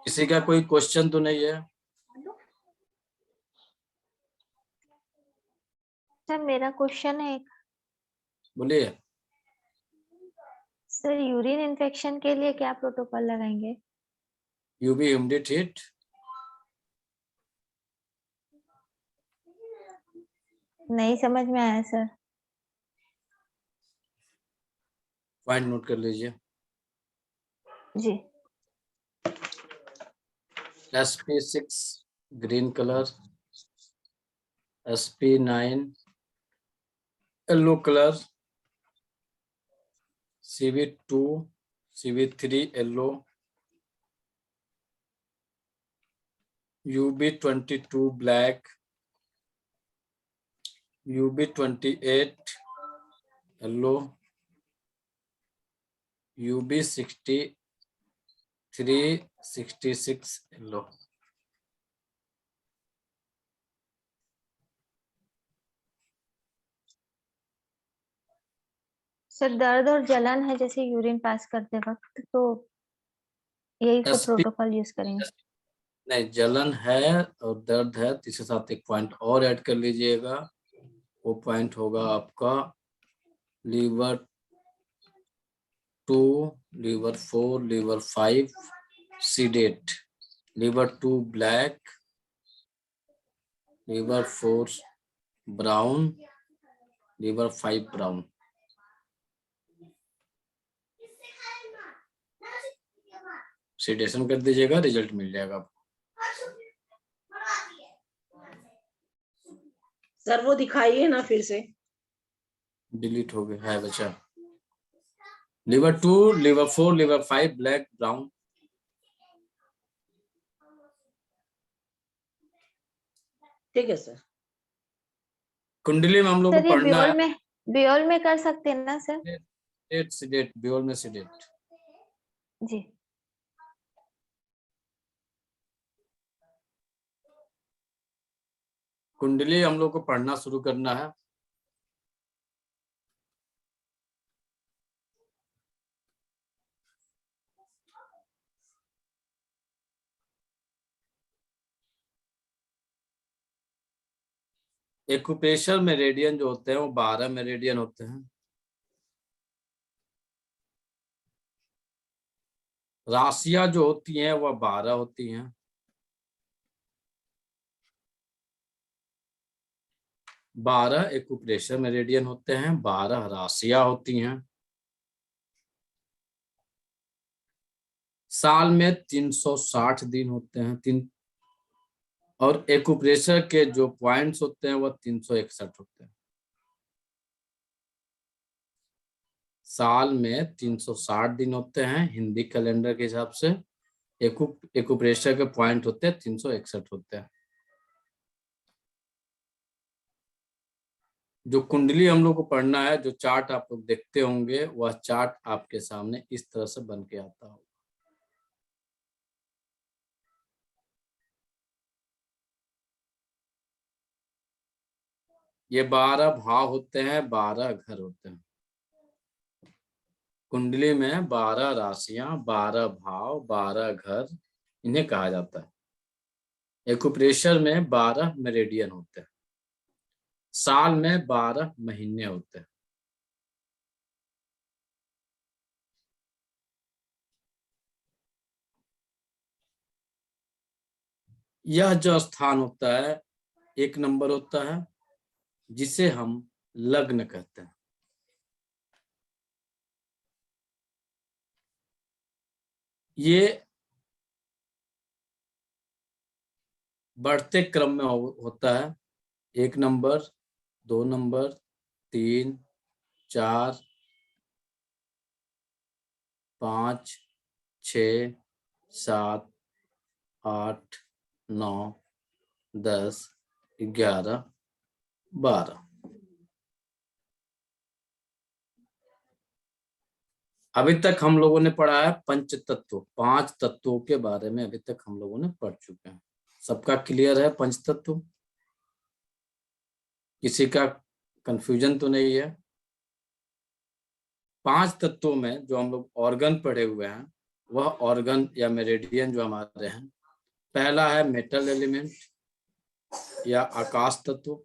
किसी का कोई क्वेश्चन तो नहीं है? सर मेरा क्वेश्चन है एक। बोलिए। सर यूरिन इन्फेक्शन के लिए क्या प्रोटोकॉल लगाएंगे? UV humidity hit. नहीं समझ में आया सर। पॉइंट नोट कर लीजिए। जी। SP6 green colour, SP9 yellow colour, CV2 CV3 yellow, UB22 black, UB28 yellow, UB63 66 yellow. Sir दर्द और जलन है जैसे यूरिन पास करते वक्त, तो यही सब प्रोटोकॉल यूज करेंगे? नहीं, जलन है और दर्द है तो इसके साथ एक पॉइंट और ऐड कर लीजिएगा। वो पॉइंट होगा आपका lever 2, lever 4, lever 5 sedate, lever 2 black, lever 4 brown, lever 5 brown. Sedation कर दीजिएगा, रिजल्ट मिल जाएगा आपको। सर वो दिखाइए ना फिर से। डिलीट हो गया है बच्चा। Lever 2, lever 4, lever 5 black brown. ठीक है सर। कुंडली में हम लोग को सर ये पढ़ना है। बियोल में कर सकते हैं ना सर? सीडेट, बियोल में सीडेट। जी। कुंडली हम लोग को पढ़ना शुरू करना है। एक्यूप्रेशर मेरिडियन जो होते हैं वो 12 मेरिडियन होते हैं। राशियां जो होती हैं वह 12 होती हैं। 12 एक्यूप्रेशर मेरिडियन होते हैं, 12 राशियां होती हैं। साल में 360 दिन होते हैं। और एक्यूप्रेशर के जो पॉइंट्स होते हैं वह 361 होते हैं। साल में 360 दिन होते हैं हिंदी कैलेंडर के हिसाब से। एक्यूप्रेशर के पॉइंट होते हैं 361 होते हैं। जो कुंडली हम लोग को पढ़ना है, जो चार्ट आप लोग देखते होंगे, वह चार्ट आपके सामने इस तरह से बन के आता होगा। ये 12 भाव होते हैं, 12 घर होते हैं। कुंडली में 12 राशियां, 12 भाव, 12 घर, इन्हें कहा जाता है। एक्यूप्रेशर में 12 मेरिडियन होते हैं। साल में 12 महीने होते हैं। यह जो स्थान होता है, एक नंबर होता है, जिसे हम लग्न कहते हैं। ये बढ़ते क्रम में होता है। 1 नंबर, 2 नंबर, 3, 4, 5, 6, 7, 8, 9, 10, 11, 12। अभी तक हम लोगों ने पढ़ा है पंच तत्व, 5 तत्वों के बारे में अभी तक हम लोगों ने पढ़ चुके हैं। सबका क्लियर है पंच तत्व? किसी का कंफ्यूजन तो नहीं है? 5 तत्वों में जो हम लोग ऑर्गन पढ़े हुए हैं, वह ऑर्गन या मेरिडियन जो हमारे हैं, पहला है मेटल एलिमेंट या आकाश तत्व।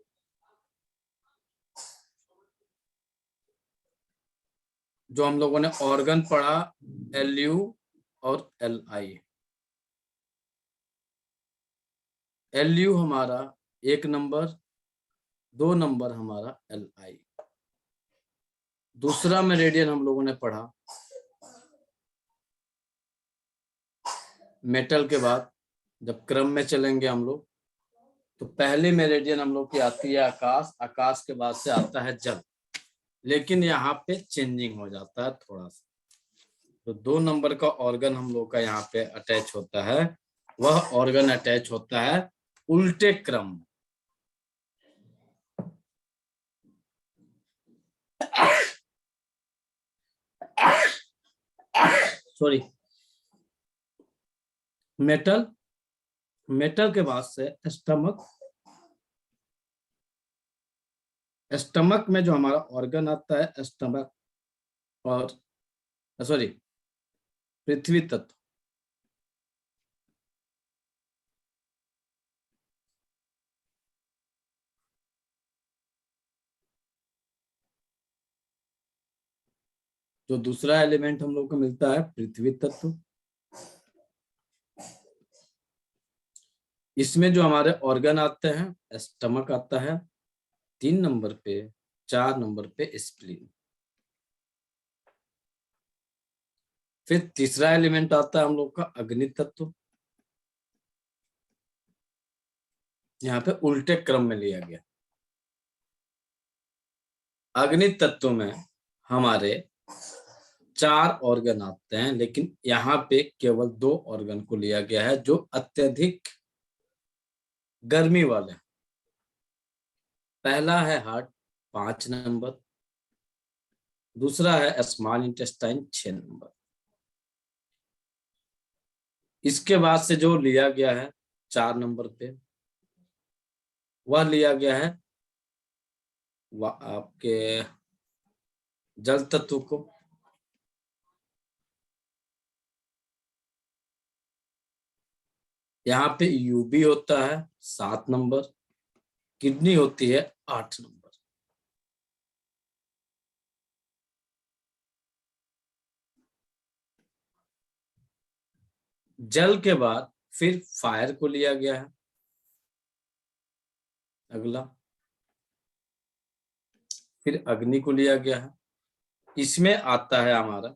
जो हम लोगों ने ऑर्गन पढ़ा Lu और Li। Lu हमारा 1 नंबर, 2 नंबर हमारा Li। दूसरा मेरिडियन हम लोगों ने पढ़ा मेटल के बाद, जब क्रम में चलेंगे हम लोग, तो पहली मेरिडियन हम लोग की आती है आकाश, आकाश के बाद से आता है जल। लेकिन यहाँ पे चेंजिंग हो जाता है थोड़ा सा। तो 2 नंबर का ऑर्गन हम लोग का यहाँ पे अटैच होता है, वह ऑर्गन अटैच होता है उल्टे क्रम में। सॉरी, मेटल, मेटल के बाद से स्टमक। स्टमक में जो हमारा ऑर्गन आता है स्टमक, और सॉरी पृथ्वी तत्व। जो दूसरा एलिमेंट हम लोग को मिलता है पृथ्वी तत्व। इसमें जो हमारे ऑर्गन आते हैं, स्टमक आता है 3 नंबर पे, 4 नंबर पे स्प्लीन। फिर तीसरा एलिमेंट आता है हम लोग का अग्नि तत्व। यहाँ पे उल्टे क्रम में लिया गया। अग्नि तत्व में हमारे 4 ऑर्गन आते हैं, लेकिन यहाँ पे केवल 2 ऑर्गन को लिया गया है जो अत्यधिक गर्मी वाले हैं। पहला है हार्ट 5 नंबर, दूसरा है स्मॉल इंटेस्टाइन 6 नंबर। इसके बाद से जो लिया गया है 4 नंबर पे, वह लिया गया है आपके जल तत्व को। यहाँ पे यूबी होता है 7 नंबर, किडनी होती है 8 नंबर। जल के बाद फिर फायर को लिया गया है अगला, फिर अग्नि को लिया गया है। इसमें आता है हमारा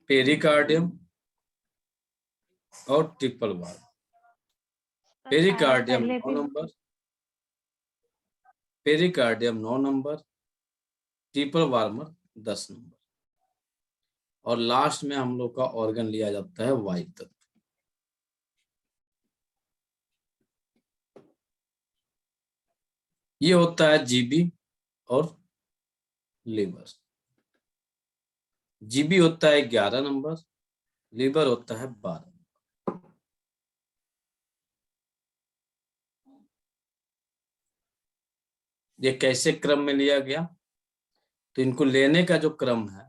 पेरिकार्डियम और triple valve. Pericardium 9 number, pericardium 9 number, triple warmer 10 number, और लास्ट में हम लोग का ऑर्गन लिया जाता है वायु तत्व। ये होता है जीबी और लीवर। जीबी होता है 11 नंबर, लीवर होता है 12। ये कैसे क्रम में लिया गया? तो इनको लेने का जो क्रम है,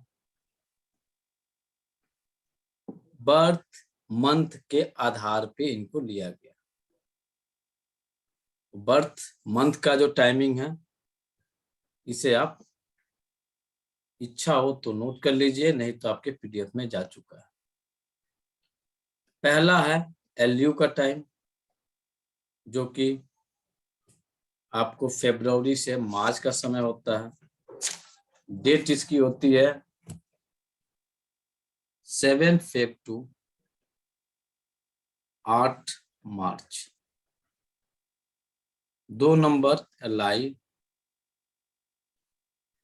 बर्थ मंथ के आधार पे इनको लिया गया। बर्थ मंथ का जो टाइमिंग है, इसे आप इच्छा हो तो नोट कर लीजिए, नहीं तो आपके पीडीएफ में जा चुका है। पहला है एलयू का टाइम, जो कि आपको फरवरी से मार्च का समय होता है। डेट इसकी होती है 7 फेब टू 8 मार्च। 2 नंबर Li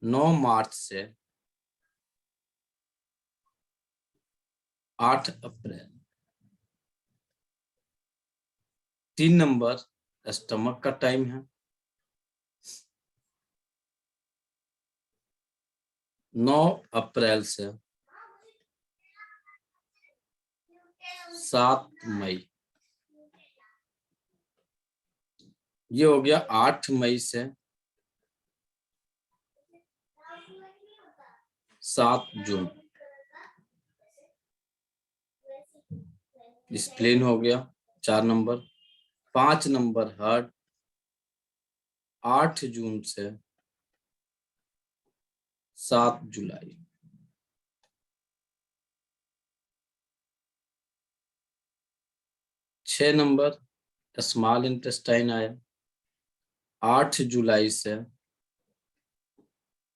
9 मार्च से 8 अप्रैल। 3 नंबर स्टमक का टाइम है, 9 अप्रैल से 7 मई। ये हो गया 8 मई से 7 जून। स्प्लीन हो गया 4 नंबर। 5 नंबर हार्ट 8 जून से 7 जुलाई। 6 नंबर स्मॉल इंटेस्टाइन आया 8 जुलाई से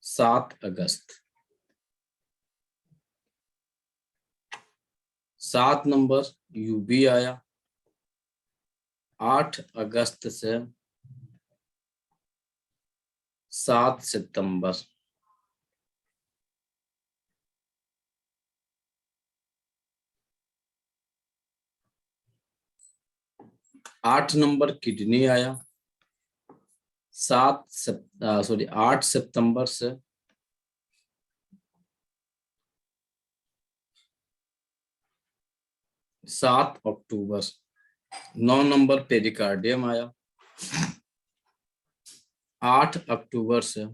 7 अगस्त। 7 नंबर यूबी आया 8 अगस्त से 7 सितंबर। 8 नंबर किडनी आया 8 सितंबर से 7 अक्टूबर। 9 नंबर पेरिकार्डियम आया 8 अक्टूबर से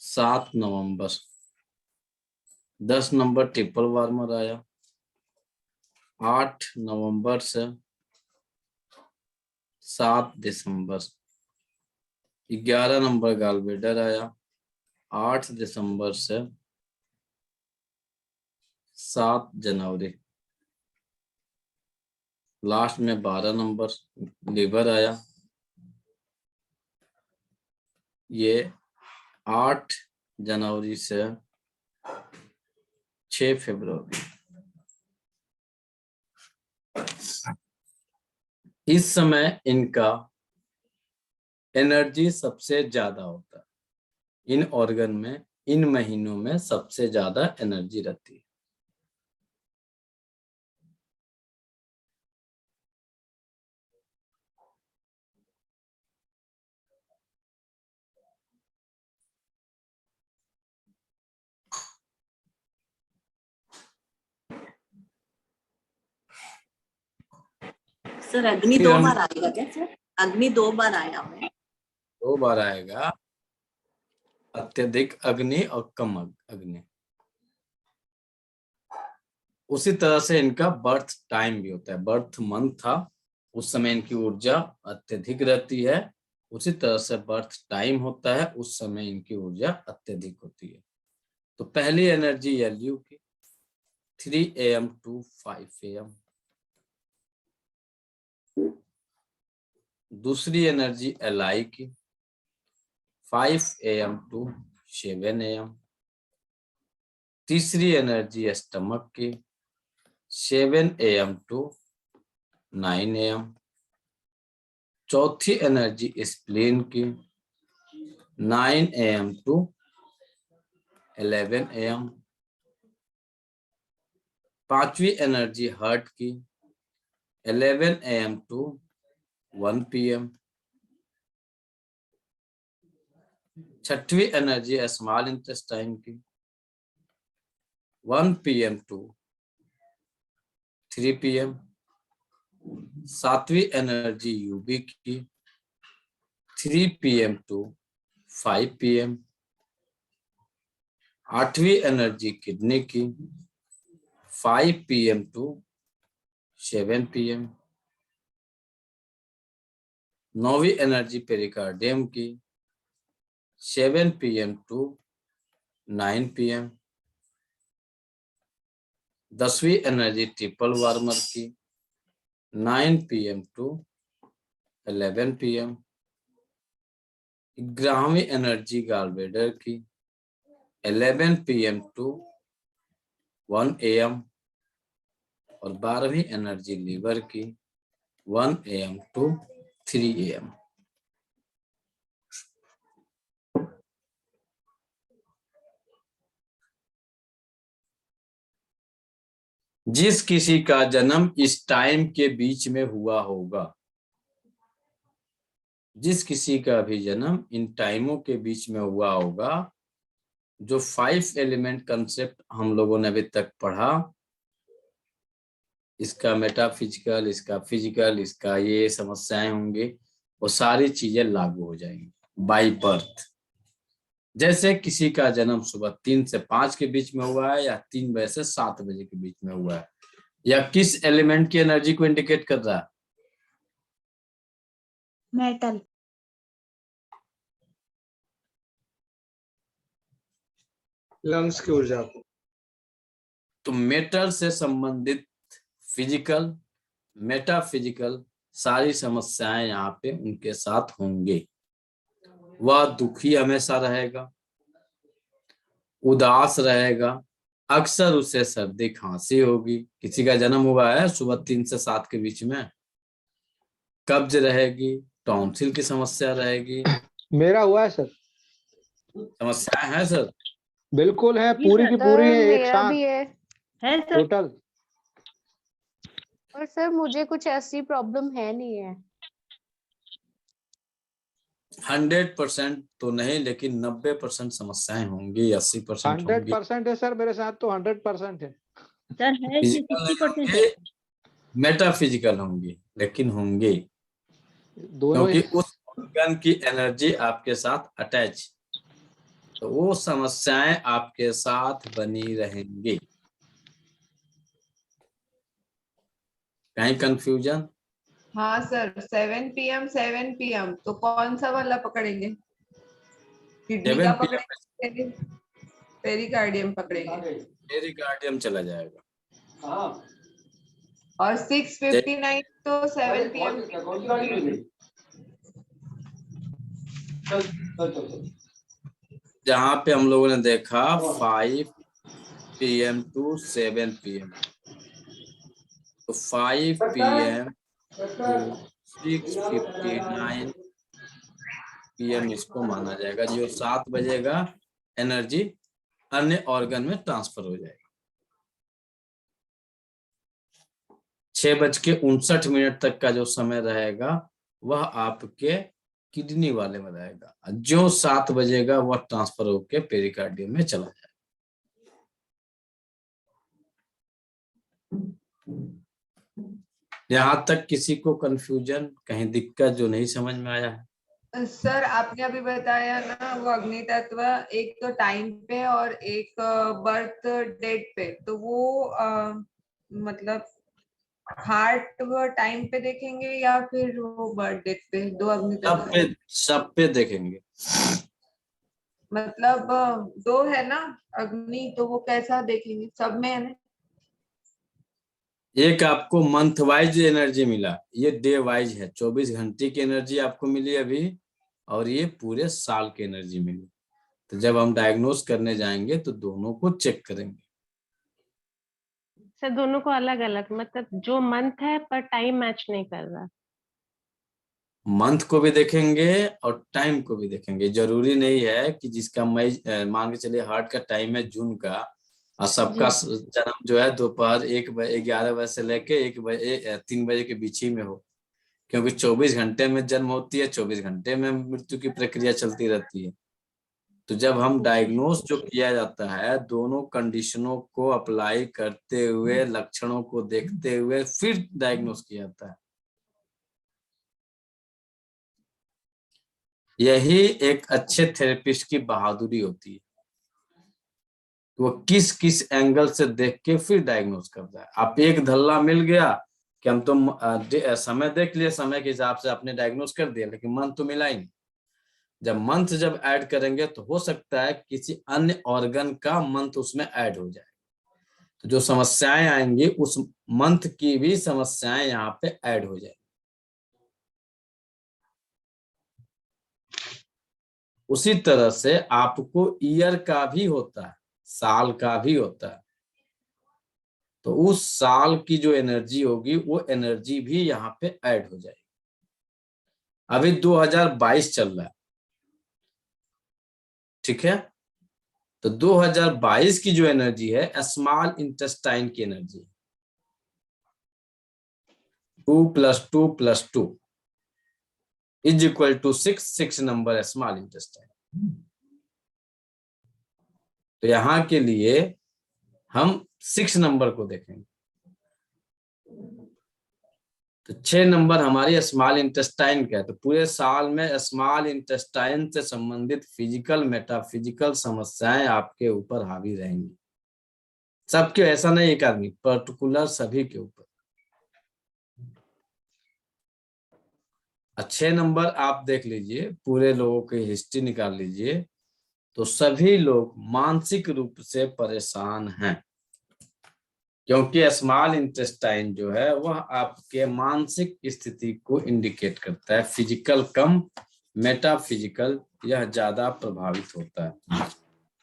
7 नवंबर। 10 नंबर ट्रिपल वार्मर आया 8 नवंबर से 7 दिसंबर। 11 नंबर गॉलब्लैडर आया 8 दिसंबर से 7 जनवरी। लास्ट में 12 नंबर लीवर आया, ये 8 जनवरी से 6 फरवरी। इस समय इनका एनर्जी सबसे ज्यादा होता है। इन ऑर्गन में इन महीनों में सबसे ज्यादा एनर्जी रहती है। सर अग्नि फिर 2 हम बार आएगा क्या सर? अग्नि 2 बार आया है। 2 बार आएगा, अत्यधिक अग्नि और कम अग्नि। उसी तरह से इनका बर्थ टाइम भी होता है। बर्थ मंथ था, उस समय इनकी ऊर्जा अत्यधिक रहती है। उसी तरह से बर्थ टाइम होता है, उस समय इनकी ऊर्जा अत्यधिक होती है। तो पहली एनर्जी एलयू की 3 AM to 5 AM। दूसरी एनर्जी एलआई की 5 AM to 7 AM। तीसरी एनर्जी स्टमक की 7 AM to 9 AM। चौथी एनर्जी स्प्लीन की 9 AM to 11 AM। पांचवी एनर्जी हार्ट की 11 AM to 1 PM। छठवीं एनर्जी स्मॉल इंटेस्टाइन की 1 PM to 3 PM। सातवीं एनर्जी यूबी की 3 PM to 5 PM। आठवीं एनर्जी किडनी की 5 PM to 7 PM। नौवीं एनर्जी पेरिकार्डियम की 7 PM to 9 PM। 10वीं एनर्जी ट्रिपल वार्मर की 9 PM to 11 PM। 11वीं एनर्जी गॉलब्लैडर की 11 PM to 1 AM। और 12वीं एनर्जी लीवर की 1 AM to 3 AM। जिस किसी का जन्म इस टाइम के बीच में हुआ होगा, जिस किसी का भी जन्म इन टाइमों के बीच में हुआ होगा, जो 5 एलिमेंट कंसेप्ट हम लोगों ने अभी तक पढ़ा, इसका मेटाफिजिकल, इसका फिजिकल, इसका ये समस्याएं होंगी, वो सारी चीजें लागू हो जाएंगी बाय बर्थ। जैसे किसी का जन्म सुबह 3 से 5 के बीच में हुआ है या 3 बजे से 7 बजे के बीच में हुआ है, या किस एलिमेंट की एनर्जी को इंडिकेट कर रहा है? मेटल। लंग्स की ऊर्जा को। तो मेटल से संबंधित फिजिकल, मेटाफिजिकल सारी समस्याएं यहाँ पे उनके साथ होंगे। वह दुखी हमेशा रहेगा, उदास रहेगा, अक्सर उसे सर्दी खांसी होगी। किसी का जन्म हुआ है सुबह 3 से 7 के बीच में, कब्ज रहेगी, टॉन्सिल की समस्या रहेगी। मेरा हुआ है सर। समस्याएं हैं सर? बिल्कुल है, जी पूरी सर। की पूरी है, एक मेरा साथ भी है। है सर। टोटल। और सर मुझे कुछ ऐसी प्रॉब्लम है नहीं है। 100% तो नहीं, लेकिन 90% समस्याएं होंगी, 80% होंगी। 100% है सर, मेरे साथ तो 100% है। सर है कि फिजिकल नहीं 60% होंगे, है? मेटाफिजिकल होंगी, लेकिन होंगे, दोनों ही। क्योंकि उस ऑर्गन की एनर्जी आपके साथ अटैच, तो वो समस्याएं आपके साथ बनी रहेंगी। कहीं कंफ्यूजन? हाँ सर, 7 PM 7 PM तो कौन सा वाला पकड़ेंगे? किडनी 7 का PM पकड़ेंगे, पेरिकार्डियम पकड़ेंगे। पेरिकार्डियम चला जाएगा। और 6:59 तो 7 PM जहाँ पे हम लोगों ने देखा 5 PM to 7 PM, तो 5 PM to 6:59 PM इसको माना जाएगा। जो 7 बजेगा एनर्जी अन्य ऑर्गन में ट्रांसफर हो जाएगी। 6:59 तक का जो समय रहेगा वह आपके किडनी वाले में रहेगा। जो 7 बजेगा वह ट्रांसफर होकर पेरिकार्डियम में चला जाएगा। यहाँ तक किसी को कंफ्यूजन, कहीं दिक्कत जो नहीं समझ में आया है? सर आपने अभी बताया ना, वो अग्नि तत्व एक तो टाइम पे और एक बर्थ डेट पे, तो वो मतलब हार्ट वो टाइम पे देखेंगे या फिर वो बर्थ डेट पे? दो अग्नि तत्व सब पे देखेंगे। मतलब दो है ना अग्नि, तो वो कैसा देखेंगे? सब में है ना? एक आपको मंथ वाइज एनर्जी मिला, ये डे वाइज है। 24 घंटे की एनर्जी आपको मिली अभी, और ये पूरे साल की एनर्जी मिली। तो जब हम डायग्नोस करने जाएंगे तो दोनों को चेक करेंगे। सर दोनों को अलग अलग, मतलब जो मंथ है पर टाइम मैच नहीं कर रहा। मंथ को भी देखेंगे और टाइम को भी देखेंगे। जरूरी नहीं है कि जिसका मई मान के चलिए हार्ट का टाइम है जून का, और सबका जन्म जो है दोपहर 11 बजे से लेके 3 बजे के बीच ही में हो, क्योंकि 24 घंटे में जन्म होती है, 24 घंटे में मृत्यु की प्रक्रिया चलती रहती है। तो जब हम डायग्नोस जो किया जाता है, दोनों कंडीशनों को अप्लाई करते हुए, लक्षणों को देखते हुए फिर डायग्नोस किया जाता है। यही एक अच्छे थेरेपिस्ट की बहादुरी होती है, वो किस किस एंगल से देख के फिर डायग्नोस करता है। आप एक धल्ला मिल गया कि हम तो समय देख लिए, समय के हिसाब से आपने डायग्नोस कर दिया, लेकिन मंथ तो मिला ही नहीं। जब मंथ जब ऐड करेंगे तो हो सकता है किसी अन्य ऑर्गन का मंथ उसमें ऐड हो जाए, तो जो समस्याएं आएंगी उस मंथ की भी समस्याएं यहाँ पे ऐड हो जाएंगी। उसी तरह से आपको ईयर का भी होता है, साल का भी होता है, तो उस साल की जो एनर्जी होगी वो एनर्जी भी यहाँ पे ऐड हो जाएगी। अभी 2022 चल रहा है, ठीक है? तो 2022 की जो एनर्जी है स्मॉल इंटेस्टाइन की एनर्जी, 2 + 2 + 2 = 6 नंबर स्मॉल इंटेस्टाइन। तो यहाँ के लिए हम 6 नंबर को देखेंगे। तो 6 नंबर हमारी स्मॉल इंटेस्टाइन का है। तो पूरे साल में स्मॉल इंटेस्टाइन से संबंधित फिजिकल मेटाफिजिकल समस्याएं आपके ऊपर हावी रहेंगी, सबके, ऐसा नहीं एक आदमी, पर्टिकुलर सभी के ऊपर। 6 नंबर आप देख लीजिए, पूरे लोगों की हिस्ट्री निकाल लीजिए, तो सभी लोग मानसिक रूप से परेशान हैं, क्योंकि स्मॉल इंटेस्टाइन जो है वह आपके मानसिक स्थिति को इंडिकेट करता है। फिजिकल कम, मेटाफिजिकल यह ज्यादा प्रभावित होता है।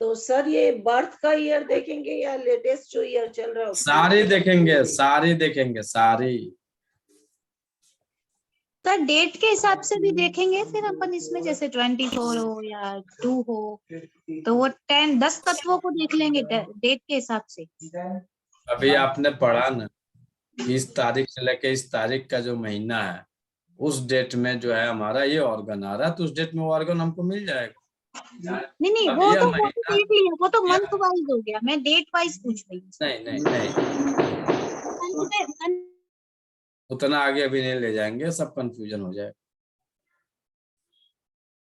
तो सर ये बर्थ का ईयर देखेंगे या लेटेस्ट जो ईयर चल रहा है उसका? सारी देखेंगे, सारी देखेंगे, सारी। सर डेट के हिसाब से भी देखेंगे फिर अपन इसमें, जैसे 24 हो या 2 हो, तो वो 10 तत्वों को देख लेंगे डेट के हिसाब से। अभी आपने पढ़ा ना, इस तारीख से लेके इस तारीख का जो महीना है, उस डेट में जो है हमारा ये ऑर्गन आ रहा है, तो उस डेट में वो ऑर्गन हमको मिल जाएगा। नहीं अब वो यह तो महीना, देख लिया, वो तो मंथ वाइज हो गया, मैं डेट वाइज पूछ रही हूँ। नहीं उतना आगे अभी नहीं ले जाएंगे, सब कंफ्यूजन हो जाएगा।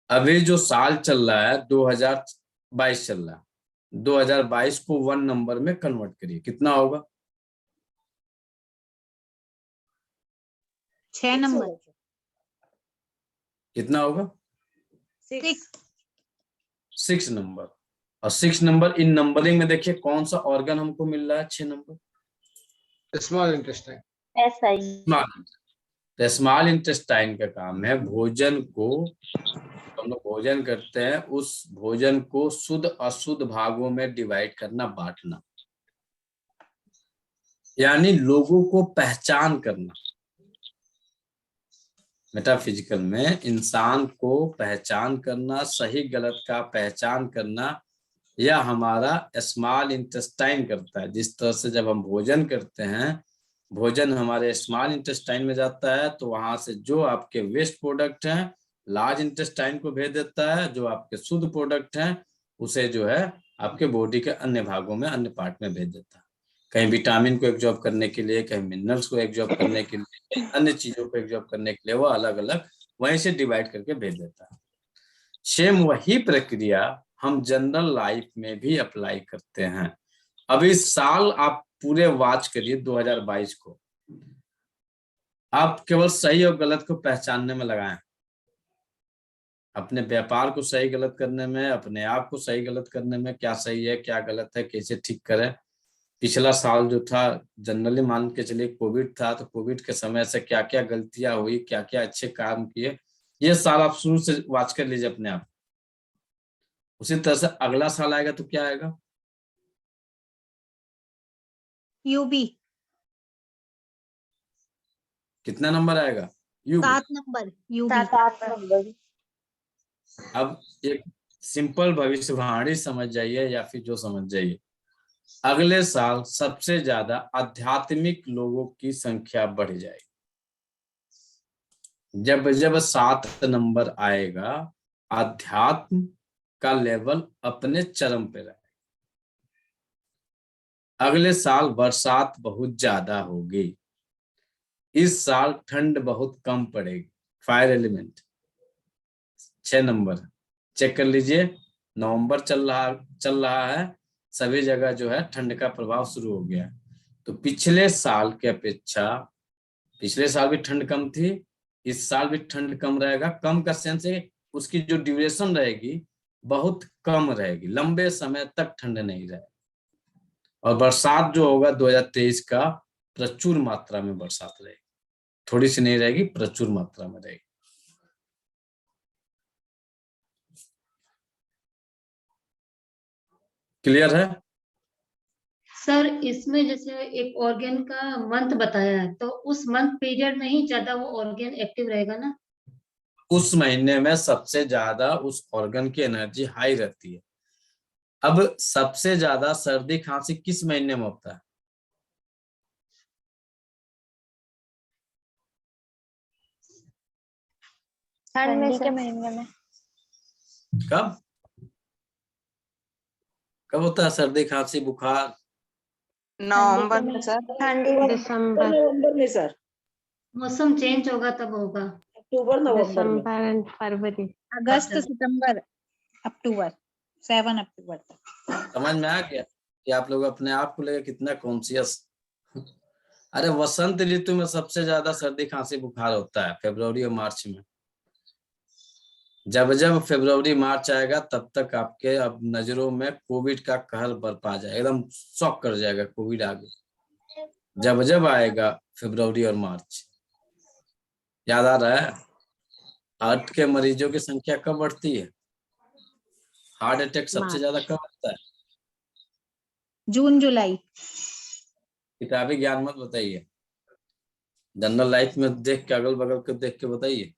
अभी जो साल चल रहा है 2022 चल रहा है, 2022 को 1 नंबर में कन्वर्ट करिए, कितना होगा? 6 नंबर। कितना होगा? 6 नंबर। और 6 नंबर इन नंबरिंग में देखिए कौन सा ऑर्गन हमको मिल रहा है 6 नंबर? Small intestine. तो स्मॉल इंटेस्टाइन का काम है भोजन को, हम लोग भोजन करते हैं, उस भोजन को शुद्ध अशुद्ध भागों में डिवाइड करना, बांटना, यानी लोगों को पहचान करना। मेटाफिजिकल में इंसान को पहचान करना, सही गलत का पहचान करना, यह हमारा स्मॉल इंटेस्टाइन करता है। जिस तरह से जब हम भोजन करते हैं, भोजन हमारे स्मॉल इंटेस्टाइन में जाता है, तो वहां से जो आपके वेस्ट प्रोडक्ट हैं लार्ज इंटेस्टाइन को भेज देता है, जो आपके शुद्ध प्रोडक्ट हैं उसे जो है आपके बॉडी के अन्य भागों में, अन्य पार्ट में भेज देता है। कहीं विटामिन को एब्जॉर्ब करने के लिए, कहीं मिनरल्स को एब्जॉर्ब करने के लिए, अन्य चीजों को एब्जॉर्ब करने के लिए वो अलग अलग वहीं से डिवाइड करके भेज देता है। सेम वही प्रक्रिया हम जनरल लाइफ में भी अप्लाई करते हैं। अब इस साल आप पूरे वॉच करिए 2022 को, आप केवल सही और गलत को पहचानने में लगाएं, अपने व्यापार को सही गलत करने में, अपने आप को सही गलत करने में, क्या सही है क्या गलत है, कैसे ठीक करें। पिछला साल जो था जनरली मान के चलिए कोविड था, तो कोविड के समय से क्या क्या गलतियां हुई, क्या क्या अच्छे काम किए, ये साल आप शुरू से वॉच कर लीजिए अपने आप। उसी तरह से अगला साल आएगा तो क्या आएगा? यूबी। कितना नंबर आएगा? UB 7 number UB. अब एक सिंपल भविष्यवाणी समझ जाइए या फिर जो समझ जाइए, अगले साल सबसे ज्यादा आध्यात्मिक लोगों की संख्या बढ़ जाएगी। जब जब 7 नंबर आएगा, आध्यात्म का लेवल अपने चरम पे रहेगा। अगले साल बरसात बहुत ज्यादा होगी, इस साल ठंड बहुत कम पड़ेगी। फायर एलिमेंट 6 नंबर चेक कर लीजिए, नवंबर चल रहा है, सभी जगह जो है ठंड का प्रभाव शुरू हो गया। तो पिछले साल के अपेक्षा, पिछले साल भी ठंड कम थी, इस साल भी ठंड कम रहेगा। कम का सेंस है उसकी जो ड्यूरेशन रहेगी बहुत कम रहेगी, लंबे समय तक ठंड नहीं रहेगी। और बरसात जो होगा 2023 का, प्रचुर मात्रा में बरसात रहेगी, थोड़ी सी नहीं रहेगी, प्रचुर मात्रा में रहेगी। क्लियर है? सर इसमें जैसे एक ऑर्गन का मंथ बताया है, तो उस मंथ पीरियड में ही ज्यादा वो ऑर्गन एक्टिव रहेगा ना? उस महीने में सबसे ज्यादा उस ऑर्गन की एनर्जी हाई रहती है। अब सबसे ज्यादा सर्दी खांसी किस महीने में होता है? ठंडी के महीने में। कब कब होता है सर्दी खांसी बुखार? नवंबर में सर। ठंडी में। दिसंबर। नवंबर में सर। मौसम चेंज होगा तब होगा। अक्टूबर नवंबर में। दिसंबर एंड फरवरी। अगस्त अच्छा। सितंबर अक्टूबर 7 अक्टूबर तक। समझ में आ गया कि आप लोग अपने आप को लेकर कितना कॉन्शियस। अरे वसंत ऋतु में सबसे ज्यादा सर्दी खांसी बुखार होता है फरवरी और मार्च में। जब जब फरवरी मार्च आएगा तब तक आपके अब नजरों में कोविड का कहर बरपा जाएगा, एकदम शॉक कर जाएगा कोविड आगे। जब जब आएगा फरवरी और मार्च, याद आ रहा है? हार्ट के मरीजों की संख्या कब बढ़ती है? हार्ट अटैक सबसे ज्यादा कब होता है? जून जुलाई। किताबी ज्ञान मत बताइए, जनरल लाइफ में देख के, अगल बगल के देख के बताइए।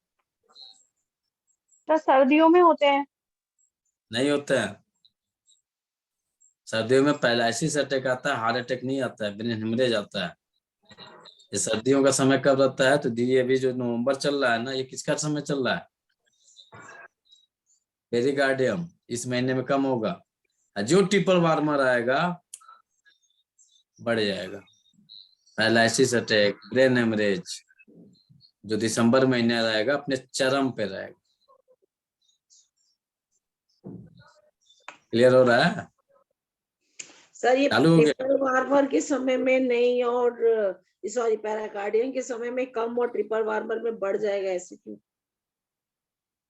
तो सर्दियों में होते हैं। नहीं होता है। सर्दियों में पैरालिसिस अटैक आता है, हार्ट अटैक नहीं आता है, ब्रेन हेमरेज आता है। ये सर्दियों का समय कब रहता है? तो दी अभी जो नवंबर चल रहा है ना, ये किसका समय चल रहा है? पेरिकार्डियम। इस महीने में कम होगा, जो ट्रिपल वार्मर आएगा बढ़ जाएगा। पैरालिसिस अटैक, ब्रेन हेमरेज जो दिसंबर महीने रहेगा अपने चरम पे रहेगा। क्लियर हो रहा है? सर ये चालू हो गया? ट्रिपल वार्मर के समय में नहीं और सॉरी पैराकार्डियम के समय में कम और ट्रिपल वार्मर में बढ़ जाएगा, ऐसे क्यों?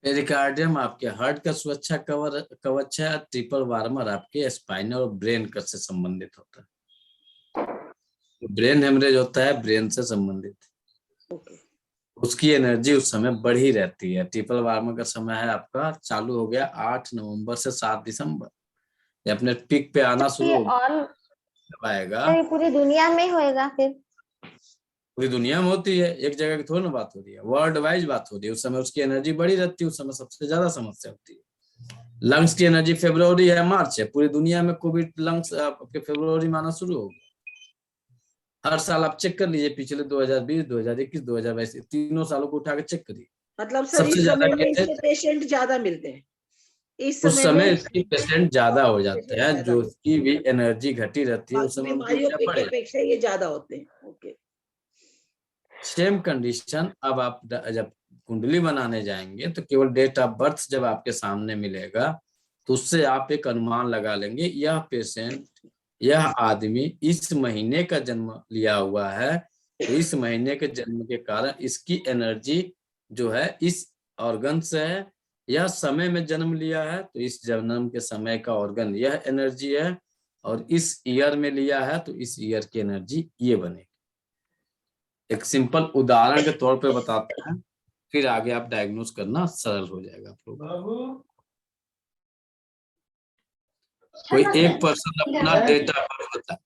पेरिकार्डियम आपके हार्ट का सुरक्षा कवच है, ट्रिपल वार्मर आपके स्पाइनल और ब्रेन का से संबंधित होता है। ब्रेन हेमरेज होता है ब्रेन से संबंधित, ओके। उसकी एनर्जी उस समय बढ़ी रहती है। ट्रिपल वार्मर का समय है आपका चालू हो गया 8 नवंबर से 7 दिसंबर, ये अपने पीक पे आना शुरू ये हो ऑल आएगा। ये पूरी दुनिया में होएगा फिर? पूरी दुनिया में होती है, एक जगह की थोड़ी ना बात हो रही है, वर्ल्ड वाइज बात हो रही है। उस समय उसकी एनर्जी बढ़ी रहती है, उस समय सबसे ज्यादा समस्या होती है। लंग्स की एनर्जी फरवरी है मार्च है, पूरी दुनिया में कोविड लंग्स आपके फरवरी में आना शुरू हो गया। हर साल आप चेक कर लीजिए, पिछले 2020, 2021, 2022 तीनों सालों को उठा के चेक करिए। मतलब सर सबसे इस ज्यादा समय में केसेस इसके पेशेंट ज्यादा मिलते हैं, इस उस समय में समय इसकी पेशेंट ज्यादा हो जाते पेशेंट हैं, ज्यादा जो मिलते उसकी भी एनर्जी घटी रहती हैं, है उस बाकी समय उनकी बीमारियों ऊर्जा पे बढ़ की जाती अपेक्षा ये ज्यादा होते हैं। ओके। है। सेम कंडीशन अब आप जब कुंडली बनाने जाएंगे तो केवल डेट ऑफ बर्थ जब आपके सामने मिलेगा तो उससे आप एक अनुमान लगा लेंगे, यह पेशेंट, यह आदमी इस महीने का जन्म लिया हुआ है, तो इस महीने के जन्म के कारण इसकी एनर्जी जो है इस ऑर्गन से है। यह समय में जन्म लिया है तो इस जन्म के समय का ऑर्गन यह एनर्जी है, और इस ईयर में लिया है तो इस ईयर की एनर्जी ये बनेगी। एक सिंपल उदाहरण के तौर पे बताते हैं, फिर आगे आप डायग्नोस करना सरल हो जाएगा आप लोग। कोई एक पर्सन अपना डेट ऑफ बर्थ बताए।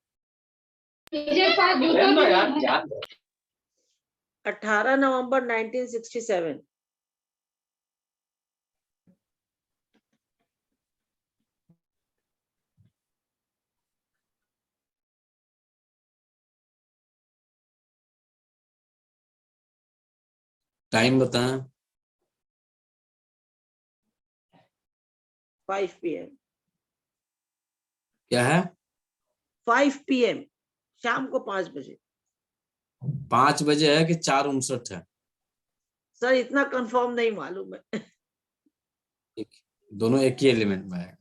18 नवंबर 1967। टाइम बताएं। 5 PM। क्या है? 5 PM, शाम को 5 बजे। 5 बजे है कि 4:59 है? सर इतना कंफर्म नहीं मालूम है। दोनों एक ही एलिमेंट में है।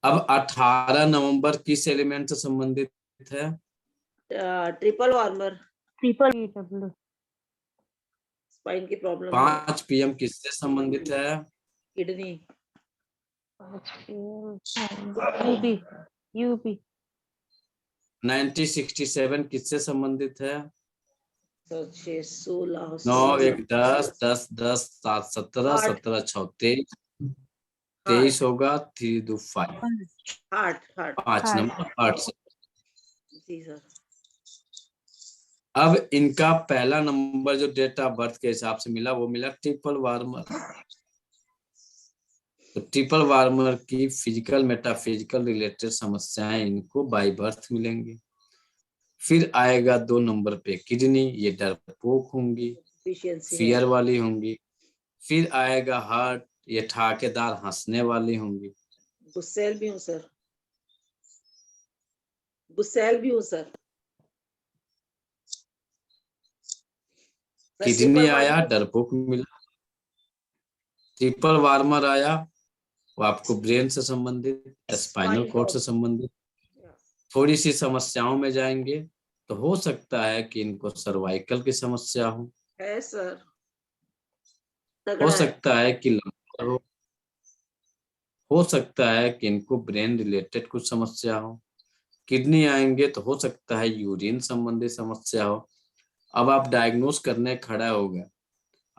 अब 18 नवंबर किस एलिमेंट से संबंधित है? Triple warmer, W. स्पाइन की प्रॉब्लम है, 5 PM किससे संबंधित है? किडनी। यूबी यूबी 1967 किससे संबंधित है? 6, 16, 9 1 10 10 10 7 17 8, 17 6 23 23 होगा, 3 2 5 हार्ट। 5 नंबर 8 से। जी सर। अब इनका पहला नंबर जो डेट ऑफ बर्थ के हिसाब से मिला वो मिला ट्रिपल वार्मर। तो ट्रिपल वार्मर की फिजिकल मेटाफिजिकल रिलेटेड समस्याएं इनको बाय बर्थ मिलेंगी। फिर आएगा 2 नंबर पे किडनी, ये डरपोक होंगी, एफिशिएंसी है। फियर वाली होंगी। फिर आएगा हार्ट, ये ठाकेदार हंसने वाली होंगी। गुस्सैल भी हूँ सर, गुस्सैल भी हूँ सर। किडनी आया, डरपोक मिला। ट्रिपल वार्मर आया, वो आपको ब्रेन से संबंधित, स्पाइनल कॉर्ड से संबंधित। थोड़ी सी समस्याओं में जाएंगे तो हो सकता है कि इनको सर्वाइकल की समस्या है सर, हो तगड़ा है। सकता है कि लंबर हो सकता है कि इनको ब्रेन रिलेटेड कुछ समस्या हो। किडनी आएंगे तो हो सकता है यूरिन संबंधी समस्या हो। अब आप डायग्नोस करने खड़ा हो गए,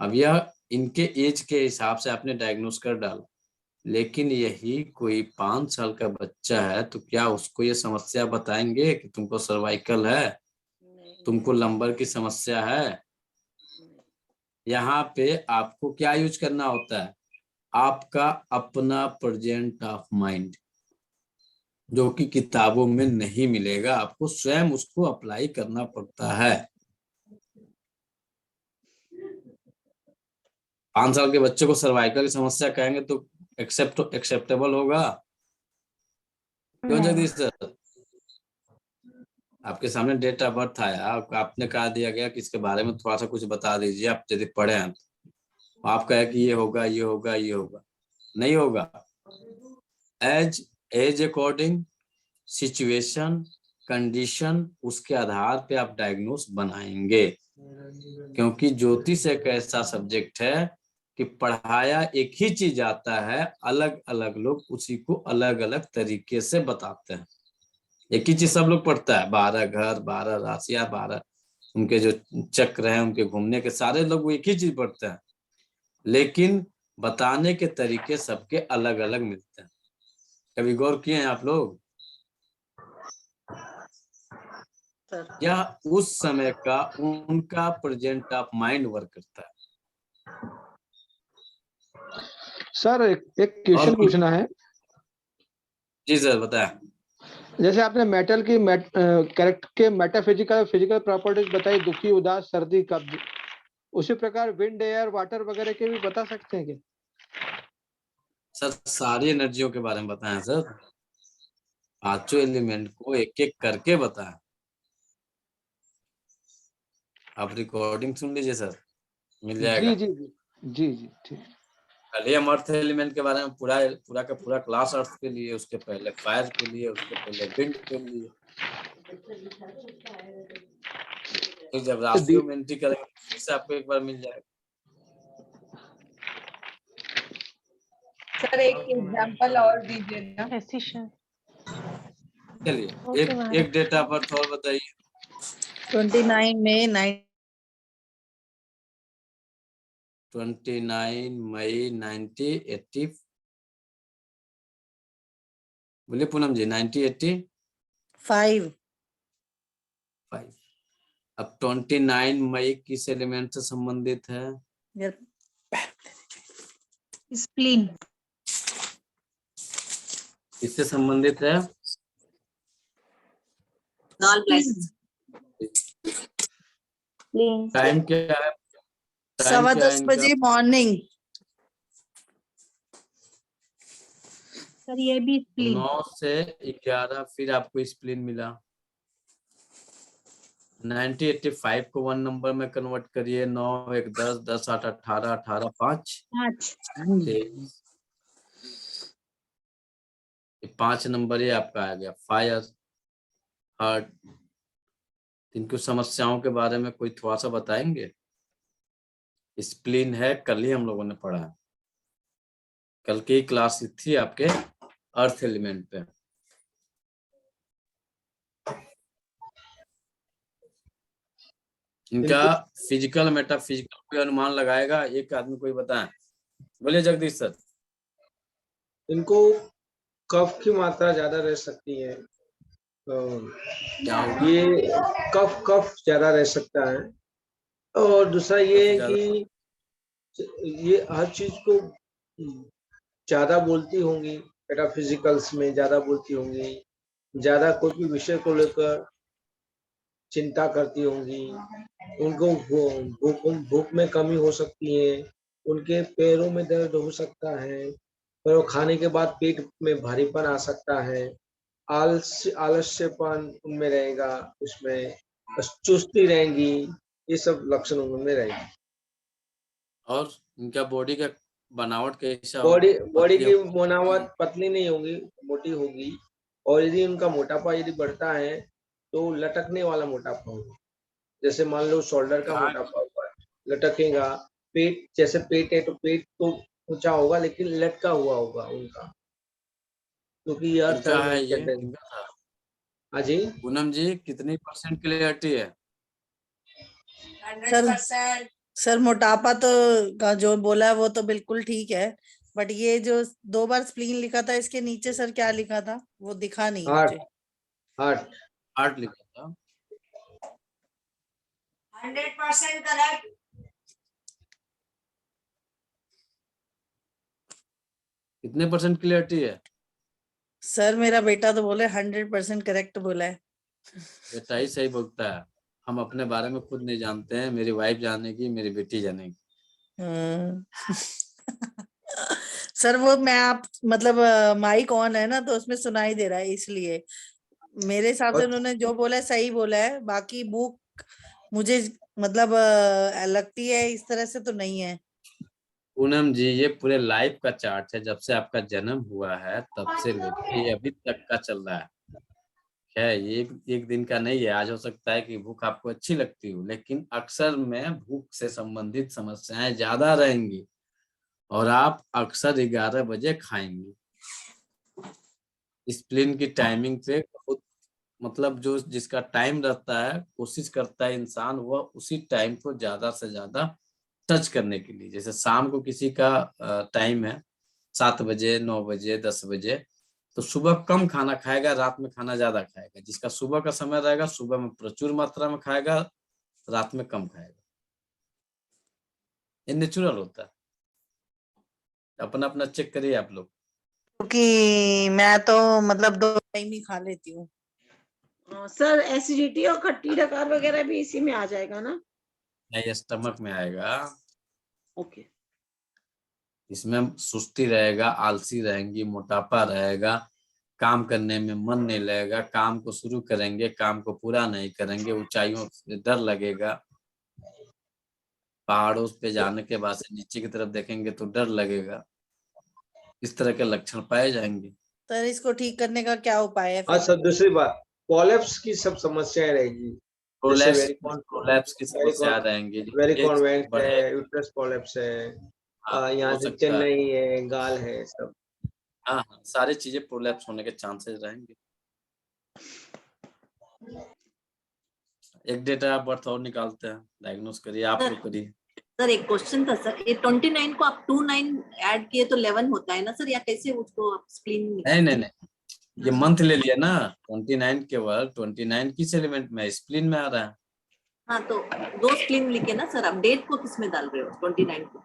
अब यह इनके एज के हिसाब से आपने डायग्नोस कर डाला, लेकिन यही कोई 5 साल का बच्चा है तो क्या उसको ये समस्या बताएंगे कि तुमको सर्वाइकल है, तुमको लंबर की समस्या है? यहाँ पे आपको क्या यूज करना होता है, आपका अपना प्रेजेंट ऑफ माइंड, जो कि किताबों में नहीं मिलेगा, आपको स्वयं उसको अप्लाई करना पड़ता है। 5 साल के बच्चे को सर्वाइकल की समस्या कहेंगे तो एक्सेप्टेबल होगा? क्यों जगदीश सर? आपके सामने डेट ऑफ बर्थ आया, आपने कहा दिया गया कि इसके बारे में थोड़ा सा कुछ बता दीजिए, आप यदि पढ़े हैं तो आप कहे कि ये होगा, ये होगा, ये होगा। नहीं होगा। एज अकॉर्डिंग सिचुएशन, कंडीशन, उसके आधार पे आप डायग्नोस बनाएंगे, क्योंकि ज्योतिष एक ऐसा सब्जेक्ट है कि पढ़ाया एक ही चीज आता है, अलग अलग लोग उसी को अलग अलग तरीके से बताते हैं। एक ही चीज सब लोग पढ़ता है, 12 घर, 12 राशियां, 12 उनके जो चक्र हैं, उनके घूमने के, सारे लोग वो एक ही चीज पढ़ते हैं, लेकिन बताने के तरीके सबके अलग अलग मिलते हैं। कभी गौर किए हैं आप लोग? यह उस समय का उनका प्रेजेंट ऑफ माइंड वर्क करता है। सर एक क्वेश्चन पूछना है। जी सर, बताएं। जैसे आपने मेटल की कैरेक्टर के मेटाफिजिकल फिजिकल प्रॉपर्टीज बताई, दुखी, उदास, सर्दी, कब्ज, उसी प्रकार विंड, एयर, वाटर वगैरह के भी बता सकते हैं क्या? सर सारी एनर्जियों के बारे में बताएं सर, पांचों एलिमेंट को एक एक करके बताएं। आप रिकॉर्डिंग सुन लीजिए सर, मिल जाएगा। जी जी जी जी ठीक। कल हम अर्थ एलिमेंट के बारे में पूरा का पूरा क्लास अर्थ के लिए, उसके पहले फायर के लिए, उसके पहले विंड के लिए, तो जब राशियों में एंट्री करेंगे फिर से आपको एक बार मिल जाएगा। सर एक एग्जांपल और दीजिए ना। चलिए एक डेट ऑफ बर्थ और बताइए। 29 मई 1980। बोलिए पूनम जी। 1985। अब 29 मई किस एलिमेंट से संबंधित है? स्प्लीन। किससे संबंधित है? टाइम क्या है? 10:15 बजे मॉर्निंग। सर ये भी स्प्लीन। 9 से 11 फिर आपको स्प्लीन मिला। 1985 को 1 नंबर में कन्वर्ट करिए। 9 1 10 10 8 18 18 5 5 नंबर ये आपका आ गया। फायर, हार्ट, इनकी समस्याओं के बारे में कोई थोड़ा सा बताएंगे? स्प्लीन है, कल ही हम लोगों ने पढ़ा, कल की क्लास थी आपके अर्थ एलिमेंट पे। इनका फिजिकल मेटाफिजिकल कोई अनुमान लगाएगा? एक आदमी कोई बताएं। बोलिए जगदीश सर। इनको कफ की मात्रा ज्यादा रह सकती है, ये कफ ज्यादा रह सकता है। और दूसरा ये है कि ये हर चीज को ज्यादा बोलती होंगी, मेटाफिजिकल्स में ज्यादा बोलती होंगी, ज्यादा कोई भी विषय को लेकर चिंता करती होंगी, उनको भूख में कमी हो सकती है, उनके पैरों में दर्द हो सकता है, पर वो खाने के बाद पेट में भारीपन आ सकता है, आलस्यपन उनमें रहेगा, उसमें चुस्ती रहेंगी, ये सब लक्षण उनमें रहेगी। और इनका बॉडी का बनावट कैसा बॉडी पतली की होगी? बनावट पतली नहीं होगी, मोटी होगी। और यदि उनका मोटापा यदि बढ़ता है तो लटकने वाला मोटापा होगा। जैसे मान लो शोल्डर का हाँ, मोटापा हुआ है, लटकेगा। पेट, जैसे पेट है तो पेट तो ऊंचा होगा लेकिन लटका हुआ होगा उनका, क्योंकि ये अर्थ इनका है एलिमेंट के ये अंदर। इनका था। हाँ जी पूनम जी कितनी % क्लियरिटी है? सर मोटापा तो का जो बोला है वो तो बिल्कुल ठीक है, बट ये जो 2 बार स्प्लीन लिखा था इसके नीचे सर क्या लिखा था वो दिखा नहीं हार्ट, मुझे। हार्ट 8 लिखा था। 100% करेक्ट। कितने % क्लियरिटी है? सर मेरा बेटा तो बोले 100% करेक्ट बोला है। बेटा ही सही बोलता है। हम अपने बारे में खुद नहीं जानते हैं, मेरी वाइफ जानेगी, मेरी बेटी जानेगी। सर वो मैं आप मतलब माइक ऑन है ना तो उसमें सुनाई दे रहा है इसलिए। मेरे हिसाब से उन्होंने जो बोला है सही बोला है, बाकी बुक मुझे मतलब लगती है इस तरह से तो नहीं है। पूनम जी ये पूरे लाइफ का चार्ट है, जब से आपका जन्म हुआ है तब से लेके ये अभी तक का चल रहा है। ये एक दिन का नहीं है। आज हो सकता है कि भूख आपको अच्छी लगती हो, लेकिन अक्सर में भूख से संबंधित समस्याएं ज्यादा रहेंगी और आप अक्सर 11 बजे खाएंगे। स्प्लीन की टाइमिंग पे बहुत मतलब जो जिसका टाइम रहता है, कोशिश करता है इंसान वह उसी टाइम को ज्यादा से ज्यादा टच करने के लिए। जैसे शाम को किसी का टाइम है 7 बजे, 9 बजे, 10 बजे, तो सुबह कम खाना खाएगा, रात में खाना ज्यादा खाएगा। जिसका सुबह का समय रहेगा सुबह में प्रचुर मात्रा में खाएगा, रात में कम खाएगा। ये नेचुरल होता है। अपना अपना चेक करिए आप लोग। क्योंकि मैं तो मतलब 2 टाइम ही खा लेती हूँ। सर एसिडिटी और खट्टी डकार वगैरह भी इसी में आ जाएगा ना? नहीं, स्टमक में आएगा। ओके। इसमें सुस्ती रहेगा, आलसी रहेंगी, मोटापा रहेगा, काम करने में मन नहीं लगेगा, काम को शुरू करेंगे काम को पूरा नहीं करेंगे, ऊंचाइयों से डर लगेगा, पहाड़ों पे जाने के बाद से नीचे की तरफ देखेंगे तो डर लगेगा। इस तरह के लक्षण पाए जाएंगे। सर इसको ठीक करने का क्या उपाय है और फिर? सब दूसरी बात, कोलैप्स की सब समस्याएं रहेगी। जैसे प्रोलैप्स की समस्या रहेंगी। वेरिकॉन्वेंट बढ़े है, यूट्रस कोलैप्स है, हाँ यहाँ हो से सकता है। चेन्नई है, गाल है, सब। हाँ हाँ सारी चीजें प्रोलैप्स होने के चांसेस रहेंगे। एक डेटा बर्थ और निकालते हैं, डायग्नोस करिए, आप लोग करिए। सर एक क्वेश्चन था सर, ये 29 को आप 29 ऐड किए तो 11 होता है ना सर, या कैसे उसको आप स्प्लीन नहीं, ये मंथ ले लिया ना। 29 केवल 29 किस एलिमेंट में? स्प्लीन में आ रहा है। हाँ तो 2 स्प्लीन लिखे ना सर, आप डेट को किस में डाल रहे हो? 29 को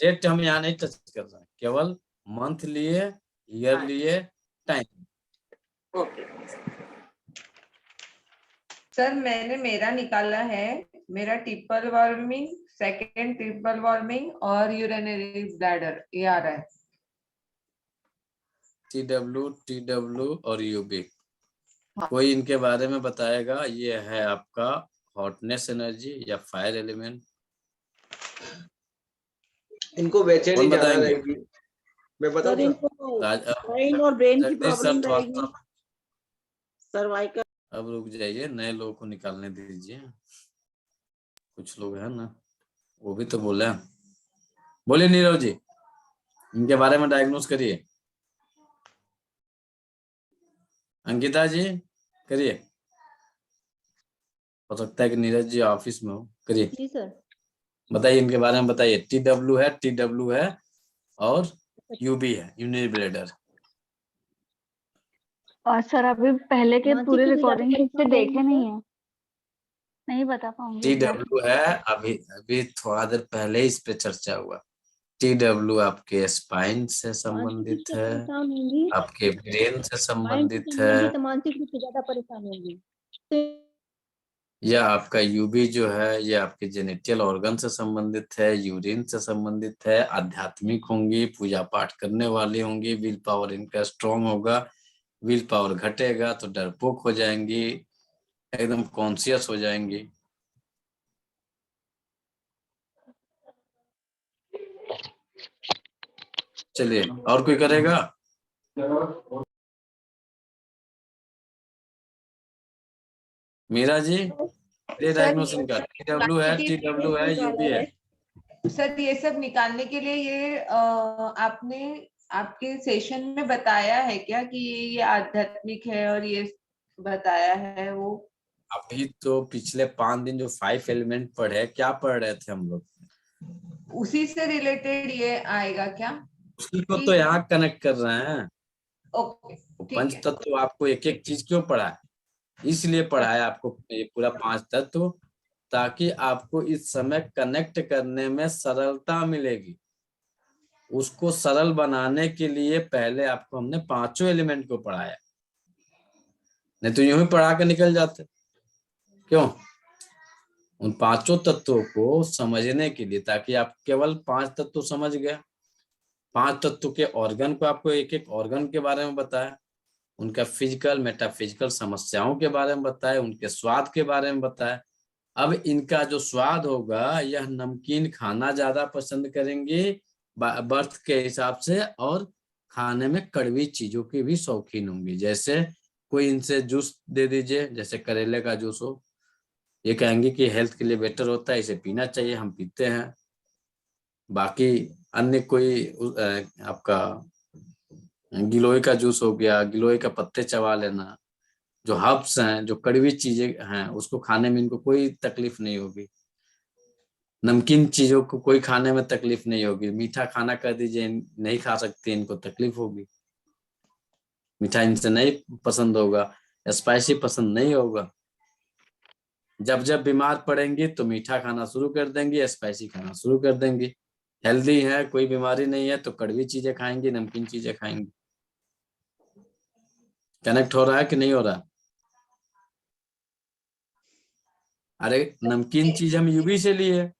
डेट हम यहाँ नहीं टच कर रहे हैं, केवल मंथ लिए, ईयर लिए, टाइम। ओके सर मैंने मेरा निकाला है, मेरा triple warming, second triple warming और यूरिनरी ब्लैडर ये आ रहा है। TW और UV। कोई इनके बारे में बताएगा? ये है आपका हॉटनेस एनर्जी या फायर एलिमेंट। इनको बेचैनी कौन ज्यादा बताएंगे? रहेगी। मैं बताऊं सर सर? इनको ब्रेन और ब्रेन की जगदीश सर प्रॉब्लम थोड़ा रहेगी, सर्वाइकल। अब रुक जाइए, नए लोगों को निकालने दीजिए। कुछ लोग हैं ना, वो भी तो बोले। बोलिए नीरव जी, इनके बारे में डायग्नोस करिए। अंकिता जी करिए। हो सकता है कि नीरज जी ऑफिस में हो, करिए। जी सर। बताइए इनके बारे में बताइए। TW है और UV है, यूनिरी ब्लेडर। और सर अभी पहले के मानसिक पूरे की रिकॉर्डिंग ज्यादा ठीक से परेशान देखे होंगी नहीं है, नहीं बता पाऊंगी एग्जैक्ट। TW है, अभी थोड़ा देर पहले इस पे चर्चा हुआ। TW आपके स्पाइन से मानसिक रूप संबंधित से है, परेशान होंगी, आपके ब्रेन से माइंड से संबंधित चलेंगी है, तो मानसिक रूप से ज्यादा परेशान होंगी। तो या आपका UV जो है ये आपके जेनिटल ऑर्गन से संबंधित है, यूरिन से संबंधित है, आध्यात्मिक होंगी, पूजा पाठ करने वाली होंगी, विल पावर इनका स्ट्रांग होगा। विल पावर घटेगा तो डरपोक हो जाएंगी, एकदम कॉन्शियस हो जाएंगी। चलिए और कोई करेगा? मीरा जी, ये डायग्नोसिस का TW है, TW है, UB है। सर ये सब निकालने के लिए ये आपने आपके सेशन में बताया है क्या कि ये आध्यात्मिक है और ये बताया है वो? अभी तो पिछले 5 दिन जो 5 एलिमेंट पढ़े, क्या पढ़ रहे थे हम लोग? उसी से रिलेटेड ये आएगा क्या? उसी को तो यहाँ कनेक्ट कर रहे हैं। ओके, ठीक पंच है। तत्व आपको एक एक चीज क्यों पढ़ा है? इसलिए पढ़ा है आपको ये पूरा 5 तत्व, ताकि आपको इस समय कनेक्ट करने में सरलता मिलेगी। उसको सरल बनाने के लिए पहले आपको हमने 5 एलिमेंट को पढ़ाया, नहीं तो यूं ही पढ़ा के निकल जाते। क्यों? उन 5 तत्वों को समझने के लिए, ताकि आप केवल 5 तत्व समझ गए। 5 तत्व के ऑर्गन को आपको एक एक ऑर्गन के बारे में बताया, उनका फिजिकल मेटाफिजिकल समस्याओं के बारे में बताया, उनके स्वाद के बारे में बताया। अब इनका जो स्वाद होगा, यह नमकीन खाना ज्यादा पसंद करेंगे बर्थ के हिसाब से, और खाने में कड़वी चीजों की भी शौकीन होंगी। जैसे कोई इनसे जूस दे दीजिए, जैसे करेले का जूस हो, ये कहेंगे कि हेल्थ के लिए बेटर होता है, इसे पीना चाहिए, हम पीते हैं। बाकी अन्य कोई आपका गिलोय का जूस हो गया, गिलोय का पत्ते चबा लेना, जो हर्ब्स हैं, जो कड़वी चीजें हैं, उसको खाने में इनको कोई तकलीफ नहीं होगी। नमकीन चीजों को कोई खाने में तकलीफ नहीं होगी। मीठा खाना कर दीजिए, नहीं खा सकते, इनको तकलीफ होगी। मीठा इनसे नहीं पसंद होगा, स्पाइसी पसंद नहीं होगा। जब जब बीमार पड़ेंगे तो मीठा खाना शुरू कर देंगे, स्पाइसी खाना शुरू कर देंगे। हेल्दी है, कोई बीमारी नहीं है, तो कड़वी चीजें खाएंगे, नमकीन चीजें खाएंगे। कनेक्ट हो रहा है कि नहीं हो रहा? अरे नमकीन चीज हम यूबी से लिए,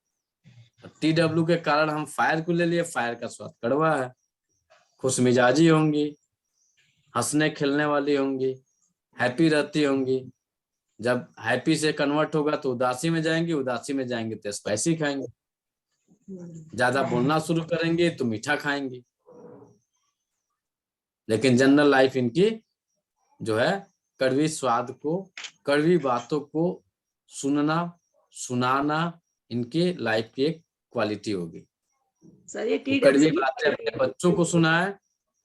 TW के कारण हम फायर को ले लिए, फायर का स्वाद कड़वा है। खुशमिजाजी होंगी, हंसने खेलने वाली होंगी, हैप्पी रहती होंगी। जब हैप्पी से कन्वर्ट होगा तो उदासी में जाएंगे, उदासी में जाएंगे तो स्पाइसी खाएंगे। ज्यादा बोलना शुरू करेंगे तो मीठा खाएंगे। लेकिन जनरल लाइफ इनकी जो है, कड़वी स्वाद को, कड़वी बातों को सुनना सुनाना इनकी लाइफ की एक क्वालिटी होगी। सर ये कड़वी बातें अपने बच्चों को सुनाए,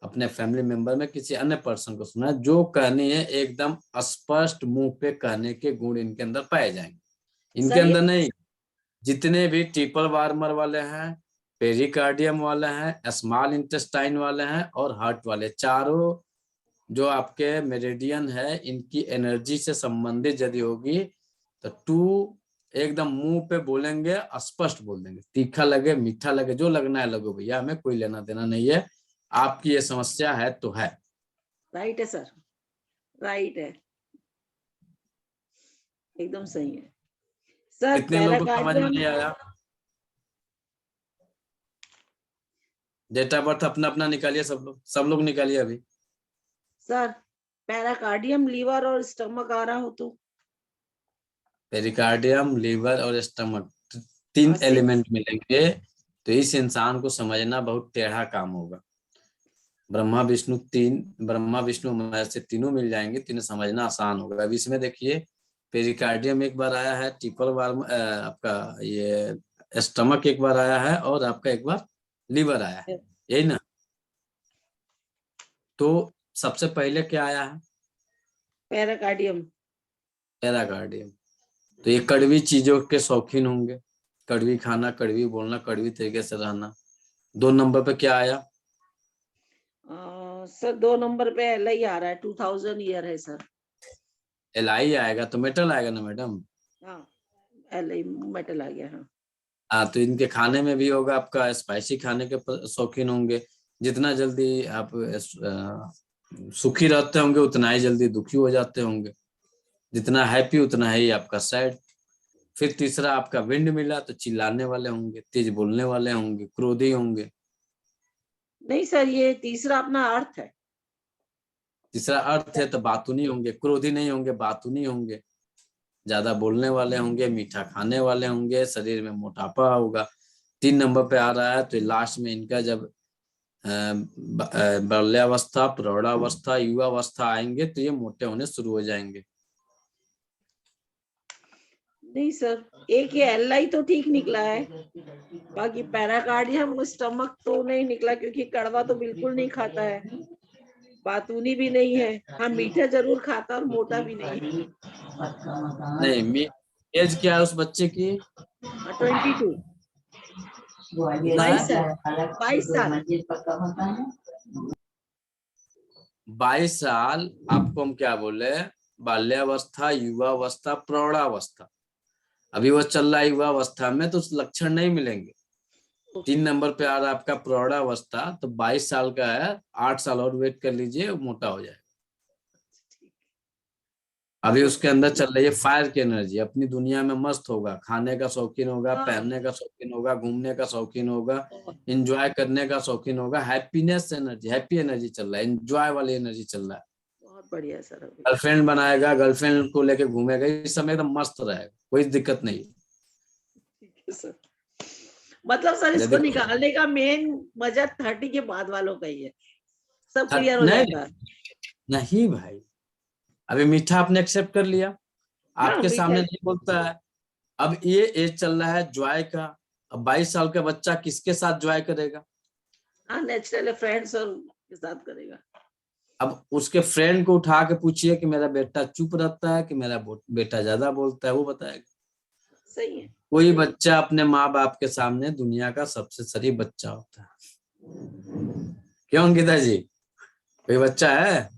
अपने फैमिली मेंबर में किसी अन्य पर्सन को सुनाए, जो कहनी है एकदम स्पष्ट मुंह पे कहने के गुण इनके अंदर पाए जाएंगे। इनके अंदर नहीं, जितने भी ट्रिपल वार्मर वाले हैं, पेरिकार्डियम वाले हैं, स्मॉल इंटेस्टाइन वाले हैं और हार्ट वाले, चारों जो आपके मेरिडियन है, इनकी एनर्जी से संबंधित यदि होगी तो 2 एकदम मुंह पे बोलेंगे, स्पष्ट बोल देंगे। तीखा लगे, मीठा लगे, जो लगना है लगो भैया, हमें कोई लेना देना नहीं है। आपकी ये समस्या है तो है। राइट है सर, राइट है, एकदम सही है सर। कितने लोगों को समझ में नहीं आया? डेट ऑफ बर्थ अपना अपना निकालिए, सब लोग निकालिए अभी। सर पैराकार्डियम, लीवर और स्टमक आ रहा हो तो? पेरिकार्डियम, लीवर और स्टमक 3 एलिमेंट मिलेंगे तो इस इंसान को समझना बहुत टेढ़ा काम होगा। ब्रह्मा विष्णु महेश से तीनों मिल जाएंगे तो इन्हें समझना आसान होगा। अब इसमें देखिए, पेरिकार्डियम एक बार आया है, ट्रिपल वार्म आपका ये स्टमक एक बार आया है, और आपका एक बार लीवर आया है, यही ना? तो सबसे पहले क्या आया है? पैराकार्डियम। पैराकार्डियम। तो ये कड़वी चीजों के शौकीन होंगे, कड़वी खाना, कड़वी बोलना, कड़वी तरीके से रहना। 2 नंबर पे क्या आया? सर 2 नंबर पे LI आ रहा है, 2000 ईयर है सर। LI आएगा तो मेटल आएगा ना मैडम? हाँ LI मेटल आ गया। हाँ हाँ, तो इनके खाने में भी होगा, आपका स्पाइसी खाने के शौकीन होंगे। जितना जल्दी आप सुखी रहते होंगे उतना ही जल्दी दुखी हो जाते होंगे। जितना हैप्पी उतना ही आपका सैड। फिर तीसरा आपका विंड मिला तो चिल्लाने वाले होंगे, तेज बोलने वाले होंगे, क्रोधी होंगे। नहीं सर, ये तीसरा अपना अर्थ है। तीसरा अर्थ है तो बातूनी होंगे, क्रोधी नहीं होंगे, बातूनी होंगे, ज्यादा बोलने वाले होंगे, मीठा खाने वाले होंगे, शरीर में मोटापा होगा। 3 नंबर पे आ रहा है तो लास्ट में इनका जब बाल्यावस्था, प्रौढ़ावस्था, युवावस्था आएंगे तो ये मोटे होने शुरू हो जाएंगे। नहीं सर, एक ये एल तो ठीक निकला है, बाकी पैराकार्डियम स्टमक तो नहीं निकला, क्योंकि कड़वा तो बिल्कुल नहीं खाता है, बातूनी भी नहीं है। हाँ, मीठा जरूर खाता और मोटा भी नहीं। नहीं, एज क्या है उस बच्चे की? 22। 22 साल। 22 साल। आपको हम क्या बोले? बाल्यावस्था, युवावस्था, प्रौढ़ावस्था। अभी वो चल रहा है युवावस्था में, तो उस लक्षण नहीं मिलेंगे। 3 नंबर पे आ रहा है आपका प्रौढ़ावस्था, तो 22 साल का है, 8 साल और वेट कर लीजिए, मोटा हो जाएगा। अभी उसके अंदर चल रही है फायर की एनर्जी, अपनी दुनिया में मस्त होगा, खाने का शौकीन होगा, पहनने का शौकीन होगा, घूमने का शौकीन होगा, एंजॉय करने का शौकीन होगा। हैप्पीनेस एनर्जी, हैप्पी एनर्जी चल रहा है, एंजॉय वाली एनर्जी चल रहा है। बहुत बढ़िया सर। गर्लफ्रेंड बनाएगा, गर्लफ्रेंड को लेके घूमेगा, इस समय एकदम मस्त रहेगा, कोई दिक्कत नहीं। ठीक है सर। मतलब सर इसको निकालने का मेन मजा 30 के बाद वालों का ही है, सब क्लियर हो जाता है। नहीं भाई, अभी मीठा आपने एक्सेप्ट कर लिया, आपके सामने नहीं बोलता है। अब ये एज चल रहा है जॉय का। अब 22 साल का बच्चा किसके साथ जॉय करेगा? हाँ, नेचुरल फ्रेंड्स और के साथ करेगा। अब उसके फ्रेंड को उठा के पूछिए कि मेरा बेटा चुप रहता है कि मेरा बेटा ज्यादा बोलता है, वो बताएगा। सही है। कोई बच्चा अपने माँ बाप के सामने दुनिया का सबसे शरीफ बच्चा होता है। क्यों अंकिता जी? कोई बच्चा है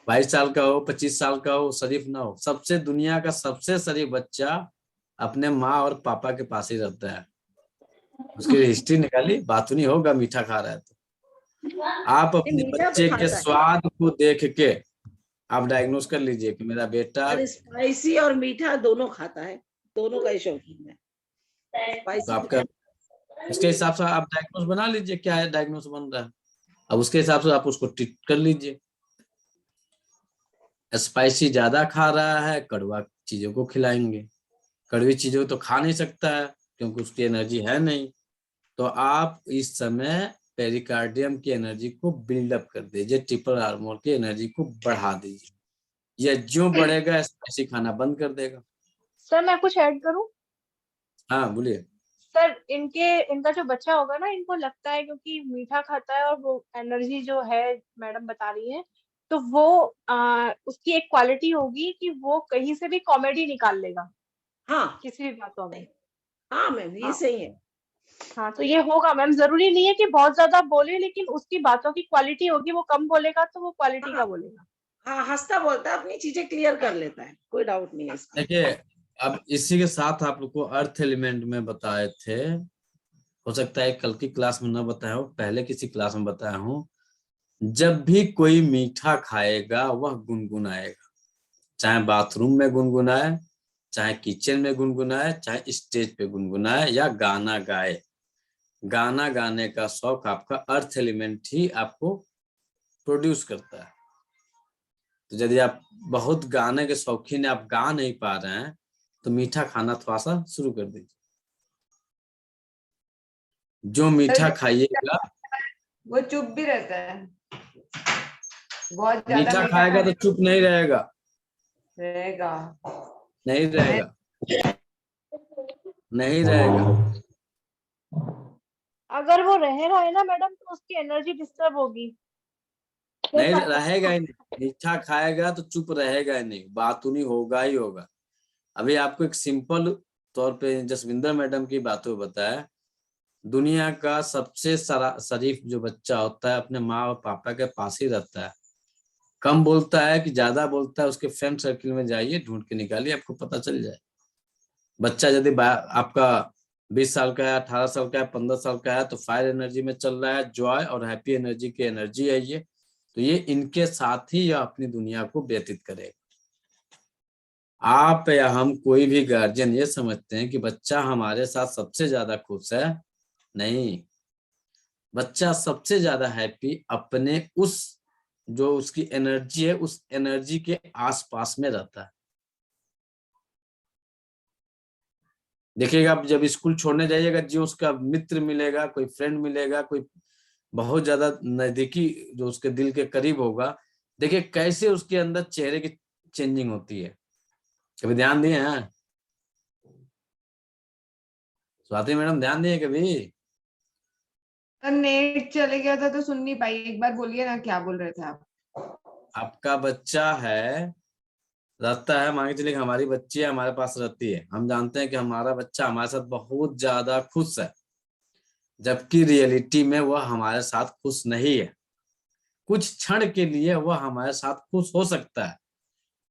22 साल का हो, 25 साल का हो, शरीफ ना हो? सबसे दुनिया का सबसे शरीफ बच्चा अपने माँ और पापा के पास ही रहता है। उसकी हिस्ट्री निकाली, बात नहीं होगा मीठा खा रहा है तो। आप अपने बच्चे के स्वाद को देख के आप डायग्नोस कर लीजिए कि मेरा बेटा स्पाइसी और मीठा दोनों खाता है, दोनों का ही शौकीन है। तो आपका इसके हिसाब से आप डायग्नोस बना लीजिए, क्या है डायग्नोस बन रहा है। अब उसके हिसाब से आप उसको ट्रीट कर लीजिए। स्पाइसी ज्यादा खा रहा है, कड़वा चीजों को खिलाएंगे। कड़वी चीजों तो खा नहीं सकता है क्योंकि उसकी एनर्जी है नहीं। तो आप इस समय पेरिकार्डियम की एनर्जी को बिल्डअप कर दीजिए, ट्रिपल हार्मोन की एनर्जी को बढ़ा दीजिए। ये जो बढ़ेगा स्पाइसी खाना बंद कर देगा। सर मैं कुछ ऐड करूं? हाँ बोलिए। सर इनका जो बच्चा होगा ना, इनको लगता है क्योंकि मीठा खाता है और वो एनर्जी जो है मैडम बता रही है, तो वो उसकी एक क्वालिटी होगी कि वो कहीं से भी कॉमेडी निकाल लेगा। हाँ, किसी भी बातों में। हाँ मैम, ये सही है। हाँ, तो ये होगा मैम, जरूरी नहीं है कि बहुत ज्यादा बोले, लेकिन उसकी बातों की क्वालिटी होगी। वो कम बोलेगा तो वो क्वालिटी का बोलेगा। हाँ, हंसता बोलता है, अपनी चीजें क्लियर कर लेता है, कोई डाउट नहीं है इसका। देखिए, अब इसी के साथ आप लोग को अर्थ एलिमेंट में बताए थे, हो सकता है कल की क्लास में न बताया हो, पहले किसी क्लास में बताया हूँ। जब भी कोई मीठा खाएगा वह गुनगुनाएगा, चाहे बाथरूम में गुनगुनाए, चाहे किचन में गुनगुनाए, चाहे स्टेज पे गुनगुनाए या गाना गाए। गाना गाने का शौक आपका अर्थ एलिमेंट ही आपको प्रोड्यूस करता है। तो यदि आप बहुत गाने के शौकीन है, आप गा नहीं पा रहे हैं, तो मीठा खाना थोड़ा सा शुरू कर दीजिए। जो मीठा खाइएगा वो चुप भी रहता है, बहुत ज्यादा मीठा खाएगा तो चुप नहीं रहेगा। नहीं रहेगा। अगर वो रहेगा है ना मैडम, तो उसकी एनर्जी डिस्टर्ब होगी। नहीं रहेगा ही नहीं, मीठा खाएगा तो चुप रहेगा ही नहीं, बातूनी होगा ही होगा। अभी आपको एक सिंपल तौर पे जसविंदर मैडम की बातों बताया, दुनिया का सबसे शरीफ जो बच्चा होता है अपने माँ और पापा के पास ही रहता है। कम बोलता है कि ज्यादा बोलता है, उसके फ्रेंड सर्किल में जाइए, ढूंढ के निकालिए, आपको पता चल जाए। बच्चा यदि आपका 20 साल का है, 18 साल का है, 15 साल का है, तो फायर एनर्जी में चल रहा है, जॉय और हैप्पी एनर्जी की एनर्जी है ये। तो ये इनके साथ ही यह अपनी दुनिया को व्यतीत करेगा। आप या हम कोई भी गार्जियन ये समझते हैं कि बच्चा हमारे साथ सबसे ज्यादा खुश है। नहीं, बच्चा सबसे ज्यादा हैप्पी अपने उस जो उसकी एनर्जी है, उस एनर्जी के आसपास में रहता है। देखिएगा, आप जब स्कूल छोड़ने जाइएगा, जो उसका मित्र मिलेगा, कोई फ्रेंड मिलेगा, कोई बहुत ज्यादा नजदीकी, जो उसके दिल के करीब होगा, देखिए कैसे उसके अंदर चेहरे की चेंजिंग होती है। कभी ध्यान दिए हैं स्वाति मैडम? ध्यान दिए कभी? नेट चले गया था तो सुन नहीं पाई, एक बार बोलिए ना क्या बोल रहे थे आप। आपका बच्चा है, रहता है, मान के चलिए कि हमारी बच्ची है, हमारे पास रहती है, हम जानते हैं कि हमारा बच्चा हमारे साथ बहुत ज्यादा खुश है, जबकि रियलिटी में वह हमारे साथ खुश नहीं है। कुछ क्षण के लिए वह हमारे साथ खुश हो सकता है,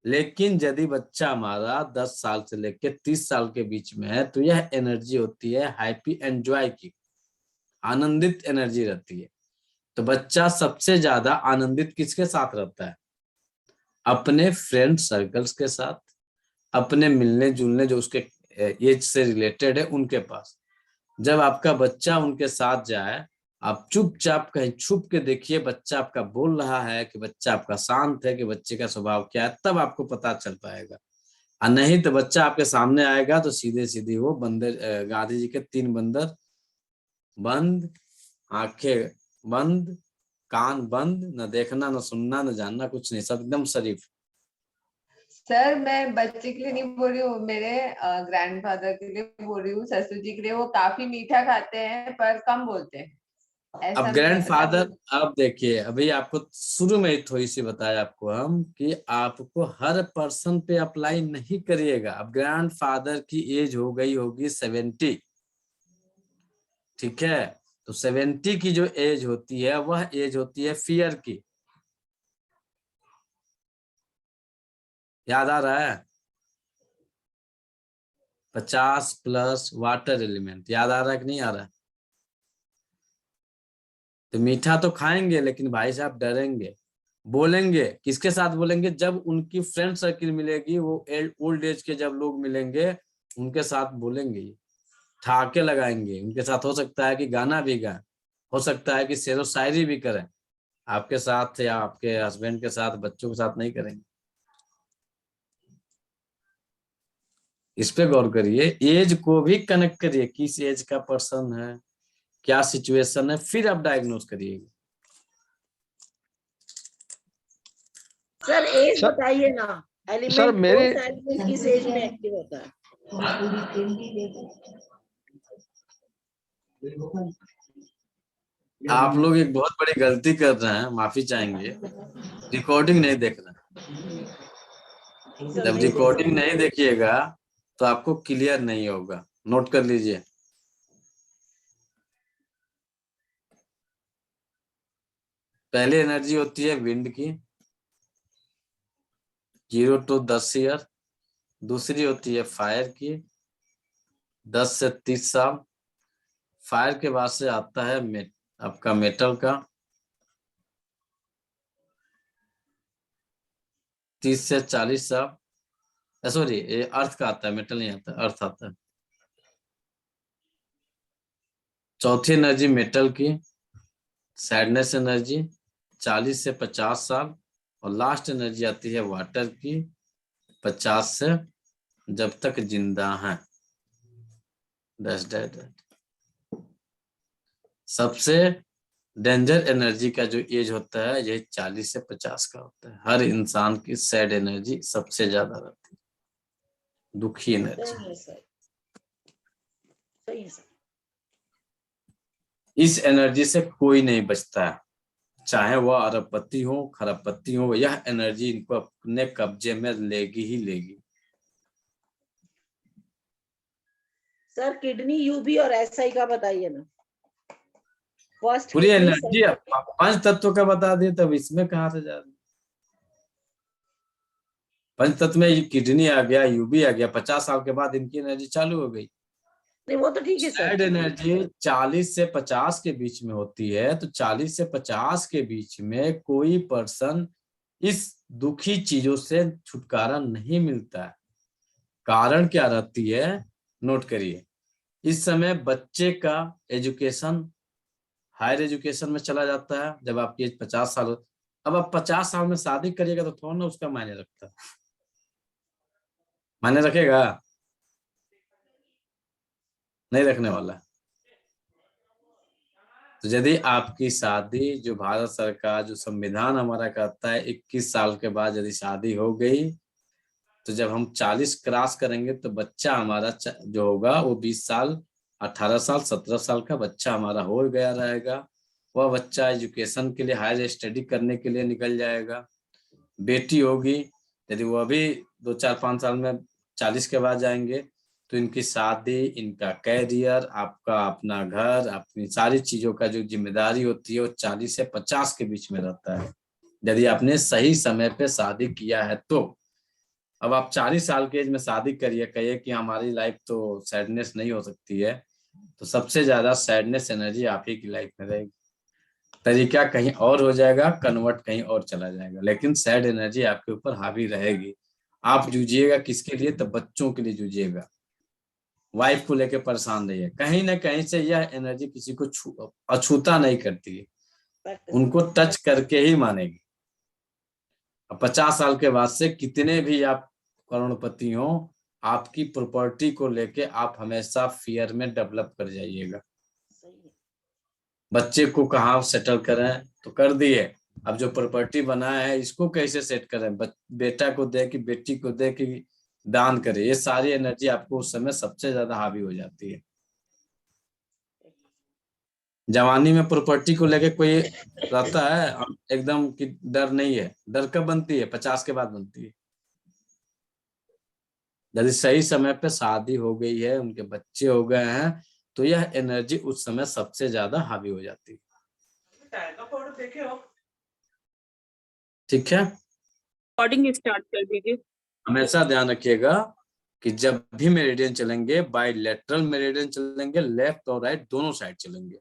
लेकिन यदि बच्चा हमारा 10 साल से लेकर 30 साल के बीच में है, तो यह एनर्जी होती है हैप्पी एंजॉय की, आनंदित एनर्जी रहती है। तो बच्चा सबसे ज्यादा आनंदित किसके साथ रहता है? अपने फ्रेंड सर्कल्स के साथ, अपने मिलने जुलने जो उसके एज से रिलेटेड है उनके पास। जब आपका बच्चा उनके साथ जाए, आप चुपचाप कहीं छुप के देखिए बच्चा आपका बोल रहा है कि बच्चा आपका शांत है, कि बच्चे का स्वभाव क्या है, तब आपको पता चल पाएगा। और नहीं तो बच्चा आपके सामने आएगा तो सीधे सीधे वो बंदर, गांधी जी के 3 बंदर, बंद, आंखें बंद, कान बंद, न देखना न सुनना न जानना कुछ नहीं, सब एकदम शरीफ। सर मैं बच्चे के लिए नहीं बोल रही हूँ, मेरे ग्रैंडफादर के लिए बोल रही हूँ, ससुर जी के लिए। वो काफी मीठा खाते हैं पर कम बोलते हैं। ऐसा अब मैं ग्रैंडफादर, मतलब अब देखिए अभी आपको शुरू में ही थोड़ी सी बताया आपको हम कि आपको हर पर्सन पे अप्लाई नहीं करिएगा। अब ग्रैंडफादर की एज हो गई होगी 70, ठीक है? तो 70 की जो एज होती है वह एज होती है फियर की। याद आ रहा है? 50 प्लस वाटर एलिमेंट, याद आ रहा है कि नहीं आ रहा है? तो मीठा तो खाएंगे लेकिन भाई साहब डरेंगे, बोलेंगे। किसके साथ बोलेंगे? जब उनकी फ्रेंड सर्किल मिलेगी, वो ओल्ड एज के जब लोग मिलेंगे उनके साथ बोलेंगे, ठहाके लगाएंगे उनके साथ। हो सकता है कि गाना भी गाएं, हो सकता है कि शेरो शायरी भी करें। आपके साथ या आपके हस्बैंड के साथ, बच्चों के साथ नहीं करेंगे। इस पे गौर करिए, एज को भी कनेक्ट करिए, किस एज का पर्सन है, क्या सिचुएशन है, फिर आप डायग्नोज करिएगा। सर एज सर बताइए ना, सर एलिमेंट मेरे कौन सा एलिमेंट किस एज में एक्टिव होता है? आप लोग एक बहुत बड़ी गलती कर रहे हैं, माफी चाहेंगे, रिकॉर्डिंग नहीं देख रहे हैं। सर जब नहीं देख रिकॉर्डिंग सकते। नहीं देखिएगा तो आपको क्लियर नहीं होगा, नोट कर लीजिए। पहली एनर्जी होती है विंड की, 0 to 10 ईयर। दूसरी होती है फायर की, 10 से 30 साल। फायर के बाद से आता है आपका मेटल का, 30 से 40 साल। सॉरी, ये अर्थ का आता है, मेटल नहीं आता, अर्थ आता है। चौथी एनर्जी मेटल की, सैडनेस एनर्जी, 40 से 50 साल। और लास्ट एनर्जी आती है वाटर की, 50 से, जब तक जिंदा हैं। That's that. सबसे डेंजर एनर्जी का जो एज होता है यही 40 से 50 का होता है। हर इंसान की सैड एनर्जी सबसे ज्यादा रहती है, दुखी एनर्जी। सही है सर, सही है सर। इस एनर्जी से कोई नहीं बचता है, चाहे वह अरबपति हो खरबपति हो, यह एनर्जी इनको अपने कब्जे में लेगी ही लेगी। सर किडनी, यूबी और एसआई का बताइए ना। फर्स्ट पूरी किडनी, एनर्जी पंच तत्व का बता दिए, तब इसमें कहाँ से जा रही? पंच तत्व में ये किडनी आ गया, यूबी आ गया, 50 साल के बाद इनकी एनर्जी चालू हो गई। नहीं वो तो ठीक है सर। सैड एनर्जी 40 से 50 के बीच में होती है, तो 40 से 50 के बीच में कोई पर्सन इस दुखी चीजों से छुटकारा नहीं मिलता है। कारण क्या रहती है, नोट करिए। इस समय बच्चे का एजुकेशन हायर एजुकेशन में चला जाता है, जब आपकी एज 50 साल हो। अब आप 50 साल में शादी करिएगा तो थोड़ा ना उसका मायने रखता है, मायने रखेगा? नहीं रखने वाला। तो यदि आपकी शादी, जो भारत सरकार, जो संविधान हमारा कहता है 21 साल के बाद यदि शादी हो गई, तो जब हम 40 क्रॉस करेंगे तो बच्चा हमारा जो होगा वो 20 साल, 18 साल, 17 साल का बच्चा हमारा हो गया रहेगा। वह बच्चा एजुकेशन के लिए, हायर स्टडी करने के लिए निकल जाएगा। बेटी होगी, यदि वह भी 2, 4, 5 साल में 40 के बाद जाएंगे, तो इनकी शादी, इनका कैरियर, आपका अपना घर, अपनी सारी चीजों का जो जिम्मेदारी होती है वो 40 से 50 के बीच में रहता है, यदि आपने सही समय पे शादी किया है तो। अब आप 40 साल के एज में शादी करिए, कहिए कि हमारी लाइफ तो सैडनेस नहीं हो सकती है, तो सबसे ज्यादा सैडनेस एनर्जी आप ही की लाइफ में रहेगी। तरीका कहीं और हो जाएगा, कन्वर्ट कहीं और चला जाएगा, लेकिन सैड एनर्जी आपके ऊपर हावी रहेगी। आप जूझिएगा किसके लिए? तो बच्चों के लिए जूझिएगा, वाइफ को लेके परेशान रहिए। कहीं ना कहीं से यह एनर्जी किसी को अछूता नहीं करती है, उनको टच करके ही मानेगी। अब 50 साल के बाद से कितने भी आप करोड़पति हो, आपकी प्रॉपर्टी को लेके आप हमेशा फियर में डेवलप कर जाइएगा। बच्चे को कहाँ सेटल करें तो कर दिए, अब जो प्रॉपर्टी बनाया है इसको कैसे सेट करें, बेटा को दे कि बेटी को दे कि दान करे, ये सारी एनर्जी आपको उस समय सबसे ज्यादा हावी हो जाती है। जवानी में प्रॉपर्टी को लेके कोई रहता है एकदम कि डर नहीं है? डर कब बनती है? 50 के बाद बनती है। यदि सही समय पे शादी हो गई है, उनके बच्चे हो गए हैं, तो यह एनर्जी उस समय सबसे ज्यादा हावी हो जाती है। ठीक है, रिकॉर्डिंग स्टार्ट कर दीजिए। हमेशा ध्यान रखिएगा कि जब भी मेरिडियन चलेंगे, बाइलेटरल मेरिडियन चलेंगे, लेफ्ट और राइट दोनों साइड चलेंगे।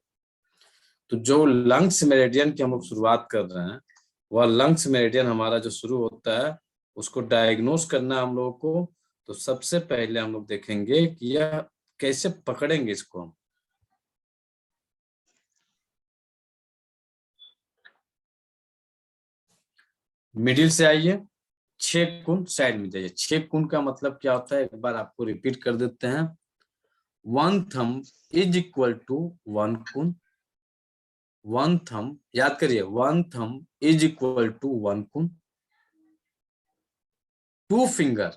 तो जो लंग्स मेरिडियन की हम लोग शुरुआत कर रहे हैं, वह लंग्स मेरिडियन हमारा जो शुरू होता है उसको डायग्नोस करना हम लोगों को। तो सबसे पहले हम लोग देखेंगे कि यह कैसे पकड़ेंगे इसको हम। मिडिल से आइए, 6 कोण साइड में जाइए। 6 कोण का मतलब क्या होता है, एक बार आपको रिपीट कर देते हैं। 1 thumb इज इक्वल टू 1 कोण। 1 thumb, याद करिए, 1 thumb इज इक्वल टू 1 कोण। 2 finger,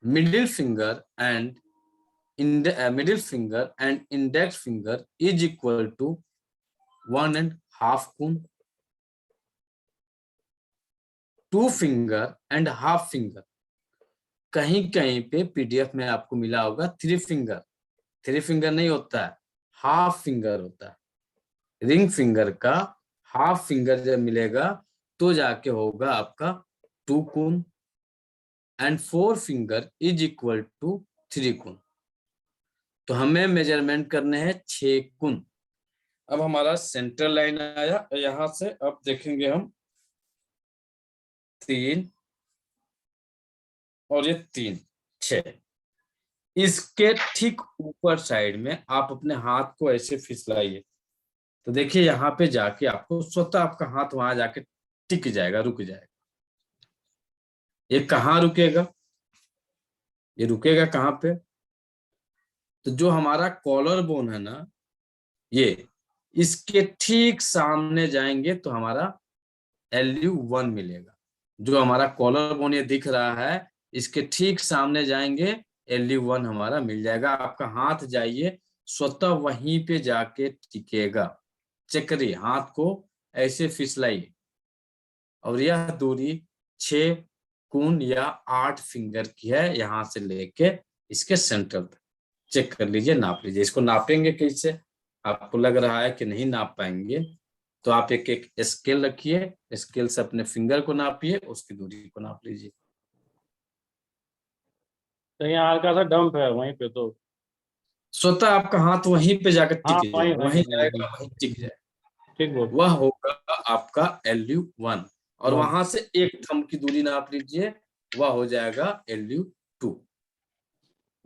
middle finger and index finger is equal to 1.5 कोण। 2 finger and half finger, कहीं कहीं पे पीडीएफ में आपको मिला होगा 3 finger। 3 finger नहीं होता है, हाफ फिंगर होता है। रिंग फिंगर का हाफ फिंगर जब मिलेगा तो जाके होगा आपका 2 कोण। And 4 finger is equal to 3 कोण। तो हमें मेजरमेंट करने हैं 6 कोण। अब हमारा सेंट्रल लाइन आया, यहां से अब देखेंगे हम 3 और ये 3, 6। इसके ठीक ऊपर साइड में आप अपने हाथ को ऐसे फिसलाइए, तो देखिए यहाँ पे जाके आपको स्वतः आपका हाथ वहां जाके टिक जाएगा, रुक जाएगा। ये कहाँ रुकेगा? ये रुकेगा कहाँ पे? तो जो हमारा कॉलर बोन है ना, ये इसके ठीक सामने जाएंगे तो हमारा LU1 मिलेगा। जो हमारा कॉलर बोन ये दिख रहा है, इसके ठीक सामने जाएंगे LU1 हमारा मिल जाएगा। आपका हाथ जाइए, स्वतः वहीं पे जाके टिकेगा। चेक करिए, हाथ को ऐसे फिसलाइए और यह दूरी 6 कोण या 8 फिंगर की है, यहां से लेके इसके सेंटर तक। चेक कर लीजिए, नाप लीजिए। इसको नापेंगे कैसे? आपको लग रहा है कि नहीं नाप पाएंगे, तो आप एक स्केल रखिए, स्केल से अपने फिंगर को नापिए, उसकी दूरी को नाप लीजिए। तो यहाँ हल्का सा डंप है वहीं पे, तो स्वतः आपका हाथ वहीं पे जाकर टिक जाएगा, वहीं जाएगा, वहीं टिक जाएगा। ठीक बोल। वह होगा आपका LU1। और वहां से 1 थंब की दूरी नाप लीजिए, वह हो जाएगा LU2।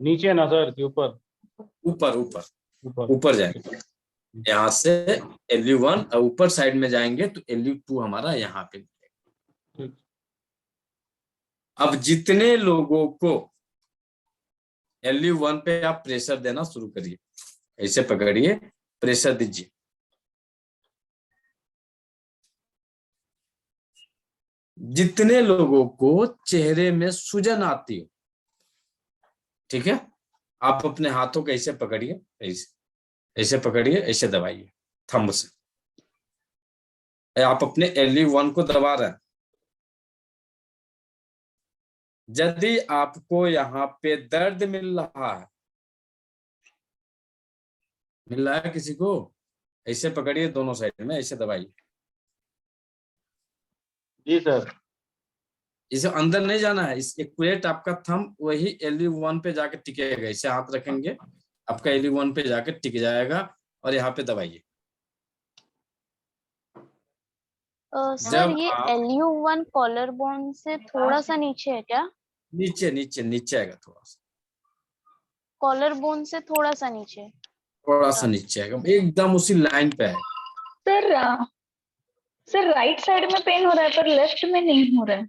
नीचे ना सर कि ऊपर? ऊपर ऊपर ऊपर जाएंगे, यहाँ से LU1 और ऊपर साइड में जाएंगे तो LU2 हमारा यहाँ पे। अब जितने लोगों को LU1 पे आप प्रेशर देना शुरू करिए, ऐसे पकड़िए, प्रेशर दीजिए। जितने लोगों को चेहरे में सूजन आती हो, ठीक है, आप अपने हाथों को ऐसे पकड़िए, ऐसे पकड़िए, ऐसे दबाइए थंब से। आप अपने LE1 को दबा रहे हैं। यदि आपको यहाँ पे दर्द मिल रहा है किसी को, ऐसे पकड़िए दोनों साइड में, ऐसे दबाइए। जी सर। इसे अंदर नहीं जाना है, इस एक्यूरेट आपका थंब वही LE1 पे जाके टिकेगा। इसे हाथ रखेंगे, आपका LE1 पे जाके टिक जाएगा और यहाँ पे दबाइए। सर ये आप LU1 कॉलर बोन से थोड़ा सा नीचे है क्या? नीचे नीचे नीचे आएगा, थोड़ा सा, कॉलर बोन से थोड़ा सा नीचे। थोड़ा सा नीचे आएगा, एकदम उसी लाइन पे है। सर राइट साइड में पेन हो रहा है पर लेफ्ट में नहीं हो रहा है।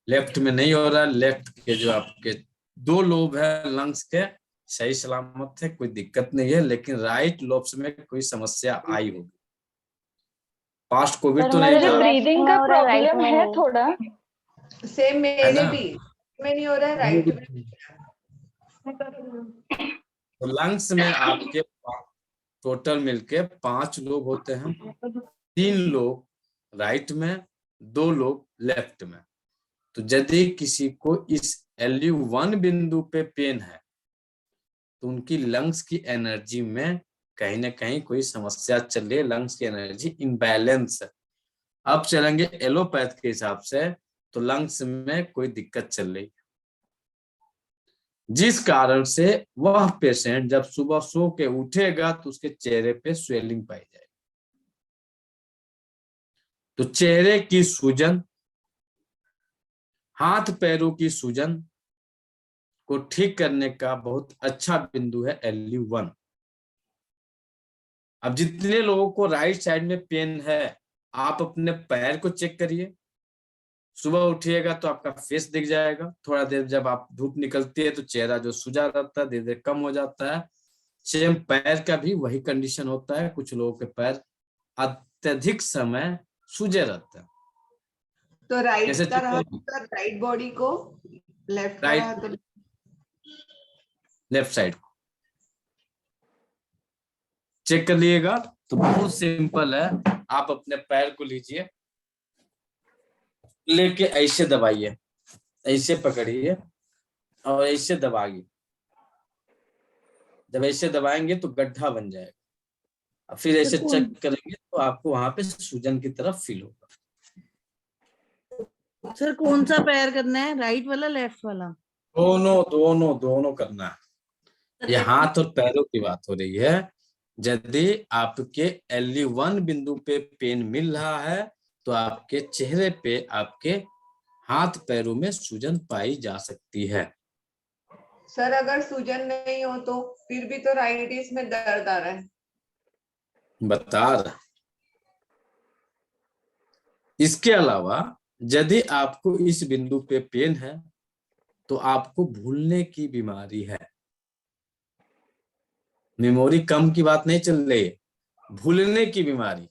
लेफ्ट में नहीं हो रहा है, लेफ्ट के जो आपके 2 लोब है लंग्स के सही सलामत है, कोई दिक्कत नहीं है, लेकिन राइट लोब्स में कोई समस्या आई होगी। पास्ट कोविड तो नहीं था। ब्रीदिंग का प्रॉब्लम है थोड़ा। सेम मेरे भी में नहीं हो रहा है, राइट में। तो लंग्स में आपके टोटल मिलके 5 लोब होते हैं, 3 लोब राइट में, 2 लोब लेफ्ट में। तो यदि किसी को इस LU1 बिंदु पे पेन है तो उनकी लंग्स की एनर्जी में कहीं ना कहीं कोई समस्या चल रही है, लंग्स की एनर्जी इम्बैलेंस है। अब चलेंगे एलोपैथ के हिसाब से, तो लंग्स में कोई दिक्कत चल रही है, जिस कारण से वह पेशेंट जब सुबह सो के उठेगा तो उसके चेहरे पे स्वेलिंग पाई जाएगी। तो चेहरे की सूजन, हाथ पैरों की सूजन को ठीक करने का बहुत अच्छा बिंदु है LU1। अब जितने लोगों को राइट साइड में पेन है, आप अपने पैर को चेक करिए। सुबह उठिएगा तो आपका फेस दिख जाएगा, थोड़ा देर जब आप धूप निकलती है तो चेहरा जो सूजा रहता है धीरे धीरे कम हो जाता है। सेम पैर का भी वही कंडीशन होता है, कुछ लोगों के पैर अत्यधिक समय सूजे रहते हैं। तो राइट कैसे का चेक रहा करेंगे? तो राइट बॉडी को, लेफ्ट का रहा तो लेफ्ट साइड को चेक कर लिएगा। तो बहुत सिंपल है, आप अपने पैर को लीजिए, लेके ऐसे दबाइए, ऐसे पकड़िए और ऐसे दबाइए। जब ऐसे दबाएंगे तो गड्ढा बन जाएगा, फिर ऐसे चेक करेंगे तो आपको वहां पे सूजन की तरफ फील होगा। सर कौन सा पैर करना है, राइट वाला लेफ्ट वाला? दोनों करना है। ये हाथ और पैरों की बात हो रही है। यदि आपके LU1 बिंदु पे पेन मिल रहा है तो आपके चेहरे पे, आपके हाथ पैरों में सूजन पाई जा सकती है। सर अगर सूजन नहीं हो तो फिर भी तो राइटिस में दर्द आ रहा है। बता रहा। इसके अलावा यदि आपको इस बिंदु पे पेन है तो आपको भूलने की बीमारी है। मेमोरी कम की बात नहीं चल रही, भूलने की बीमारी।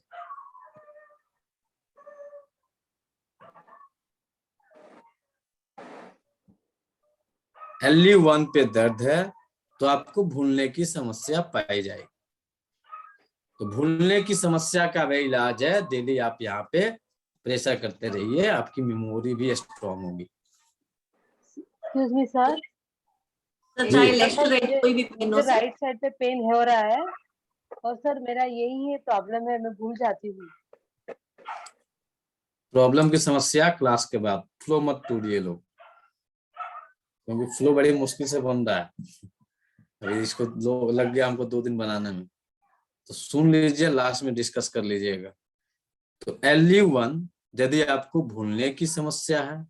LU1 पे दर्द है तो आपको भूलने की समस्या पाई जाएगी। तो भूलने की समस्या का वही इलाज है, डेली आप यहाँ पे प्रेशर करते रहिए, आपकी मेमोरी भी स्ट्रॉन्ग होगी। एक्सक्यूज मी सर, चाहे लेफ्ट राइट कोई भी पेन हो मुझे राइट साइड पे पेन हो रहा है और सर मेरा यही है प्रॉब्लम है, मैं भूल जाती हूँ। प्रॉब्लम की समस्या क्लास के बाद, फ्लो मत तोड़िए लोग, क्योंकि फ्लो बड़ी मुश्किल से बन रहा है। अभी इसको लग गया हमको 2 दिन बनाने में, तो सुन लीजिए, लास्ट में डिस्कस कर लीजिएगा। तो LU1 यदि आपको भूलने की समस्या है,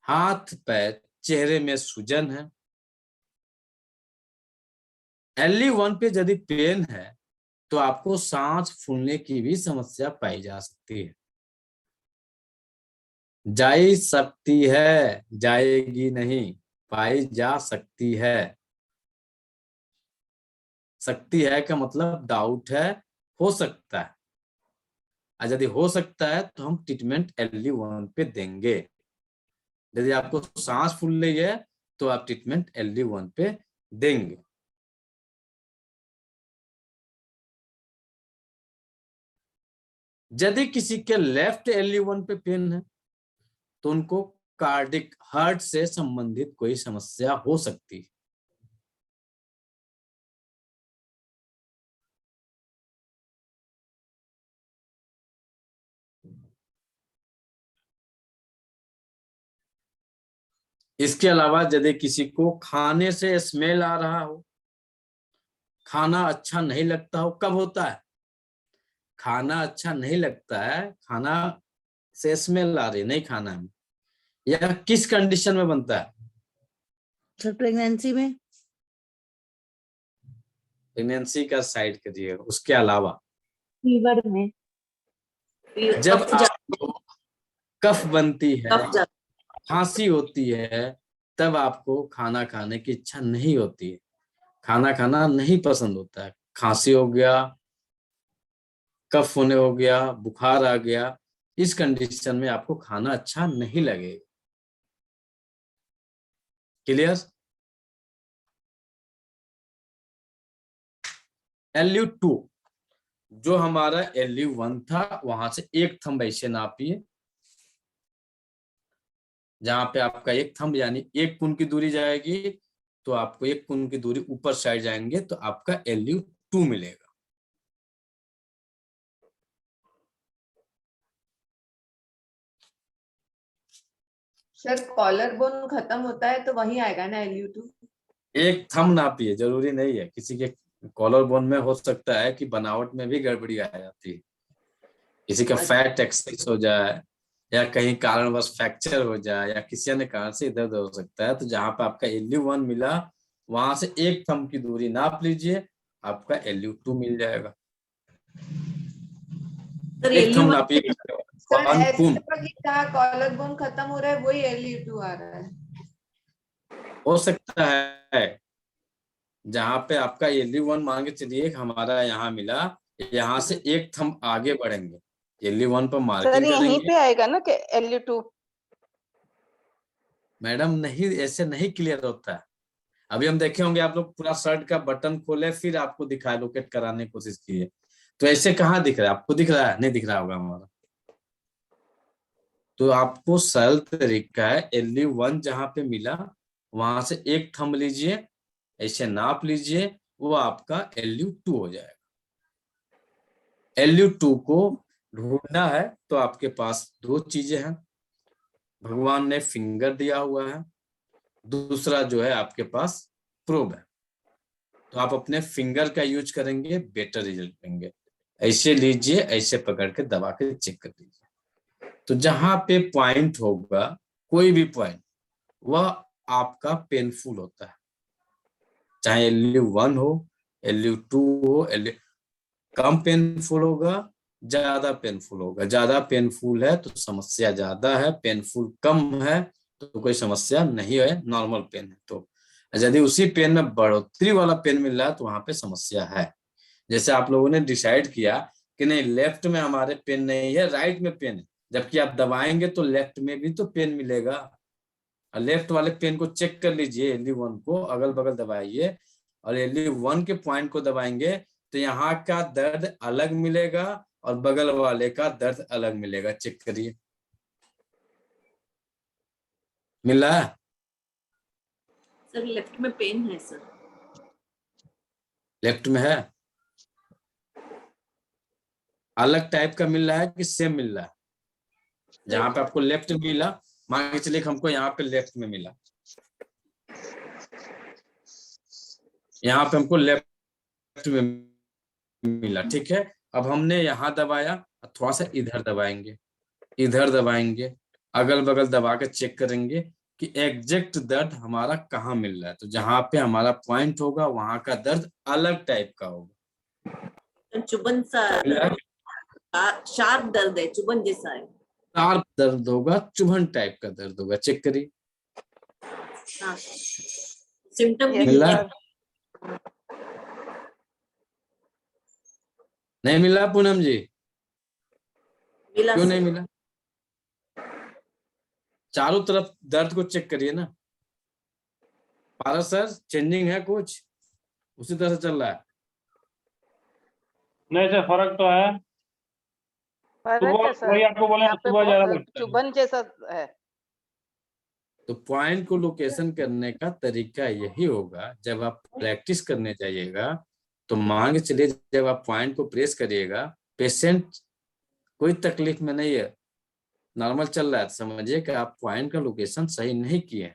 हाथ पैर चेहरे में सूजन है, LU1 पे यदि पेन है तो आपको सांस फूलने की भी समस्या पाई जा सकती है। जा सकती है, जाएगी नहीं, पाई जा सकती है। सकती है का मतलब डाउट है, हो सकता है। और यदि हो सकता है तो हम ट्रीटमेंट LU1 पे देंगे। यदि आपको सांस फूल रही है तो आप ट्रीटमेंट LU1 पे देंगे। यदि किसी के लेफ्ट LU1 पे पेन है तो उनको कार्डिक हार्ट से संबंधित कोई समस्या हो सकती है। इसके अलावा यदि किसी को खाने से स्मेल आ रहा हो, खाना अच्छा नहीं लगता हो, कब होता है? खाना अच्छा नहीं लगता है, खाना से स्मेल आ रही नहीं खाना है, या किस कंडीशन में बनता है? सर प्रेगनेंसी में। प्रेगनेंसी का साइड करिए। उसके अलावा फीवर में, जब आपको कफ बनती है, कफ जा- खांसी होती है, तब आपको खाना खाने की इच्छा नहीं होती है, खाना खाना नहीं पसंद होता है। खांसी हो गया, कफ होने हो गया, बुखार आ गया, इस कंडीशन में आपको खाना अच्छा नहीं लगेगा। क्लियर? LU2 जो हमारा LU1 था, वहां से एक थंब ऐसे नापिए, जहां पे आपका एक थंब यानी एक कुन की दूरी जाएगी, तो आपको एक कुन की दूरी ऊपर साइड जाएंगे तो आपका LU2 मिलेगा। सर कॉलर बोन खत्म होता है तो वही आएगा ना LU2? एक थंब नापिए, जरूरी नहीं है। किसी के कॉलर बोन में हो सकता है कि बनावट में भी गड़बड़ी आ जाती है, किसी का फैट एक्सेस हो जाए, या कहीं कारणवश फ्रैक्चर हो जाए, या किसी अन्य कारण से इधर उधर हो सकता है। तो जहां पे आपका LU1 मिला, वहां से एक थंब की दूरी नाप लीजिए, आपका LU2 मिल जाएगा। सर एक थंब LU1 नापिए, सर वन ऐसे कुन तो कि जहाँ कॉलर बोन खत्म हो रहा है वही LU2 आ रहा है। हो सकता है। जहां पे आपका LU1 मान के चलिए हमारा यहाँ मिला, यहाँ से एक थंब आगे बढ़ेंगे, LU1 पर सर मार्किंग यहीं करेंगे। पे आएगा ना कि LU2? मैडम नहीं, ऐसे नहीं क्लियर होता है। अभी हम देखे होंगे, आप लोग पूरा शर्ट का बटन खोले फिर आपको दिखाया, लोकेट कराने की कोशिश किए, तो ऐसे कहाँ दिख रहा है? आपको दिख रहा है? नहीं दिख रहा होगा हमारा। तो आपको सरल तरीका है, LU1 जहां पे मिला वहां से एक थंब लीजिए, ऐसे नाप लीजिए, वो आपका LU2 हो जाएगा। LU2 को ढूंढना है तो आपके पास दो चीजें हैं, भगवान ने फिंगर दिया हुआ है, दूसरा जो है आपके पास प्रोब है। तो आप अपने फिंगर का यूज करेंगे, बेटर रिजल्ट लेंगे। ऐसे लीजिए, ऐसे पकड़ के दबा के चेक कर लीजिए। तो जहां पे पॉइंट होगा, कोई भी पॉइंट, वह आपका पेनफुल होता है, चाहे LU1 हो, LU2 हो, कम पेनफुल होगा, ज्यादा पेनफुल होगा। ज्यादा पेनफुल है तो समस्या ज्यादा है, पेनफुल कम है तो कोई समस्या नहीं है, नॉर्मल पेन है। तो यदि उसी पेन में बढ़ोतरी वाला पेन मिल रहा है तो वहां पे समस्या है। जैसे आप लोगों ने डिसाइड किया कि नहीं लेफ्ट में हमारे पेन नहीं है, राइट में पेन है, जबकि आप दबाएंगे तो लेफ्ट में भी तो पेन मिलेगा। लेफ्ट वाले पेन को चेक कर लीजिए, LU1 को अगल बगल दबाइए, और LU1 के पॉइंट को दबाएंगे तो यहाँ का दर्द अलग मिलेगा और बगल वाले का दर्द अलग मिलेगा। चेक करिए, मिल रहा है? सर लेफ्ट में पेन है सर। लेफ्ट में है, अलग टाइप का मिल रहा है कि सेम मिल रहा है? जहां पे आपको लेफ्ट मिला, मान के चलिए हमको यहाँ पे लेफ्ट में मिला, यहाँ पे हमको लेफ्ट में मिला, ठीक है। अब हमने यहाँ दबाया, थोड़ा सा इधर दबाएंगे, इधर दबाएंगे, अगल बगल दबा के चेक करेंगे कि एग्जैक्ट दर्द हमारा कहाँ मिल रहा है। तो जहां पे हमारा पॉइंट होगा वहां का दर्द अलग टाइप का होगा। चुभन सा शार्प दर्द है, चुभन जैसा है। शार्प दर्द होगा, चुभन टाइप का दर्द होगा। चेक करिए, हाँ सिम्टम भी मिल रहा है? नहीं मिल रहा पूनम जी? मिला क्यों सर। नहीं मिला? चारों तरफ दर्द को चेक करिए ना। पारस सर, चेंजिंग है कुछ? उसी तरह से चल रहा है? नहीं सर, फर्क तो है। फर्क सुबह है सर, वही आपको बोला, यहाँ पे सुबह ज्यादा बहुत लगता है। चुभन जैसा है। तो पॉइंट को लोकेशन करने का तरीका यही होगा। जब आप प्रैक्टिस करने जाइएगा तो मान के चलिए, जब आप पॉइंट को प्रेस करिएगा, पेशेंट कोई तकलीफ में नहीं है, नॉर्मल चल रहा है, समझिए कि आप पॉइंट का लोकेशन सही नहीं किए।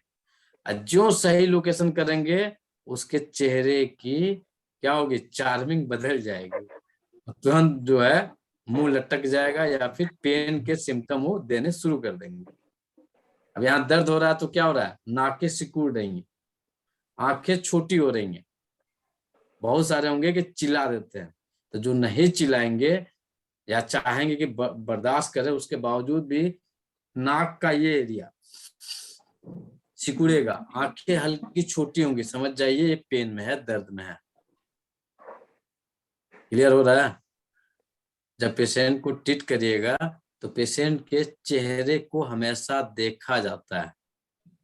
जो सही लोकेशन करेंगे उसके चेहरे की क्या होगी, चार्मिंग बदल जाएगी, तुरंत जो है मुंह लटक जाएगा या फिर पेन के सिम्टम वो देने शुरू कर देंगे। अब यहाँ दर्द हो रहा है तो क्या हो रहा है, नाकें सिकुड़ रही हैं, आंखें छोटी हो रही हैं। बहुत सारे होंगे कि चिल्ला देते हैं, तो जो नहीं चिल्लाएंगे या चाहेंगे कि बर्दाश्त करें, उसके बावजूद भी नाक का ये एरिया सिकुड़ेगा, आंखें हल्की छोटी होंगी, समझ जाइए ये पेन में है, दर्द में है। क्लियर हो रहा है? जब पेशेंट को ट्रीट करिएगा तो पेशेंट के चेहरे को हमेशा देखा जाता है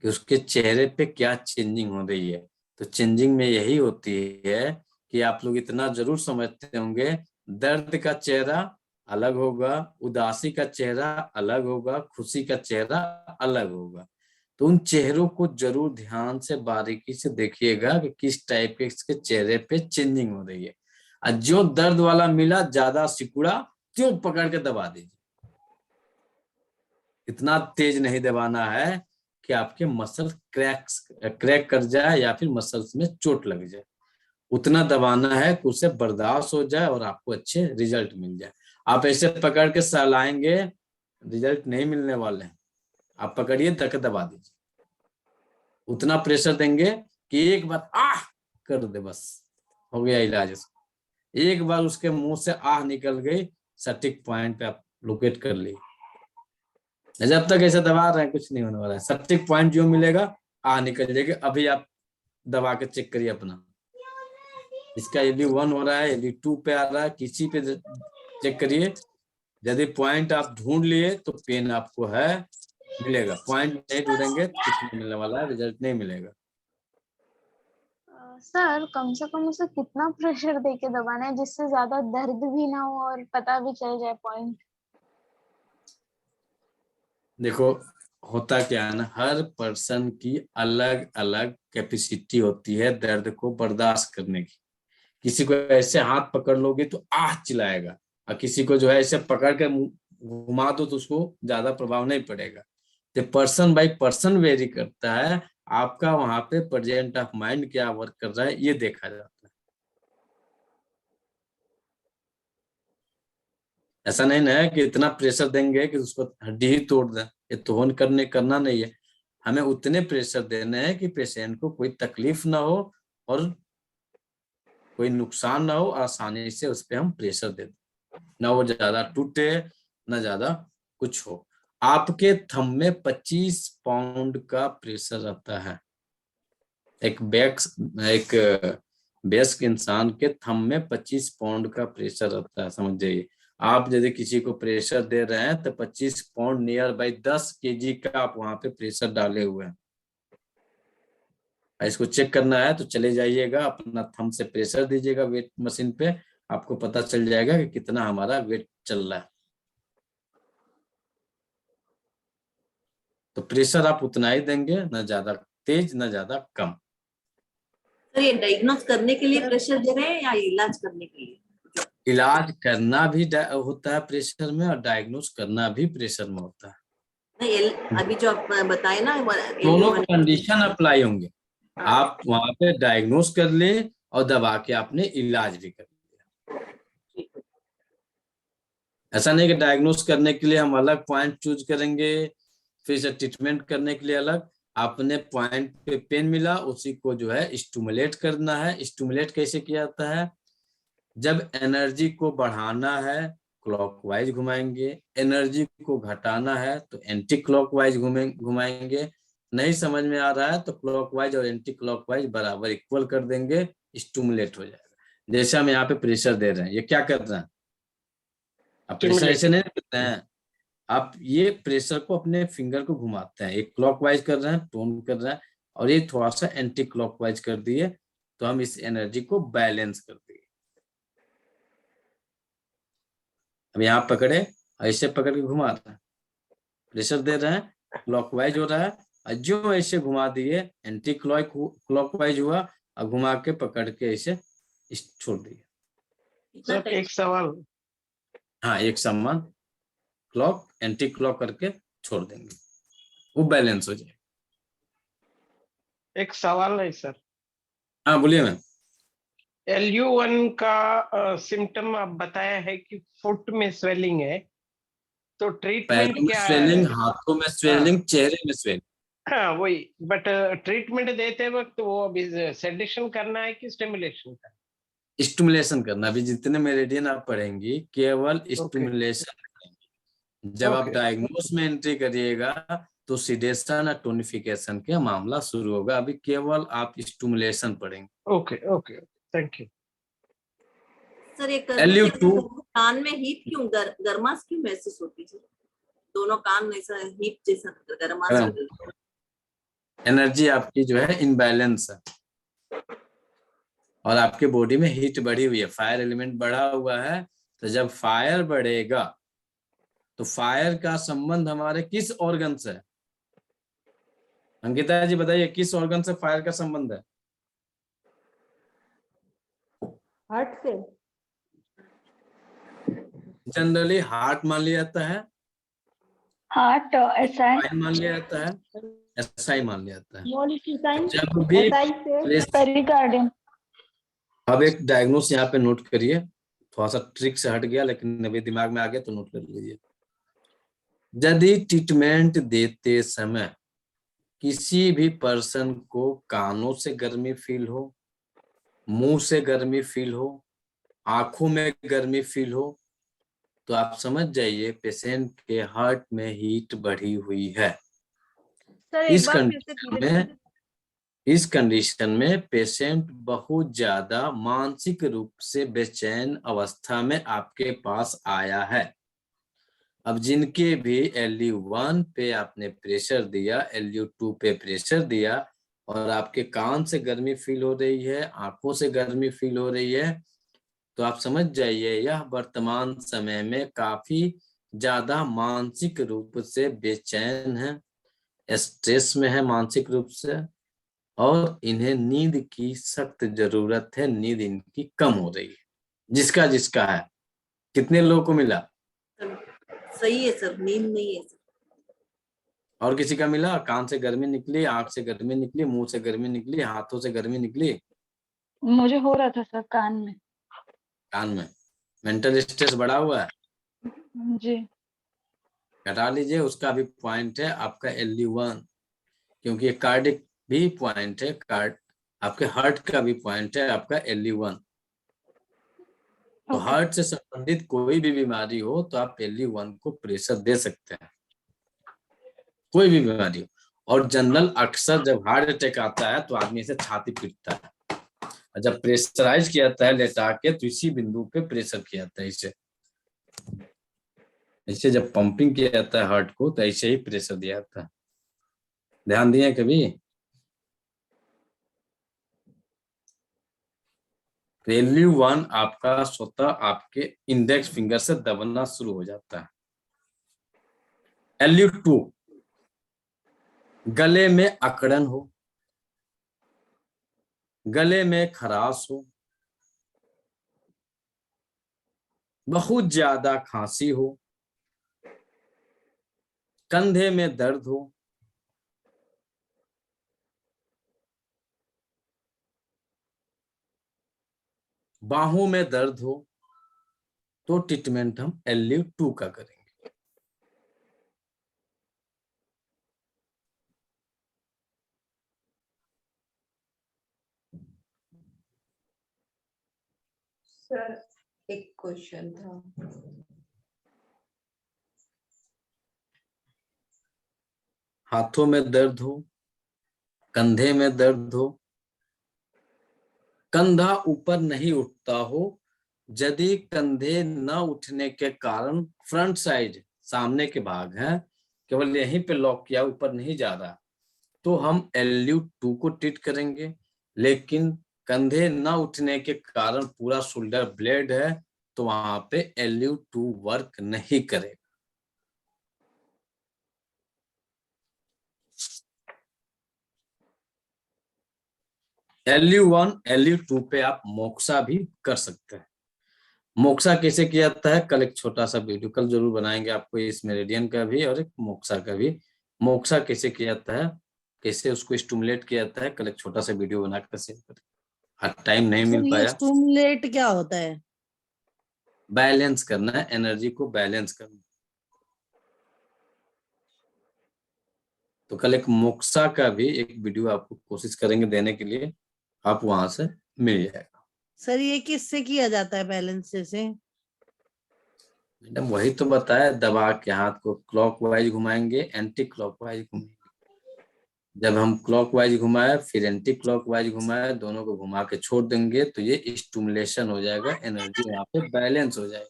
कि उसके चेहरे पे क्या चेंजिंग हो रही है। तो चेंजिंग में यही होती है कि आप लोग इतना जरूर समझते होंगे, दर्द का चेहरा अलग होगा, उदासी का चेहरा अलग होगा, खुशी का चेहरा अलग होगा। तो उन चेहरों को जरूर ध्यान से बारीकी से देखिएगा कि किस टाइप के इसके चेहरे पे चेंजिंग हो रही है। और जो दर्द वाला मिला, ज्यादा सिकुड़ा, त्यों पकड़ के दबा दीजिए। इतना तेज नहीं दबाना है कि आपके मसल क्रैक कर जाए या फिर मसल्स में चोट लग जाए। उतना दबाना है कि उसे बर्दाश्त हो जाए और आपको अच्छे रिजल्ट मिल जाए। आप ऐसे पकड़ के सहलाएंगे, रिजल्ट नहीं मिलने वाले हैं। आप पकड़िए, धक्के दबा दीजिए, उतना प्रेशर देंगे कि एक बार आह कर दे, बस हो गया इलाज। एक बार उसके मुंह से आह निकल गई, सटीक पॉइंट पे आप लोकेट कर ली। जब तक ऐसे दबा रहे हैं कुछ नहीं होने वाला है। सटीक पॉइंट जो मिलेगा, आह निकल जाएगी। अभी आप दबा के चेक करिए अपना, इसका LV1 हो रहा है, LV2 पे आ रहा है, किसी पे चेक करिए। यदि पॉइंट आप ढूंढ लिए तो पेन आपको है, मिलेगा। पॉइंट नहीं ढूंढेंगे तो कुछ नहीं मिलने वाला है, रिजल्ट नहीं मिलेगा। सर कम से कम उसे कितना प्रेशर देके दबाना है जिससे ज्यादा दर्द भी ना हो और पता भी चल जाए पॉइंट? देखो होता क्या है ना, हर पर्सन की अलग अलग कैपेसिटी होती है दर्द को बर्दाश्त करने की। किसी को ऐसे हाथ पकड़ लोगे तो आह चिल्लाएगा, और किसी को जो है ऐसे पकड़ कर घुमा दो तो उसको ज्यादा प्रभाव नहीं पड़ेगा। तो पर्सन बाय पर्सन वेरी करता है। आपका वहां पे प्रेजेंट ऑफ माइंड क्या वर्क कर रहा है ये देखा जाता है। ऐसा नहीं ना है कि इतना प्रेशर देंगे कि उसको हड्डी ही तोड़ दें, ये तो करना नहीं है। हमें उतने प्रेशर देने हैं कि पेशेंट को कोई तकलीफ ना हो और कोई नुकसान ना हो, आसानी से उस पर हम प्रेशर दे दें, ना वो ज्यादा टूटे ना ज्यादा कुछ हो। आपके थंब में 25 पाउंड का प्रेशर रहता है। एक वयस्क इंसान के थंब में 25 पाउंड का प्रेशर रहता है, समझ जाइए। आप यदि किसी को प्रेशर दे रहे हैं तो 25 पाउंड नियर बाई 10 kg का आप वहां पे प्रेशर डाले हुए हैं। इसको चेक करना है तो चले जाइएगा, अपना थंब से प्रेशर दीजिएगा वेट मशीन पे, आपको पता चल जाएगा कि कितना हमारा वेट चल रहा है। तो प्रेशर आप उतना ही देंगे, ना ज्यादा तेज ना ज्यादा कम। सर ये डायग्नोज करने के लिए प्रेशर दे रहे हैं या इलाज करने के लिए? इलाज करना भी होता है प्रेशर में, और डायग्नोज करना भी प्रेशर में होता है। नहीं, अभी जो आप बताए ना, दोनों कंडीशन अप्लाई होंगे। आप वहां पे डायग्नोज कर ले और दबा के आपने इलाज भी कर लिया। ऐसा नहीं कि डायग्नोज करने के लिए हम अलग पॉइंट चूज करेंगे, फिर से ट्रीटमेंट करने के लिए अलग। आपने पॉइंट पे पेन मिला, उसी को जो है स्टिमुलेट करना है। स्टिमुलेट कैसे किया जाता है? जब एनर्जी को बढ़ाना है क्लॉकवाइज घुमाएंगे, एनर्जी को घटाना है तो एंटी क्लॉकवाइज घुमाएंगे। नहीं समझ में आ रहा है तो क्लॉकवाइज और एंटी क्लॉकवाइज बराबर इक्वल कर देंगे, स्टिमुलेट हो जाएगा। जैसे हम यहाँ पे प्रेशर दे रहे हैं, ये क्या कर रहे हैं? आप प्रेशर ऐसे नहीं देते हैं, आप ये प्रेशर को अपने फिंगर को घुमाते हैं, एक क्लॉकवाइज कर रहे हैं, टोन कर रहे हैं, और ये थोड़ा सा एंटी क्लॉकवाइज कर दिए, तो हम इस एनर्जी को बैलेंस कर दिए। अब यहाँ पकड़े, ऐसे पकड़ के घुमा रहे हैं, प्रेशर दे रहे हैं, क्लॉकवाइज हो रहा है, और जो ऐसे घुमा दिए एंटी क्लॉकवाइज हुआ, और घुमा के पकड़ के ऐसे छोड़ दिए। सर एक सवाल, हाँ, एक समान क्लॉक एंटी क्लॉक करके छोड़ देंगे, वो बैलेंस हो जाए। एक सवाल है सर। हाँ बोलिए मैम। LU1 का सिम्टम आप बताया है कि फुट में स्वेलिंग है, तो ट्रीटमेंट पैरों में क्या स्वेलिंग, है? हाथों में स्वेलिंग, चेहरे में स्वेलिंग। हाँ वही, बट ट्रीटमेंट देते वक्त वो अभी सेडेशन करना है कि स्टिमुलेशन करना? स्टिमुलेशन करना। अभी जितने मेरिडियन आप पढ़ेंगी केवल स्टिमुलेशन करेंगे। जब आप डायग्नोस में एंट्री करिएगा तो सिडेशन और टोनिफिकेशन का मामला शुरू होगा। अभी केवल आप स्टिमुलेशन पढ़ेंगे। Okay okay, thank you sir. ये LU2 कान में हीट क्यों, गर्माश क्यों महसूस होती है? दोनों कान ऐसा हीट जैसा गर्माश, एनर्जी आपकी जो है इनबैलेंस है और आपके बॉडी में हीट बढ़ी हुई है, फायर एलिमेंट बढ़ा हुआ है। तो जब फायर बढ़ेगा तो फायर का संबंध हमारे किस ऑर्गन से है? अंकिता जी बताइए, किस ऑर्गन से फायर का संबंध है? हार्ट से। जनरली हार्ट मान लिया जाता है, हार्ट SI मान लिया जाता है, SI मान लिया जाता है। जब भी पेरिकार्डियम। अब एक डायग्नोस यहाँ पे नोट करिए, थोड़ा सा ट्रिक से हट गया लेकिन अभी दिमाग में आ गया तो नोट कर लीजिए। यदि ट्रीटमेंट देते समय किसी भी पर्सन को कानों से गर्मी फील हो, मुंह से गर्मी फील हो, आंखों में गर्मी फील हो, तो आप समझ जाइए पेशेंट के हार्ट में हीट बढ़ी हुई है। सर इस एक बार फिर से कंडीशन में इस कंडीशन में पेशेंट बहुत ज्यादा मानसिक रूप से बेचैन अवस्था में आपके पास आया है। अब जिनके भी LU1 पे आपने प्रेशर दिया, LU2 पे प्रेशर दिया और आपके कान से गर्मी फील हो रही है, आंखों से गर्मी फील हो रही है, तो आप समझ जाइए यह वर्तमान समय में काफी ज्यादा मानसिक रूप से बेचैन है, स्ट्रेस में है मानसिक रूप से, और इन्हें नींद की सख्त जरूरत है, नींद इनकी कम हो रही है। जिसका जिसका है, कितने लोगों को मिला? सही है सर, नींद नहीं है सर। और किसी का मिला? कान से गर्मी निकली, आंख से गर्मी निकली, मुंह से गर्मी निकली, हाथों से गर्मी निकली? मुझे हो रहा था सर कान में। कान में मेंटल स्ट्रेस बढ़ा हुआ है? जी। घटा लीजिए, उसका भी पॉइंट है आपका LU1, क्योंकि ये कार्डिक भी पॉइंट है, आपके हार्ट का भी पॉइंट है आपका LU1। तो हार्ट से संबंधित कोई भी बीमारी हो तो आप LU1 को प्रेशर दे सकते हैं, कोई भी बीमारी हो। और जनरल अक्सर जब हार्ट अटैक आता है तो आदमी से छाती पीटता है, और जब प्रेशराइज किया जाता है लेटा के तो इसी बिंदु पे प्रेशर किया जाता है। ऐसे जब पंपिंग किया जाता है हार्ट को तो ऐसे ही प्रेशर दिया जाता है। ध्यान दिए कभी? LU1 आपका स्वतः आपके इंडेक्स फिंगर से दबना शुरू हो जाता है। LU2 गले में अकड़न हो, गले में खराश हो, बहुत ज्यादा खांसी हो, कंधे में दर्द हो, बाहों में दर्द हो, तो ट्रीटमेंट हम LU2 का करेंगे। सर एक क्वेश्चन था। हाथों में दर्द हो, कंधे में दर्द हो, कंधा ऊपर नहीं उठता हो, यदि कंधे न उठने के कारण फ्रंट साइड सामने के भाग है, केवल यहीं पे लॉक किया, ऊपर नहीं जा रहा, तो हम LU2 को ट्रीट करेंगे। लेकिन कंधे न उठने के कारण पूरा शोल्डर ब्लेड है, तो वहां पे LU2 वर्क नहीं करेगा। LU1 LU2 पे आप मोक्सा भी कर सकते हैं। मोक्सा कैसे किया जाता है, कल एक छोटा सा वीडियो कल जरूर बनाएंगे आपको, इस मेरिडियन का भी और एक मोक्सा का भी। मोक्सा कैसे किया जाता है, कैसे उसको स्टिमुलेट किया जाता है, कल एक छोटा सा वीडियो बनाकर शेयर करेंगे। आज टाइम नहीं सर मिल ये पाया। स्टिमुलेट क्या होता है? बैलेंस करना है, एनर्जी को बैलेंस करना। तो कल एक मोक्सा का भी एक वीडियो आपको कोशिश करेंगे देने के लिए, आप वहां से मिल जाएगा। सर ये किससे किया जाता है बैलेंस से? मैडम वही तो बताया, दबा के हाथ को क्लॉकवाइज घुमाएंगे, एंटी क्लॉकवाइज घुमाएंगे। जब हम क्लॉकवाइज घुमाए फिर एंटी क्लॉकवाइज घुमाए, दोनों को घुमा के छोड़ देंगे तो ये स्टिमुलेशन हो जाएगा, एनर्जी वहां पे बैलेंस हो जाएगी।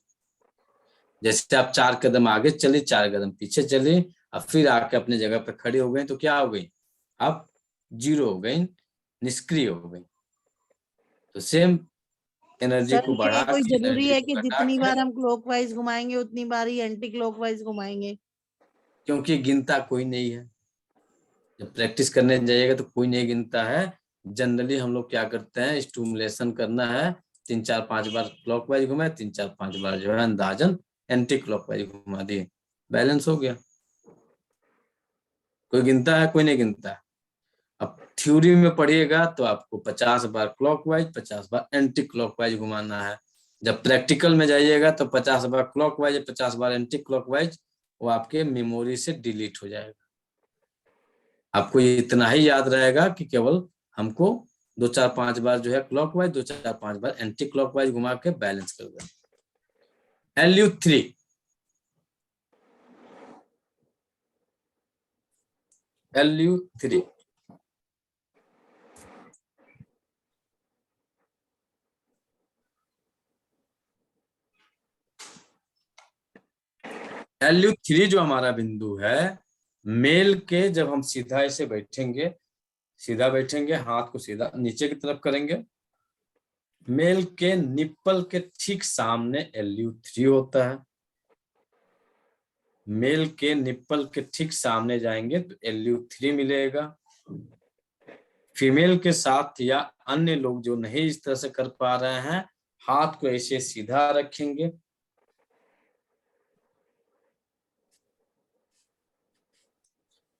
जैसे आप 4 कदम आगे चले, 4 कदम पीछे चले, और फिर आके अपने जगह पे खड़े हो गए, तो क्या हो गई, आप 0 हो गई, निष्क्रिय हो गई। तो सेम एनर्जी सर को बढ़ा ये कोई के, जरूरी एनर्जी है को कि घटा जितनी के, बार हम क्लॉकवाइज घुमाएंगे उतनी बार ही एंटी क्लॉकवाइज घुमाएंगे? क्योंकि गिनता कोई नहीं है। जब प्रैक्टिस करने जाइएगा तो कोई नहीं गिनता है। जनरली हम लोग क्या करते हैं, स्टिमुलेशन करना है, 3-4-5 बार क्लॉकवाइज घुमाए, 3-4-5 बार जो है अंदाजन एंटी क्लॉकवाइज घुमा दिए, बैलेंस हो गया। कोई गिनता है, कोई नहीं गिनता है। अब थ्योरी में पढ़िएगा तो आपको 50 बार क्लॉकवाइज, 50 बार एंटी क्लॉकवाइज घुमाना है। जब प्रैक्टिकल में जाइएगा तो 50 बार क्लॉकवाइज, 50 बार एंटी क्लॉकवाइज, वो आपके मेमोरी से डिलीट हो जाएगा। आपको इतना ही याद रहेगा कि केवल हमको 2-4-5 बार जो है क्लॉकवाइज, 2-4-5 बार एंटी क्लॉकवाइज घुमा के बैलेंस कर देना। LU3 LU3 LU3 जो हमारा बिंदु है, मेल के जब हम सीधा ऐसे बैठेंगे, सीधा बैठेंगे, हाथ को सीधा नीचे की तरफ करेंगे, मेल के निप्पल के ठीक सामने LU3 होता है। मेल के निप्पल के ठीक सामने जाएंगे तो LU3 मिलेगा। फीमेल के साथ या अन्य लोग जो नहीं इस तरह से कर पा रहे हैं, हाथ को ऐसे सीधा रखेंगे,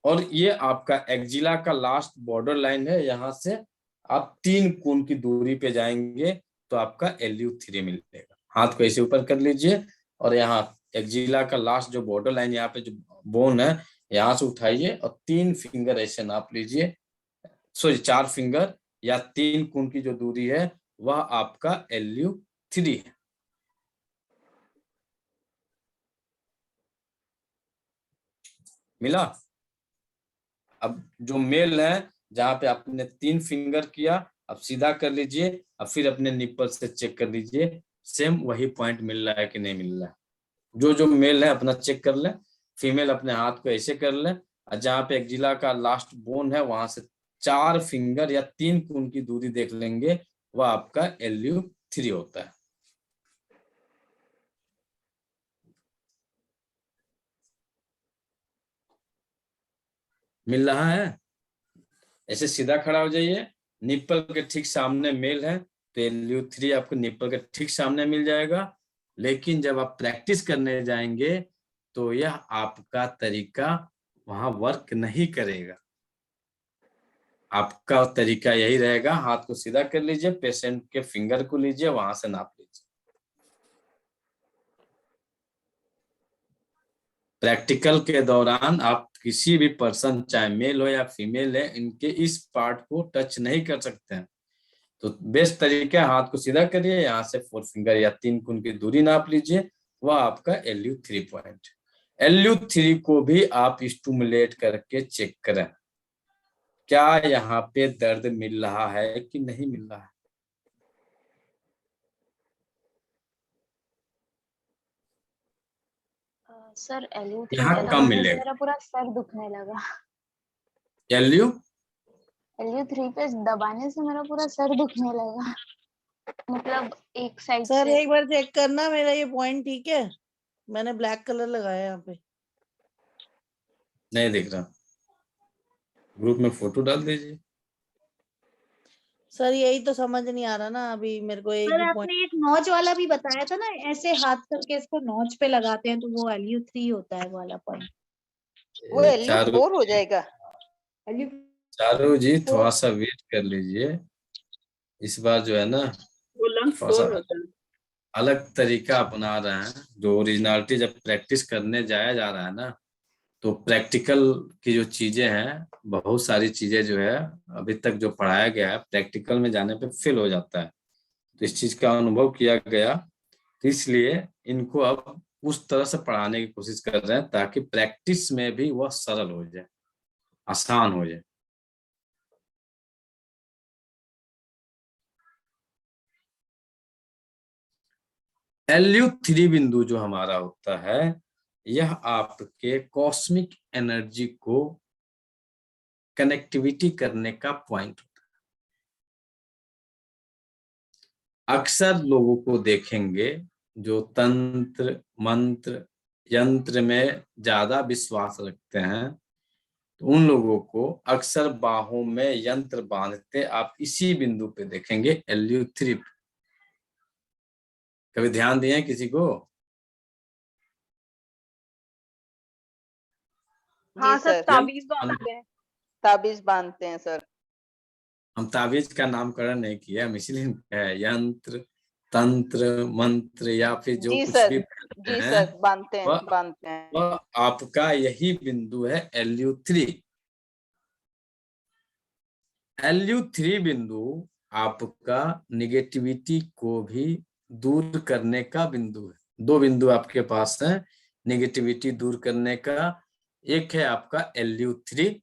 और ये आपका एक्जिला का लास्ट बॉर्डर लाइन है। यहाँ से आप 3 कोण की दूरी पे जाएंगे तो आपका LU3 मिलेगा। हाथ को ऐसे ऊपर कर लीजिए, और यहाँ एक्जिला का लास्ट जो बॉर्डर लाइन, यहाँ पे जो बोन है, यहाँ से उठाइए और 3 फिंगर ऐसे नाप लीजिए, सॉरी 4 फिंगर या 3 कोण की जो दूरी है वह आपका LU3 है। मिला? अब जो मेल है, जहां पे आपने 3 फिंगर किया, अब सीधा कर लीजिए, अब फिर अपने निप्पल से चेक कर लीजिए सेम वही पॉइंट मिल रहा है कि नहीं मिल रहा है। जो जो मेल है अपना चेक कर ले, फीमेल अपने हाथ को ऐसे कर ले, और जहां पे एक्जिला का लास्ट बोन है वहां से 4 फिंगर या 3 कोण की दूरी देख लेंगे, वह आपका LU3 होता है। मिल रहा है? ऐसे सीधा खड़ा हो जाइए, निप्पल के ठीक सामने मेल है तो LU3 आपको निप्पल के ठीक सामने मिल जाएगा। लेकिन जब आप प्रैक्टिस करने जाएंगे तो यह आपका तरीका वहां वर्क नहीं करेगा। आपका तरीका यही रहेगा, हाथ को सीधा कर लीजिए, पेशेंट के फिंगर को लीजिए, वहां से नाप लीजिए। प्रैक्टिकल के दौरान आप किसी भी पर्सन, चाहे मेल हो या फीमेल है, इनके इस पार्ट को टच नहीं कर सकते हैं। तो बेस्ट तरीका है, हाथ को सीधा करिए, यहाँ से 4 फिंगर या 3 कोण की दूरी नाप लीजिए, वह आपका LU3 पॉइंट। LU3 को भी आप स्टिमुलेट करके चेक करें, क्या यहाँ पे दर्द मिल रहा है कि नहीं मिल रहा है। सर LU3 यहाँ पे कम दबाने से मिलेगा। मेरा पूरा सर दुखने लगा। LU LU3 पे दबाने से मेरा पूरा सर दुखने लगा, मतलब एक साइड सर से। एक बार चेक करना मेरा ये पॉइंट, ठीक है? मैंने ब्लैक कलर लगाया यहाँ पे। नहीं दिख रहा, ग्रुप में फोटो डाल दीजिए। सर यही तो समझ नहीं आ रहा ना अभी मेरे को, एक सर ही पॉइंट। आपने एक नॉच वाला भी बताया था ना, ऐसे हाथ करके इसको नॉच पे लगाते हैं तो वो LU3 होता है वो वाला पॉइंट। वो चारू LU4 हो जाएगा। चारू जी थोड़ा सा वेट कर लीजिए, इस बार जो है ना वो लंग थोड़ा सा 4 होता है। अलग तरीका अपना रहे हैं। जो ओरिजिनलिटी जब प्रैक्टिस करने जाया जा रहा है ना, तो प्रैक्टिकल की जो चीजें हैं, बहुत सारी चीजें जो है अभी तक जो पढ़ाया गया है प्रैक्टिकल में जाने पे फेल हो जाता है। तो इस चीज का अनुभव किया गया, तो इसलिए इनको अब उस तरह से पढ़ाने की कोशिश कर रहे हैं ताकि प्रैक्टिस में भी वह सरल हो जाए, आसान हो जाए। LU3 बिंदु जो हमारा होता है, यह आपके कॉस्मिक एनर्जी को कनेक्टिविटी करने का पॉइंट होता है। अक्सर लोगों को देखेंगे जो तंत्र मंत्र यंत्र में ज्यादा विश्वास रखते हैं, तो उन लोगों को अक्सर बाहों में यंत्र बांधते आप इसी बिंदु पे देखेंगे, LU3 पे। कभी ध्यान दिए हैं किसी को? हाँ जी सर, सर, ताबीज बांधते हैं। ताबीज बांधते हैं सर। हम ताबीज का नामकरण नहीं किया, हम इसलिए है यंत्र तंत्र मंत्र या फिर जो जी कुछ सर, भी जी हैं, सर, बांधते हैं, वह बांधते हैं। वह आपका यही बिंदु है LU3। LU3 बिंदु आपका निगेटिविटी को भी दूर करने का बिंदु है। दो बिंदु आपके पास है निगेटिविटी दूर करने का, एक है आपका LU3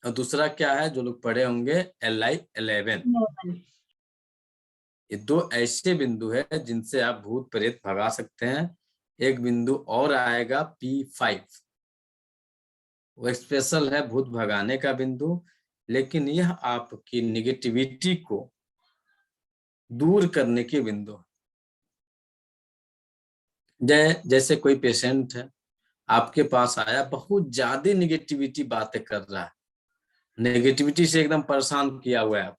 और दूसरा क्या है जो लोग पढ़े होंगे Li11। ये दो ऐसे बिंदु है जिनसे आप भूत प्रेत भगा सकते हैं। एक बिंदु और आएगा P5, वो स्पेशल है भूत भगाने का बिंदु, लेकिन यह आपकी निगेटिविटी को दूर करने के बिंदु है। जैसे कोई पेशेंट है आपके पास आया, बहुत ज्यादा निगेटिविटी बातें कर रहा है, नेगेटिविटी से एकदम परेशान किया हुआ है,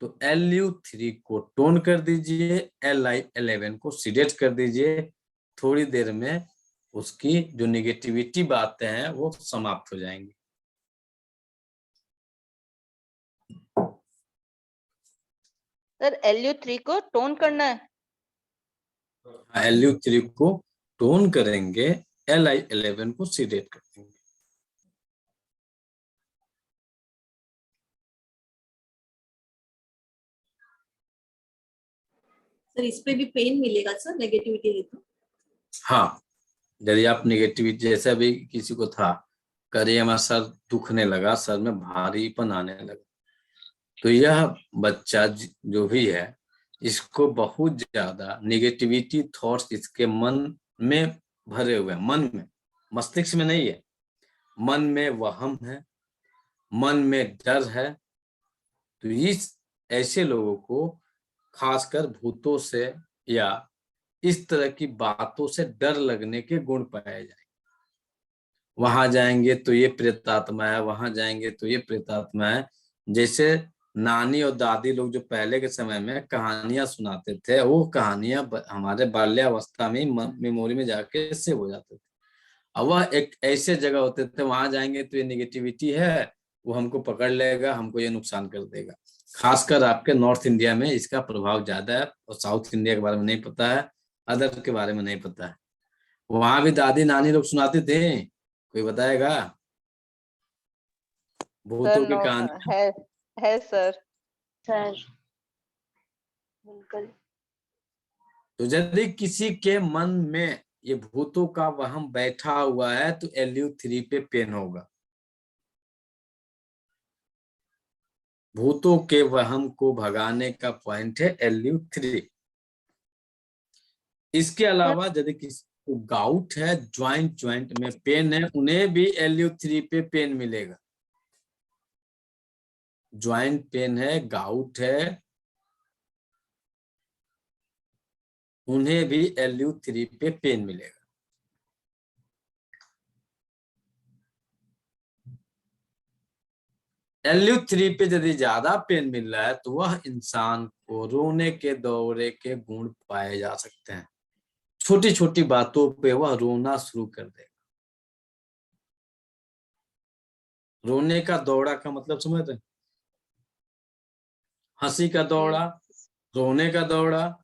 तो LU3 को टोन कर दीजिए, Li11 को सीडेट कर दीजिए। थोड़ी देर में उसकी जो निगेटिविटी बातें हैं वो समाप्त हो जाएंगी। सर LU3 को टोन करना है। LU3 को टोन करेंगे, Li11 को सीडेट कर देंगे। सर इस पे भी पेन मिलेगा सर नेगेटिविटी है तो? हाँ, यदि आप निगेटिविटी, जैसे अभी किसी को था करिए हमारा सर दुखने लगा, सर में भारीपन आने लगा, तो यह बच्चा जो भी है इसको बहुत ज्यादा निगेटिविटी थॉट्स इसके मन में भरे हुए हैं। मन में, मस्तिष्क में नहीं है, मन में वहम है, मन में डर है। तो इस ऐसे लोगों को खासकर भूतों से या इस तरह की बातों से डर लगने के गुण पाए जाएंगे। वहां जाएंगे तो ये प्रेतात्मा है, वहां जाएंगे तो ये प्रेतात्मा है। जैसे नानी और दादी लोग जो पहले के समय में कहानियां सुनाते थे, वो कहानियां हमारे बाल्यावस्था में मेमोरी में जाके सेव हो जाते थे। अब वह एक ऐसे जगह होते थे, वहां जाएंगे तो ये निगेटिविटी है, वो हमको पकड़ लेगा, हमको ये नुकसान कर देगा। खासकर आपके नॉर्थ इंडिया में इसका प्रभाव ज्यादा है, और साउथ इंडिया के बारे में नहीं पता है, अदर के बारे में नहीं पता है। वहां भी दादी नानी लोग सुनाते थे, कोई बताएगा भूतों सर की नो, कहानी? है सर। सर बिल्कुल। तो यदि किसी के मन में ये भूतों का वहम बैठा हुआ है तो LU3 पे पेन होगा। भूतों के वहम को भगाने का पॉइंट है LU3। इसके अलावा यदि किसी को गाउट है, ज्वाइंट में पेन है, उन्हें भी LU3 पे पेन मिलेगा। ज्वाइंट पेन है, गाउट है, उन्हें भी LU3 पे पेन मिलेगा। LU3 पे यदि ज्यादा पेन मिल रहा है तो वह इंसान को रोने के दौरे के गुण पाए जा सकते हैं। छोटी छोटी बातों पे वह रोना शुरू कर देगा। रोने का दौरा का मतलब समझते हैं? हंसी का दौरा, रोने का दौरा,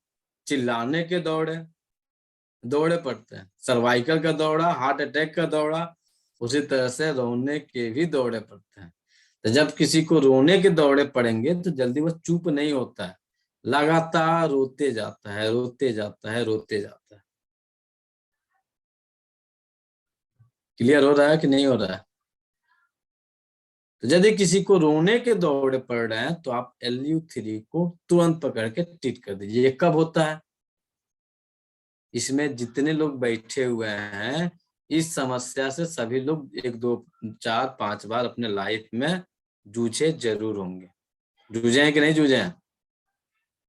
चिल्लाने के दौड़े पड़ते हैं। सर्वाइकल का दौरा, हार्ट अटैक का दौरा, उसी तरह से रोने के भी दौड़े पड़ते हैं। तो जब किसी को रोने के दौड़े पड़ेंगे तो जल्दी वह चुप नहीं होता है, लगातार रोते जाता है, रोते जाता है, रोते जाता है। क्लियर हो रहा है कि नहीं हो रहा है? तो यदि किसी को रोने के दौरे पड़ रहे हैं तो आप LU3 को तुरंत पकड़ के ट्रीट कर दीजिए। ये कब होता है? इसमें जितने लोग बैठे हुए हैं, इस समस्या से सभी लोग 1, 2, 4, 5 बार अपने लाइफ में जूझे जरूर होंगे। जूझे हैं कि नहीं जूझे हैं?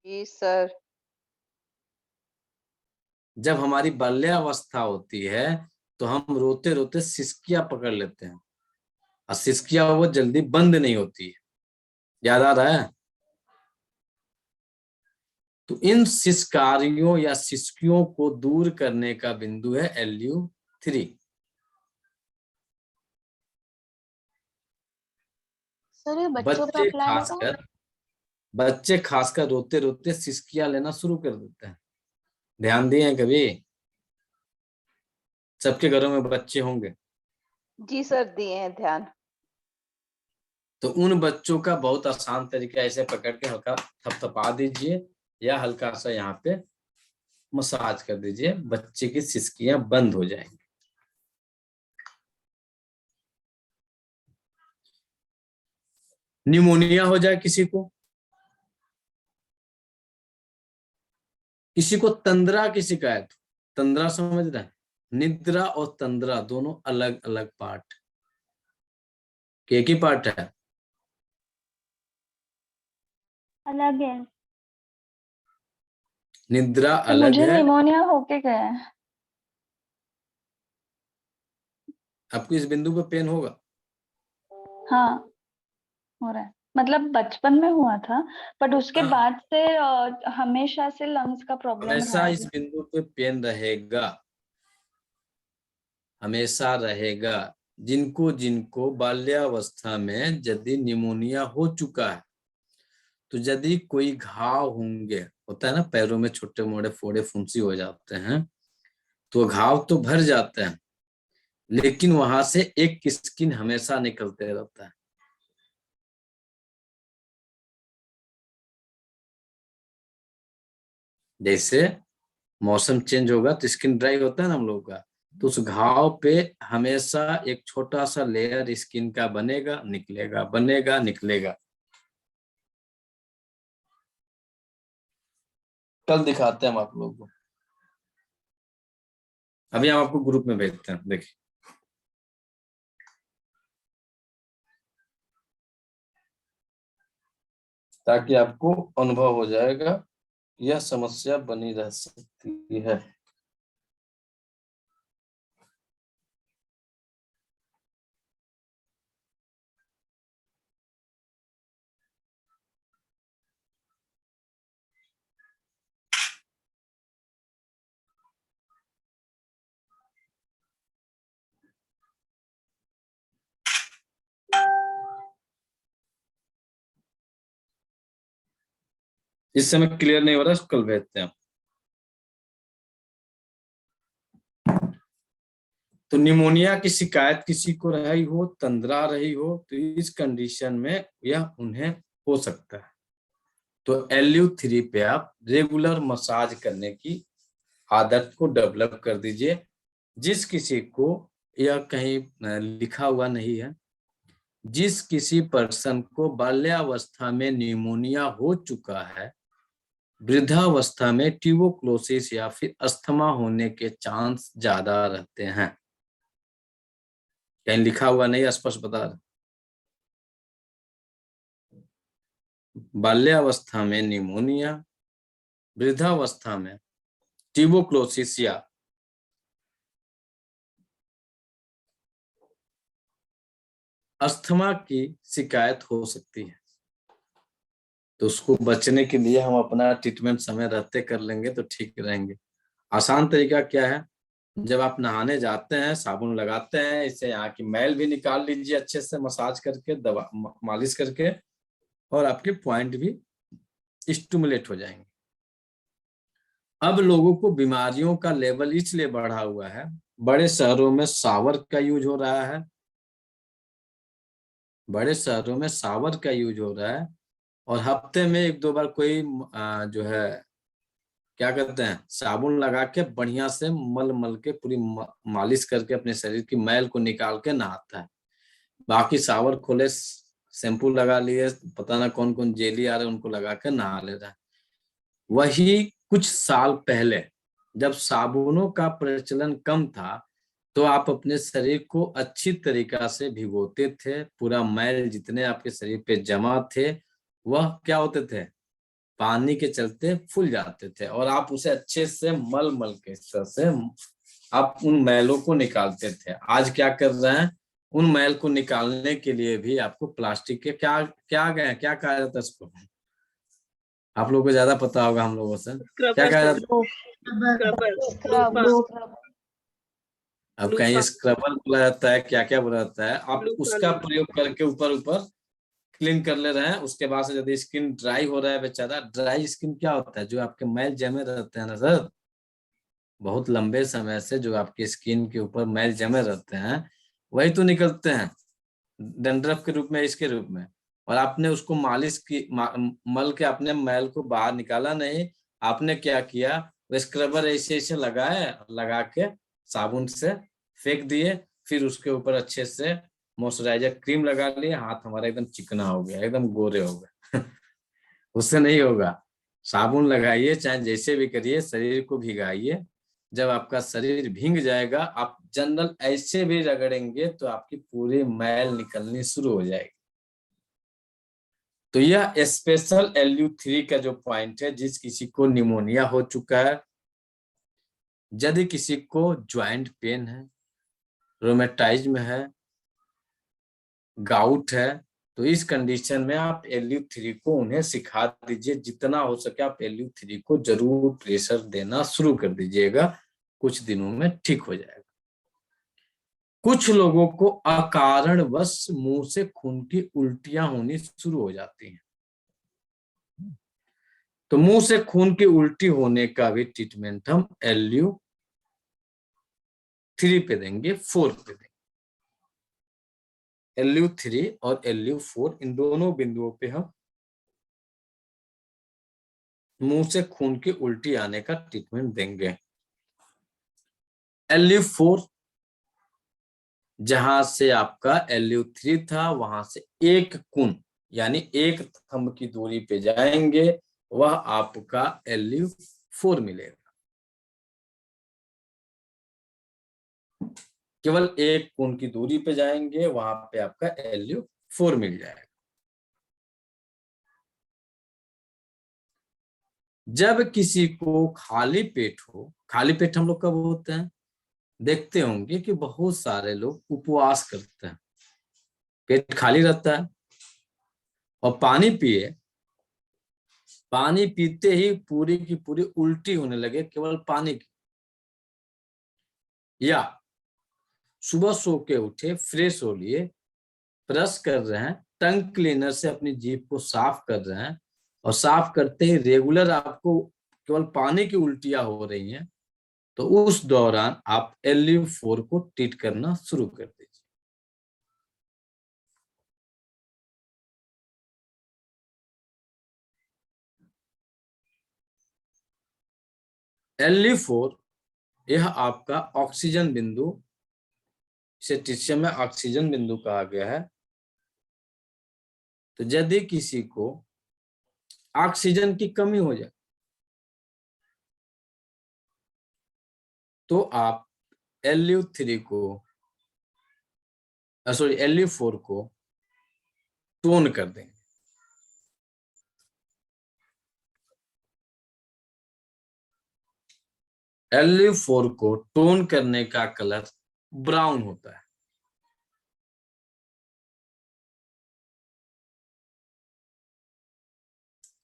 जी सर। जब हमारी बाल्यावस्था होती है तो हम रोते रोते सिसकियां पकड़ लेते हैं और सिसकियां वो जल्दी बंद नहीं होती है। याद आ रहा है? तो इन सिसकारियों या सिसकियों को दूर करने का बिंदु है LU3। सर ये बच्चों पे अप्लाई होगा? बच्चे खासकर रोते रोते सिसकियां लेना शुरू कर देते हैं। ध्यान दिए हैं कभी? सबके घरों में बच्चे होंगे। जी सर, दिए हैं ध्यान। तो उन बच्चों का बहुत आसान तरीका, ऐसे पकड़ के हल्का थपथपा दीजिए या हल्का सा यहाँ पे मसाज कर दीजिए, बच्चे की सिसकियां बंद हो जाएंगी। निमोनिया हो जाए किसी को तंद्रा की शिकायत, तंद्रा समझ रहे हैं? निद्रा और तंद्रा दोनों अलग अलग पार्ट, एक ही पार्ट है? अलग है। निद्रा तो अलग मुझे है। निमोनिया होके गया है। आपको इस बिंदु पे पेन होगा? हाँ, हो रहा है। मतलब बचपन में हुआ था, बट उसके बाद से हमेशा से लंग्स का प्रॉब्लम हमेशा रहा इस है। बिंदु पे पेन रहेगा, हमेशा रहेगा। जिनको जिनको बाल्यावस्था में यदि निमोनिया हो चुका है तो यदि कोई घाव होंगे, होता है ना पैरों में छोटे मोटे फोड़े फुंसी हो जाते हैं, तो घाव तो भर जाते हैं लेकिन वहां से एक स्किन हमेशा निकलते रहता है। जैसे मौसम चेंज होगा तो स्किन ड्राई होता है ना हम लोगों का, तो उस घाव पे हमेशा एक छोटा सा लेयर स्किन का बनेगा, निकलेगा, बनेगा, निकलेगा। कल दिखाते हैं हम आप लोगों को, अभी हम आपको ग्रुप में भेजते हैं, देखिए। ताकि आपको अनुभव हो जाएगा, यह समस्या बनी रह सकती है। इस समय क्लियर नहीं हो रहा, कल भेजते हैं। तो निमोनिया की शिकायत किसी को रही हो, तंद्रा रही हो, तो इस कंडीशन में यह उन्हें हो सकता है। तो LU3 पे आप रेगुलर मसाज करने की आदत को डेवलप कर दीजिए। जिस किसी को, यह कहीं लिखा हुआ नहीं है, जिस किसी पर्सन को बाल्यावस्था में निमोनिया हो चुका है वृद्धावस्था में ट्यूबरक्लोसिस या फिर अस्थमा होने के चांस ज्यादा रहते हैं। कहीं लिखा हुआ नहीं, स्पष्ट बता रहा। बाल्यावस्था में निमोनिया, वृद्धावस्था में ट्यूबरक्लोसिस या अस्थमा की शिकायत हो सकती है। तो उसको बचने के लिए हम अपना ट्रीटमेंट समय रहते कर लेंगे तो ठीक रहेंगे। आसान तरीका क्या है, जब आप नहाने जाते हैं साबुन लगाते हैं, इससे यहाँ की मैल भी निकाल लीजिए अच्छे से मसाज करके, दवा मालिश करके, और आपके पॉइंट भी स्टिमुलेट हो जाएंगे। अब लोगों को बीमारियों का लेवल इसलिए बढ़ा हुआ है, बड़े शहरों में शावर का यूज हो रहा है, बड़े शहरों में शावर का यूज हो रहा है, और हफ्ते में 1-2 बार कोई जो है क्या करते हैं, साबुन लगा के बढ़िया से मल मल के पूरी मालिश करके अपने शरीर की मैल को निकाल के नहाता है। बाकी शावर खोले, शैम्पू लगा लिए, पता ना कौन कौन जेली आ रहे उनको लगा के नहा ले रहा है। वही कुछ साल पहले जब साबुनों का प्रचलन कम था तो आप अपने शरीर को अच्छी तरीका से भिगोते थे, पूरा मैल जितने आपके शरीर पे जमा थे वह क्या होते थे, पानी के चलते फूल जाते थे, और आप उसे अच्छे से मल मल के इस तरह से आप उन मैलों को निकालते थे। आज क्या कर रहे हैं, उन मैल को निकालने के लिए भी आपको प्लास्टिक के क्या क्या आ गए हैं, क्या कहा जाता है इसको, आप लोगों को ज्यादा पता होगा हम लोगों से, क्या कहा जाता है? अब कहीं स्क्रबर बोला जाता है, क्या क्या बोला जाता है, आप उसका प्रयोग करके ऊपर ऊपर क्लीन कर ले रहे हैं। उसके बाद से यदि स्किन ड्राई हो रहा है, बेचारा ड्राई स्किन क्या होता है, जो आपके मैल जमे रहते हैं ना सर, बहुत लंबे समय से जो आपके स्किन के ऊपर मैल जमे रहते हैं वही तो निकलते हैं डैंड्रफ के रूप में, इसके रूप में, और आपने उसको मालिश की मल के अपने मैल को बाहर निकाला नहीं, आपने क्या किया, वो स्क्रबर ऐसे ऐसे लगा के साबुन से फेंक दिए, फिर उसके ऊपर अच्छे से मॉइस्चराइजर क्रीम लगा लिए, हाथ हमारा एकदम चिकना हो गया, एकदम गोरे हो गए। उससे नहीं होगा, साबुन लगाइए, चाहे जैसे भी करिए, शरीर को भिगाइए। जब आपका शरीर भीग जाएगा, आप जनरल ऐसे भी रगड़ेंगे तो आपकी पूरी मैल निकलनी शुरू हो जाएगी। तो यह स्पेशल LU3 का जो पॉइंट है, जिस किसी को निमोनिया हो चुका है, यदि किसी को ज्वाइंट पेन है, रोमेटाइज्म है, गाउट है, तो इस कंडीशन में आप LU3 को उन्हें सिखा दीजिए। जितना हो सके आप LU3 को जरूर प्रेशर देना शुरू कर दीजिएगा, कुछ दिनों में ठीक हो जाएगा। कुछ लोगों को अकारणवश मुंह से खून की उल्टियां होनी शुरू हो जाती हैं, तो मुंह से खून की उल्टी होने का भी ट्रीटमेंट हम LU3 पे देंगे, 4 पे देंगे। LU3 और LU4 इन दोनों बिंदुओं पे हम मुंह से खून की उल्टी आने का ट्रीटमेंट देंगे। LU4 जहां से आपका LU3 था वहां से 1 कुन यानी 1 थंब की दूरी पे जाएंगे, वह आपका LU4 मिलेगा। केवल 1 कुन की दूरी पे जाएंगे, वहां पे आपका LU4 मिल जाएगा। जब किसी को खाली पेट हो, खाली पेट हम लोग कब होते हैं, देखते होंगे कि बहुत सारे लोग उपवास करते हैं, पेट खाली रहता है और पानी पिए, पानी पीते ही पूरी की पूरी उल्टी होने लगे केवल पानी की, या सुबह सो के उठे, फ्रेश हो लिए, ब्रश कर रहे हैं, टंग क्लीनर से अपनी जीभ को साफ कर रहे हैं, और साफ करते ही रेगुलर आपको केवल पानी की उल्टियां हो रही हैं, तो उस दौरान आप LU4 को ट्रीट करना शुरू कर दीजिए। LU4 यह आपका ऑक्सीजन बिंदु, इसे टिश्यू में ऑक्सीजन बिंदु कहा गया है। तो यदि किसी को ऑक्सीजन की कमी हो जाए, तो आप LU3 को सॉरी LU4 को टोन कर देंगे। LU4 को टोन करने का कलर ब्राउन होता है।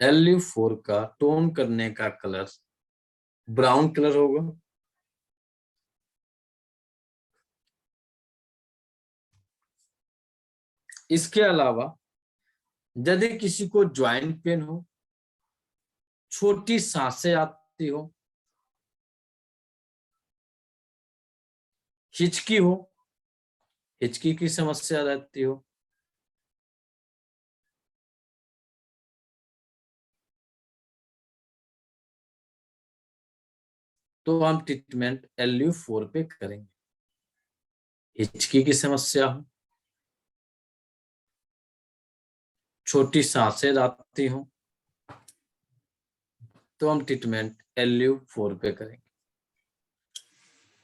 LU4 का टोन करने का कलर ब्राउन कलर होगा। इसके अलावा यदि किसी को ज्वाइंट पेन हो, छोटी सांसें आती हो, हिचकी की समस्या रहती हो, तो हम ट्रीटमेंट LU4 पे करेंगे। हिचकी की समस्या हो, छोटी सांसें आती हो, तो हम ट्रीटमेंट LU4 पे करेंगे।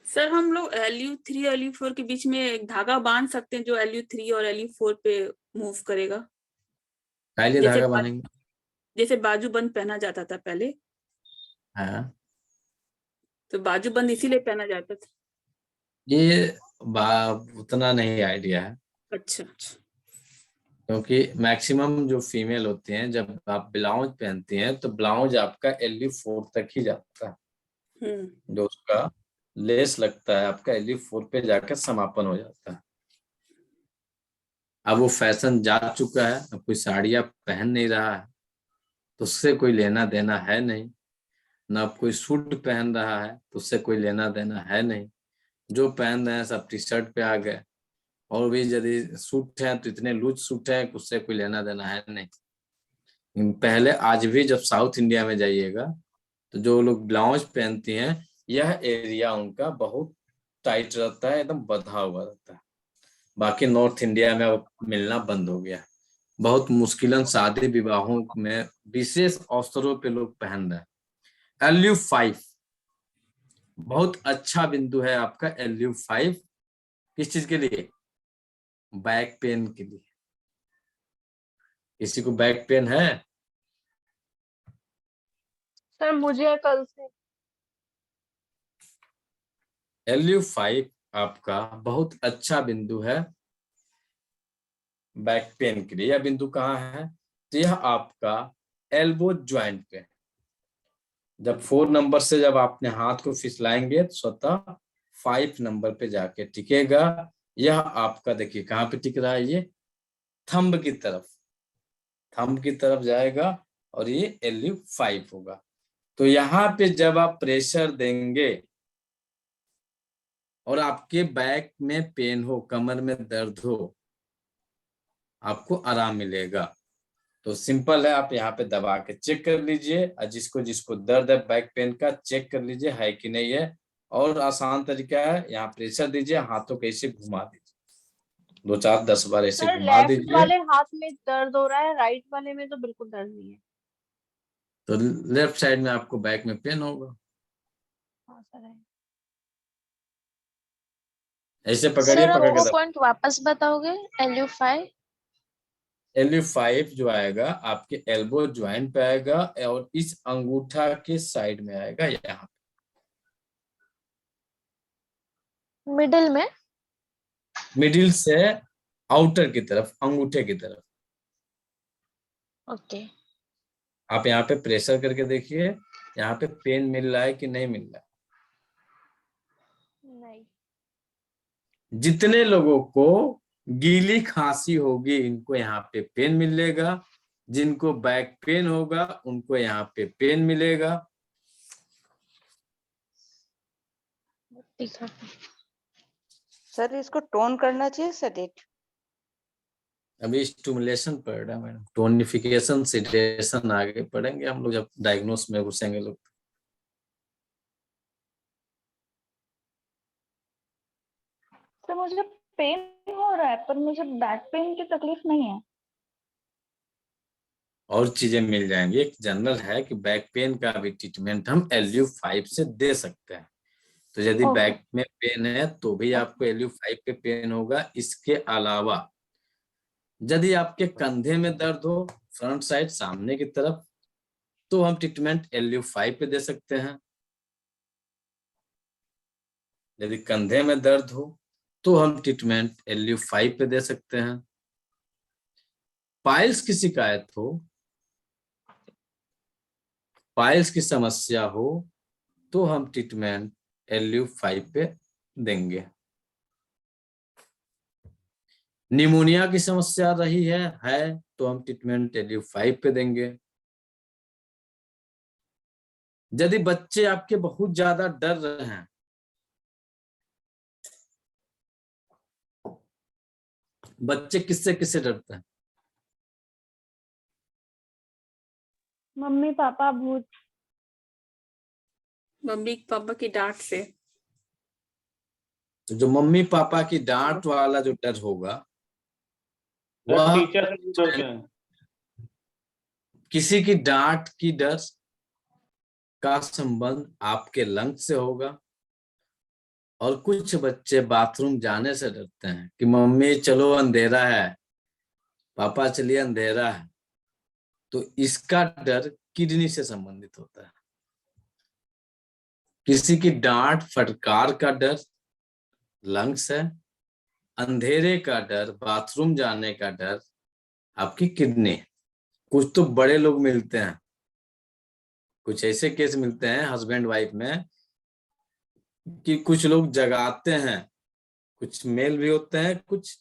सर हम लोग LU3 और LU4 के बीच में एक धागा बांध सकते हैं जो LU3 और LU4 पे मूव करेगा। पहले जैसे धागा बांधेंगे। जैसे बाजूबंद पहना जाता था पहले, हाँ, तो बाजूबंद इसीलिए पहना जाता था। ये उतना नहीं आइडिया है, अच्छा अच्छा। क्योंकि मैक्सिमम जो फीमेल होती हैं जब आप ब्लाउज पहनती हैं तो ब्लाउज आपका LU4 तक ही जाता है। जो उसका लेस लगता है आपका LU4 पे जाकर समापन हो जाता है। अब वो फैशन जा चुका है, अब कोई साड़ियाँ पहन नहीं रहा है तो उससे कोई लेना देना है नहीं, ना अब कोई सूट पहन रहा है तो उससे कोई लेना देना है नहीं। जो पहन रहे हैं सब टी-शर्ट पे आ गए, और भी यदि सूट है तो इतने लूज सूट है कि उससे कोई लेना देना है नहीं। पहले आज भी जब साउथ इंडिया में जाइएगा तो जो लोग ब्लाउज पहनती हैं, यह एरिया उनका बहुत टाइट रहता है, एकदम बंधा हुआ रहता है। बाकी नॉर्थ इंडिया में अब मिलना बंद हो गया। बहुत मुश्किलन शादी विवाहों में विशेष अवसरों पे लोग पहन रहे हैं। LU5 बहुत अच्छा बिंदु है आपका। LU5 किस चीज के लिए? बैक पेन के लिए। किसी को बैक पेन है? सर मुझे कल से। LU5 आपका बहुत अच्छा बिंदु है बैक पेन के लिए। यह बिंदु कहाँ है? तो यह आपका एल्बो ज्वाइंट पे। जब 4 नंबर से जब आपने हाथ को फिसलाएंगे तो स्वतः 5 नंबर पे जाके टिकेगा। यह आपका देखिए कहाँ पे टिक रहा है, ये थंब की तरफ जाएगा और ये LU5 होगा। तो यहाँ पे जब आप प्रेशर देंगे और आपके बैक में पेन हो, कमर में दर्द हो, आपको आराम मिलेगा। तो सिंपल है, आप यहाँ पे दबा के चेक कर लीजिए, और जिसको दर्द है बैक पेन का चेक कर लीजिए है कि नहीं है। और आसान तरीका है, यहाँ प्रेशर दीजिए, हाथों को ऐसे घुमा दीजिए, 2-4-10 बार ऐसे सर घुमा लेफ्ट दीजिए। वाले हाथ में दर्द हो रहा है, राइट वाले में तो बिल्कुल दर्द नहीं है। तो लेफ्ट साइड में आपको बैक में पेन होगा। हाँ सर है। ऐसे पकड़िए, सर आप पकड़ के वो दबा। पॉइंट वापस बताओगे? LU5 LU5 जो आएगा आपके एल्बो ज्वाइंट पे आएगा और इस अंगूठा के साइड में आएगा, यहाँ मिडिल में। मिडिल से आउटर की तरफ, अंगूठे की तरफ। ओके। आप यहाँ पे प्रेशर करके देखिए, यहाँ पे पेन मिल रहा है कि नहीं मिल रहा है। नहीं। जितने लोगों को गीली खांसी होगी इनको यहाँ पे पेन मिलेगा, जिनको बैक पेन होगा उनको यहाँ पे पेन मिलेगा। सर इसको टोन करना चाहिए सेडेट? अभी स्टिमुलेशन पढ़ रहा है मैडम, टोनिफिकेशन सेडेशन आगे पढ़ेंगे हम लोग जब डायग्नोस में घुसेंगे लोग। सर मुझे पेन हो रहा है पर मुझे बैक पेन की तकलीफ नहीं है। और चीजें मिल जाएंगी। एक जनरल है कि बैक पेन का भी ट्रीटमेंट हम LU5 से दे सकते हैं। तो यदि ओके। बैक में पेन है तो भी आपको LU5 पे पेन होगा। इसके अलावा यदि आपके कंधे में दर्द हो फ्रंट साइड सामने की तरफ, तो हम ट्रीटमेंट LU5 पे दे सकते हैं। यदि कंधे में दर्द हो तो हम ट्रीटमेंट LU5 पे दे सकते हैं। पाइल्स की शिकायत हो, पाइल्स की समस्या हो, तो हम ट्रीटमेंट LU5 पे देंगे। निमोनिया की समस्या रही है तो हम ट्रीटमेंट LU5 पे देंगे। यदि बच्चे आपके बहुत ज्यादा डर रहे हैं, बच्चे किससे किससे डरते हैं? मम्मी पापा भूत। मम्मी पापा की डांट से। तो जो मम्मी पापा की डांट वाला जो डर होगा सर वह टीचर से भी डरते हैं। किसी की डांट की डर का संबंध आपके लंग से होगा। और कुछ बच्चे बाथरूम जाने से डरते हैं कि मम्मी चलो अंधेरा है, पापा चलिए अंधेरा है। तो इसका डर किडनी से संबंधित होता है। किसी की डांट फटकार का डर लंग्स है, अंधेरे का डर, बाथरूम जाने का डर आपकी किडनी। कुछ तो बड़े लोग मिलते हैं, कुछ ऐसे केस मिलते हैं हस्बैंड वाइफ में कि कुछ लोग जगाते हैं, कुछ मेल भी होते हैं, कुछ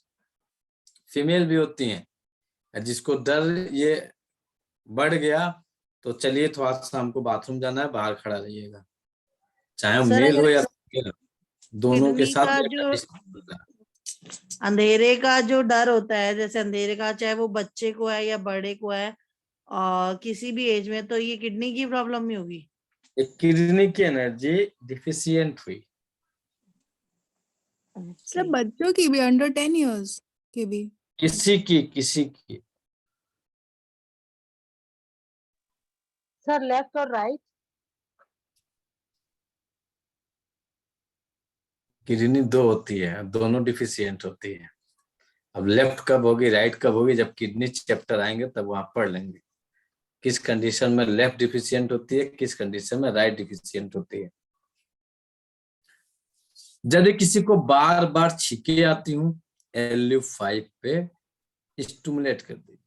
फीमेल भी होती हैं। जिसको डर ये बढ़ गया तो चलिए थोड़ा सा हमको बाथरूम जाना है, बाहर खड़ा रहिएगा, चाहे वो सर मेल हो अगर या फीमेल, दोनों के किडनी साथ का ये जो कंडीशन होता है। अंधेरे का जो डर होता है, जैसे अंधेरे का चाहे वो बच्चे को है या बड़े को है और किसी भी एज में, तो ये किडनी की प्रॉब्लम ही होगी। एक किडनी की एनर्जी डिफिशियंट हुई। सर बच्चों की भी अंडर 10 इयर्स के भी? किसी की सर लेफ्ट और राइट? किडनी दो होती है, दोनों डिफिशियंट होती है। अब लेफ्ट कब होगी राइट कब होगी, जब किडनी चैप्टर आएंगे तब वहां पढ़ लेंगे किस कंडीशन में लेफ्ट डिफिशियंट होती है, किस कंडीशन में राइट डिफिशियंट होती है। यदि किसी को बार बार छींके आती हूँ, LU5 पे स्टिमुलेट कर दीजिए।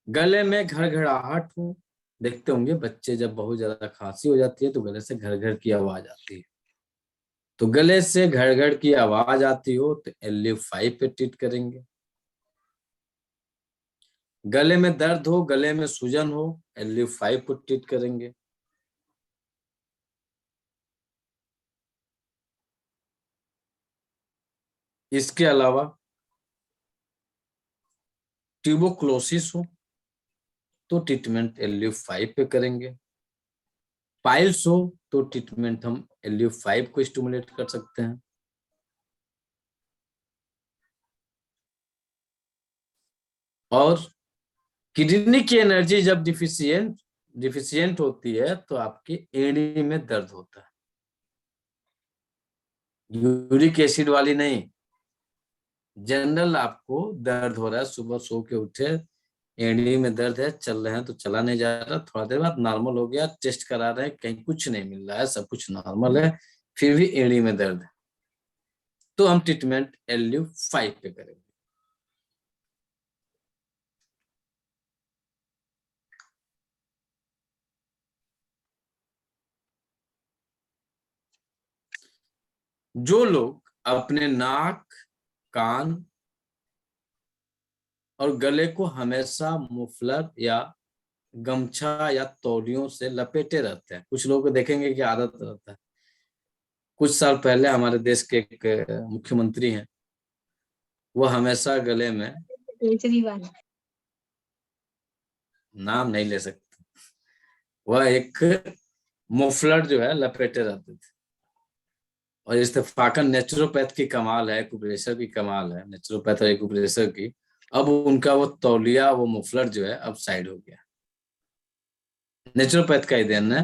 गले में घड़घड़ाहट हो, देखते होंगे बच्चे जब बहुत ज्यादा खांसी हो जाती है तो गले से घर घर की आवाज आती है। तो गले से घर घर की आवाज आती हो तो LU5 पे ट्रीट करेंगे। गले में दर्द हो, गले में सूजन हो, LU5 को ट्रीट करेंगे। इसके अलावा ट्यूबोक्लोसिस हो तो ट्रीटमेंट LU5 पे करेंगे। पाइल्स हो तो ट्रीटमेंट हम LU5 को स्टिमुलेट कर सकते हैं। और किडनी की एनर्जी जब डिफिशियंट होती है तो आपकी एड़ी में दर्द होता है। यूरिक एसिड वाली नहीं, जनरल आपको दर्द हो रहा है, सुबह सो के उठे एड़ी में दर्द है, चल रहे हैं तो चला नहीं जा रहा, थोड़ा देर बाद नॉर्मल हो गया, टेस्ट करा रहे हैं कहीं कुछ नहीं मिल रहा है, सब कुछ नॉर्मल है, फिर भी एड़ी में दर्द है, तो हम ट्रीटमेंट LU5 पे करेंगे। जो लोग अपने नाक, कान और गले को हमेशा मुफलर या गमछा या तौलियों से लपेटे रहते हैं, कुछ लोगों को देखेंगे कि आदत रहता है। कुछ साल पहले हमारे देश के एक मुख्यमंत्री हैं, वो हमेशा गले में, केजरीवाल, नाम नहीं ले सकते, वह एक मुफलर जो है लपेटे रहते थे। और इत्तेफाकन नेचुरोपैथ की कमाल है, एक्यूप्रेशर की कमाल है, नेचुरोपैथ और एक्यूप्रेशर की, अब उनका वो तौलिया, वो मुफलर जो है अब साइड हो गया। नेचुरोपैथ का ही देन है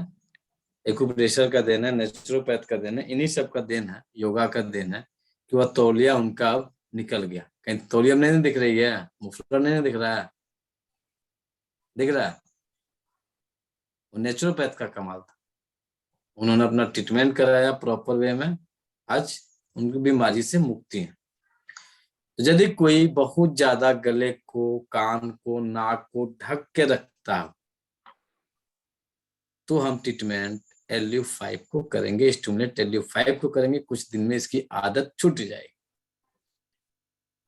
एक्यूप्रेशर का देन है, नेचुरोपैथ का देन है, इन्हीं सब का देन है, योगा का देन है कि वह तौलिया उनका अब निकल गया। कहीं तौलिया में नहीं दिख रही है, मुफलर नहीं दिख रहा है, दिख रहा है? वो नेचुरोपैथ का कमाल था, उन्होंने अपना ट्रीटमेंट कराया प्रॉपर वे में, आज उनकी बीमारी से मुक्ति है। तो यदि कोई बहुत ज्यादा गले को, कान को, नाक को ढक के रखता है तो हम ट्रीटमेंट LU5 को करेंगे, स्टिमुलेट LU5 को करेंगे, कुछ दिन में इसकी आदत छूट जाएगी।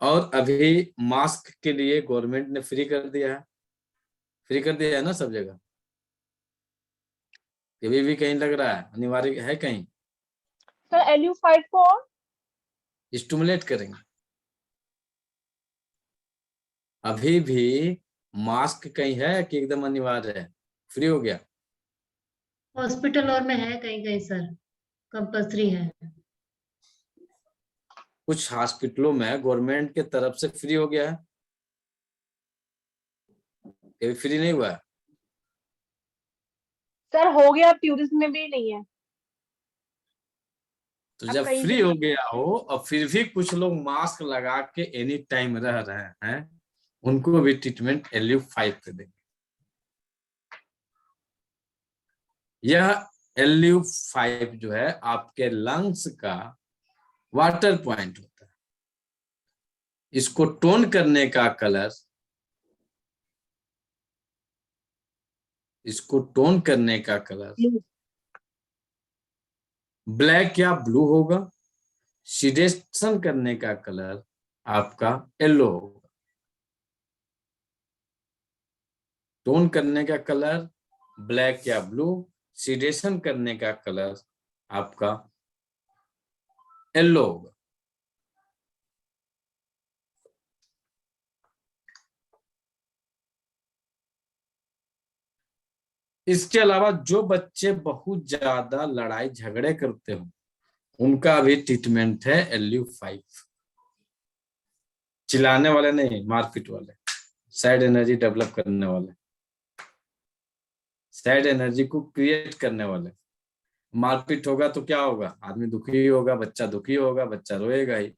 और अभी मास्क के लिए गवर्नमेंट ने फ्री कर दिया है, फ्री कर दिया है ना सब जगह, अभी भी कहीं लग रहा है अनिवार्य है कहीं? सर LU5 को स्टिमुलेट करेंगे। अभी भी मास्क कहीं है कि एकदम अनिवार्य है, फ्री हो गया? हॉस्पिटल और में है कहीं कहीं सर, कंपल्सरी है। कुछ हॉस्पिटलों में गवर्नमेंट के तरफ से फ्री हो गया है, ये फ्री नहीं हुआ है। सर हो गया, टूरिज्म में भी नहीं है। तो अब जब कहीं फ्री भी हो गया हो और फिर भी कुछ लोग मास्क लगा के एनी टाइम रह रहे हैं, उनको भी ट्रीटमेंट LU5 पे देंगे। यह LU5 जो है आपके लंग्स का वाटर पॉइंट होता है, इसको टोन करने का कलर, इसको टोन करने का कलर ब्लैक या ब्लू होगा, सिडेशन करने का कलर आपका येलो होगा। टोन करने का कलर ब्लैक या ब्लू, सिडेशन करने का कलर आपका येलो होगा। इसके अलावा जो बच्चे बहुत ज्यादा लड़ाई झगड़े करते हो उनका भी ट्रीटमेंट है LU5। चिल्लाने वाले नहीं, मारपीट वाले, सैड एनर्जी डेवलप करने वाले, सैड एनर्जी को क्रिएट करने वाले। मारपीट होगा तो क्या होगा? आदमी दुखी होगा, बच्चा दुखी होगा, बच्चा रोएगा ही।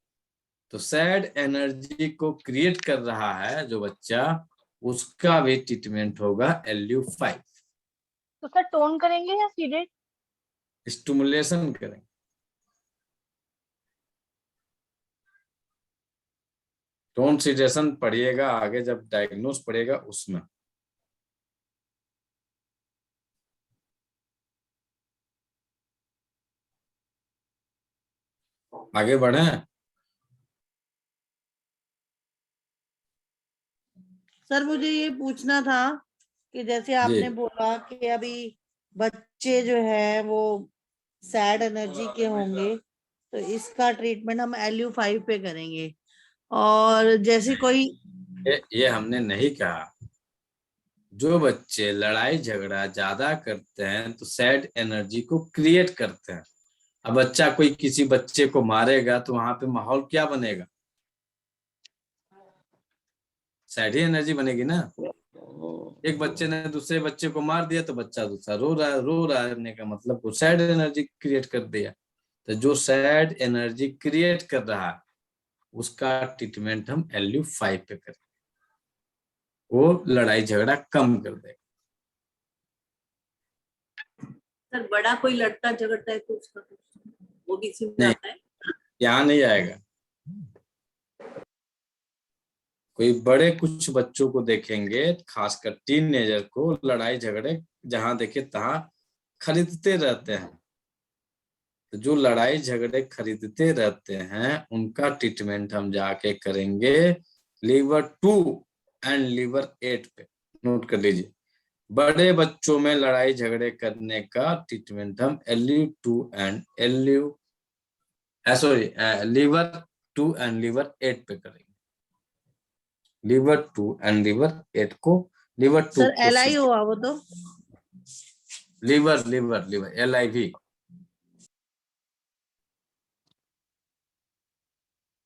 तो सैड एनर्जी को क्रिएट कर रहा है जो बच्चा, उसका भी ट्रीटमेंट होगा LU5। तो सर टोन करेंगे या सीधे स्टिमुलेशन करेंगे। टोन सिडेशन पढ़िएगा आगे जब डायग्नोस पढ़ेगा उसमें। आगे बढ़े। सर मुझे ये पूछना था कि जैसे आपने बोला कि अभी बच्चे जो है वो सैड एनर्जी के होंगे तो इसका ट्रीटमेंट हम LU5 पे करेंगे, और जैसे कोई ये हमने नहीं कहा। जो बच्चे लड़ाई झगड़ा ज्यादा करते हैं तो सैड एनर्जी को क्रिएट करते हैं। अब बच्चा कोई किसी बच्चे को मारेगा तो वहां पे माहौल क्या बनेगा? सैड ही एनर्जी बनेगी ना। एक बच्चे ने दूसरे बच्चे को मार दिया तो बच्चा दूसरा रो रहा है का मतलब वो सैड एनर्जी क्रिएट कर दिया। तो जो सैड एनर्जी क्रिएट कर रहा है उसका ट्रीटमेंट हम LU5 पे करें, वो लड़ाई झगड़ा कम कर देगा। सर बड़ा कोई लड़ता झगड़ता है तो उसका वो भी इसी में आता है? यहाँ नहीं आएगा। कोई बड़े कुछ बच्चों को देखेंगे, खासकर टीनेजर को, लड़ाई झगड़े जहां देखे तहां खरीदते रहते हैं। तो जो लड़ाई झगड़े खरीदते रहते हैं उनका ट्रीटमेंट हम जाके करेंगे लीवर 2 एंड लीवर 8 पे। नोट कर लीजिए, बड़े बच्चों में लड़ाई झगड़े करने का ट्रीटमेंट हम LU2 and liver 2 and liver 8 पे करेंगे। लीवर 2 एंड लीवर 8 को लीवर 2 सर LI हुआ वो तो लीवर LIV।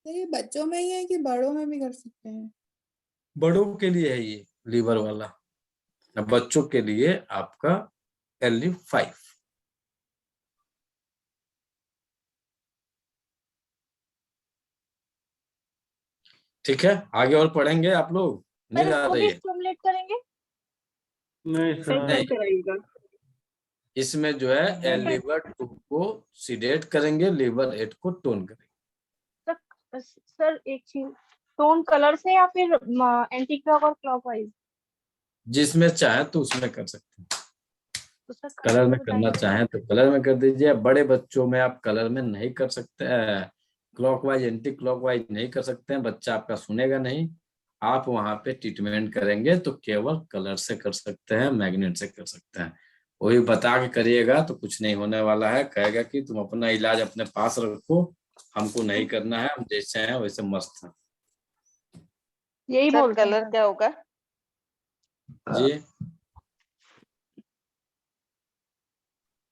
ये बच्चों में ही है कि बड़ों में भी कर सकते हैं? बड़ों के लिए है ये लीवर वाला, बच्चों के लिए आपका LU5। ठीक है, आगे और पढ़ेंगे आप लोग, नींद आ वो रही भी है? स्टिमुलेट करेंगे? नहीं नहीं, सर इसमें जो है लीवर 2 को सीडेट करेंगे, लीवर 8 को टोन करेंगे। सर एक चीज, टोन कलर से या फिर एंटी क्लॉक और क्लॉकवाइज? जिसमें चाहे तो उसमें कर सकते हैं, तो सर कलर में बताइए। करना चाहें तो कलर में कर दीजिए। बड़े बच्चों में आप कलर में नहीं कर सकते, क्लॉकवाइज एंटी क्लॉकवाइज नहीं कर सकते हैं, बच्चा आपका सुनेगा नहीं। आप वहां पे ट्रीटमेंट करेंगे तो केवल कलर से कर सकते हैं, मैग्नेट से कर सकते हैं। वही बता के करिएगा तो कुछ नहीं होने वाला है, कहेगा कि तुम अपना इलाज अपने पास रखो, हमको नहीं करना है, हम जैसे हैं वैसे मस्त हैं। यही सर बोलते हैं कलर सर। क्या होगा? जी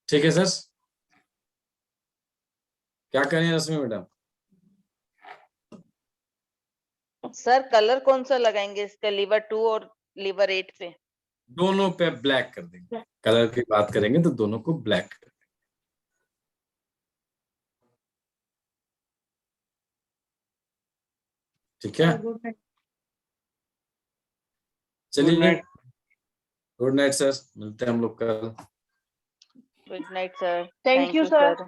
ठीक है सर, क्या करें रश्मि मैडम? सर कलर कौन सा लगाएंगे इसका, लीवर 2 और लीवर 8 पे? दोनों पे ब्लैक कर देंगे, कलर की बात करेंगे तो दोनों को ब्लैक कर देंगे। ठीक है, चलिए गुड नाइट सर, मिलते हैं हम लोग कल। Good night sir. Thank you sir.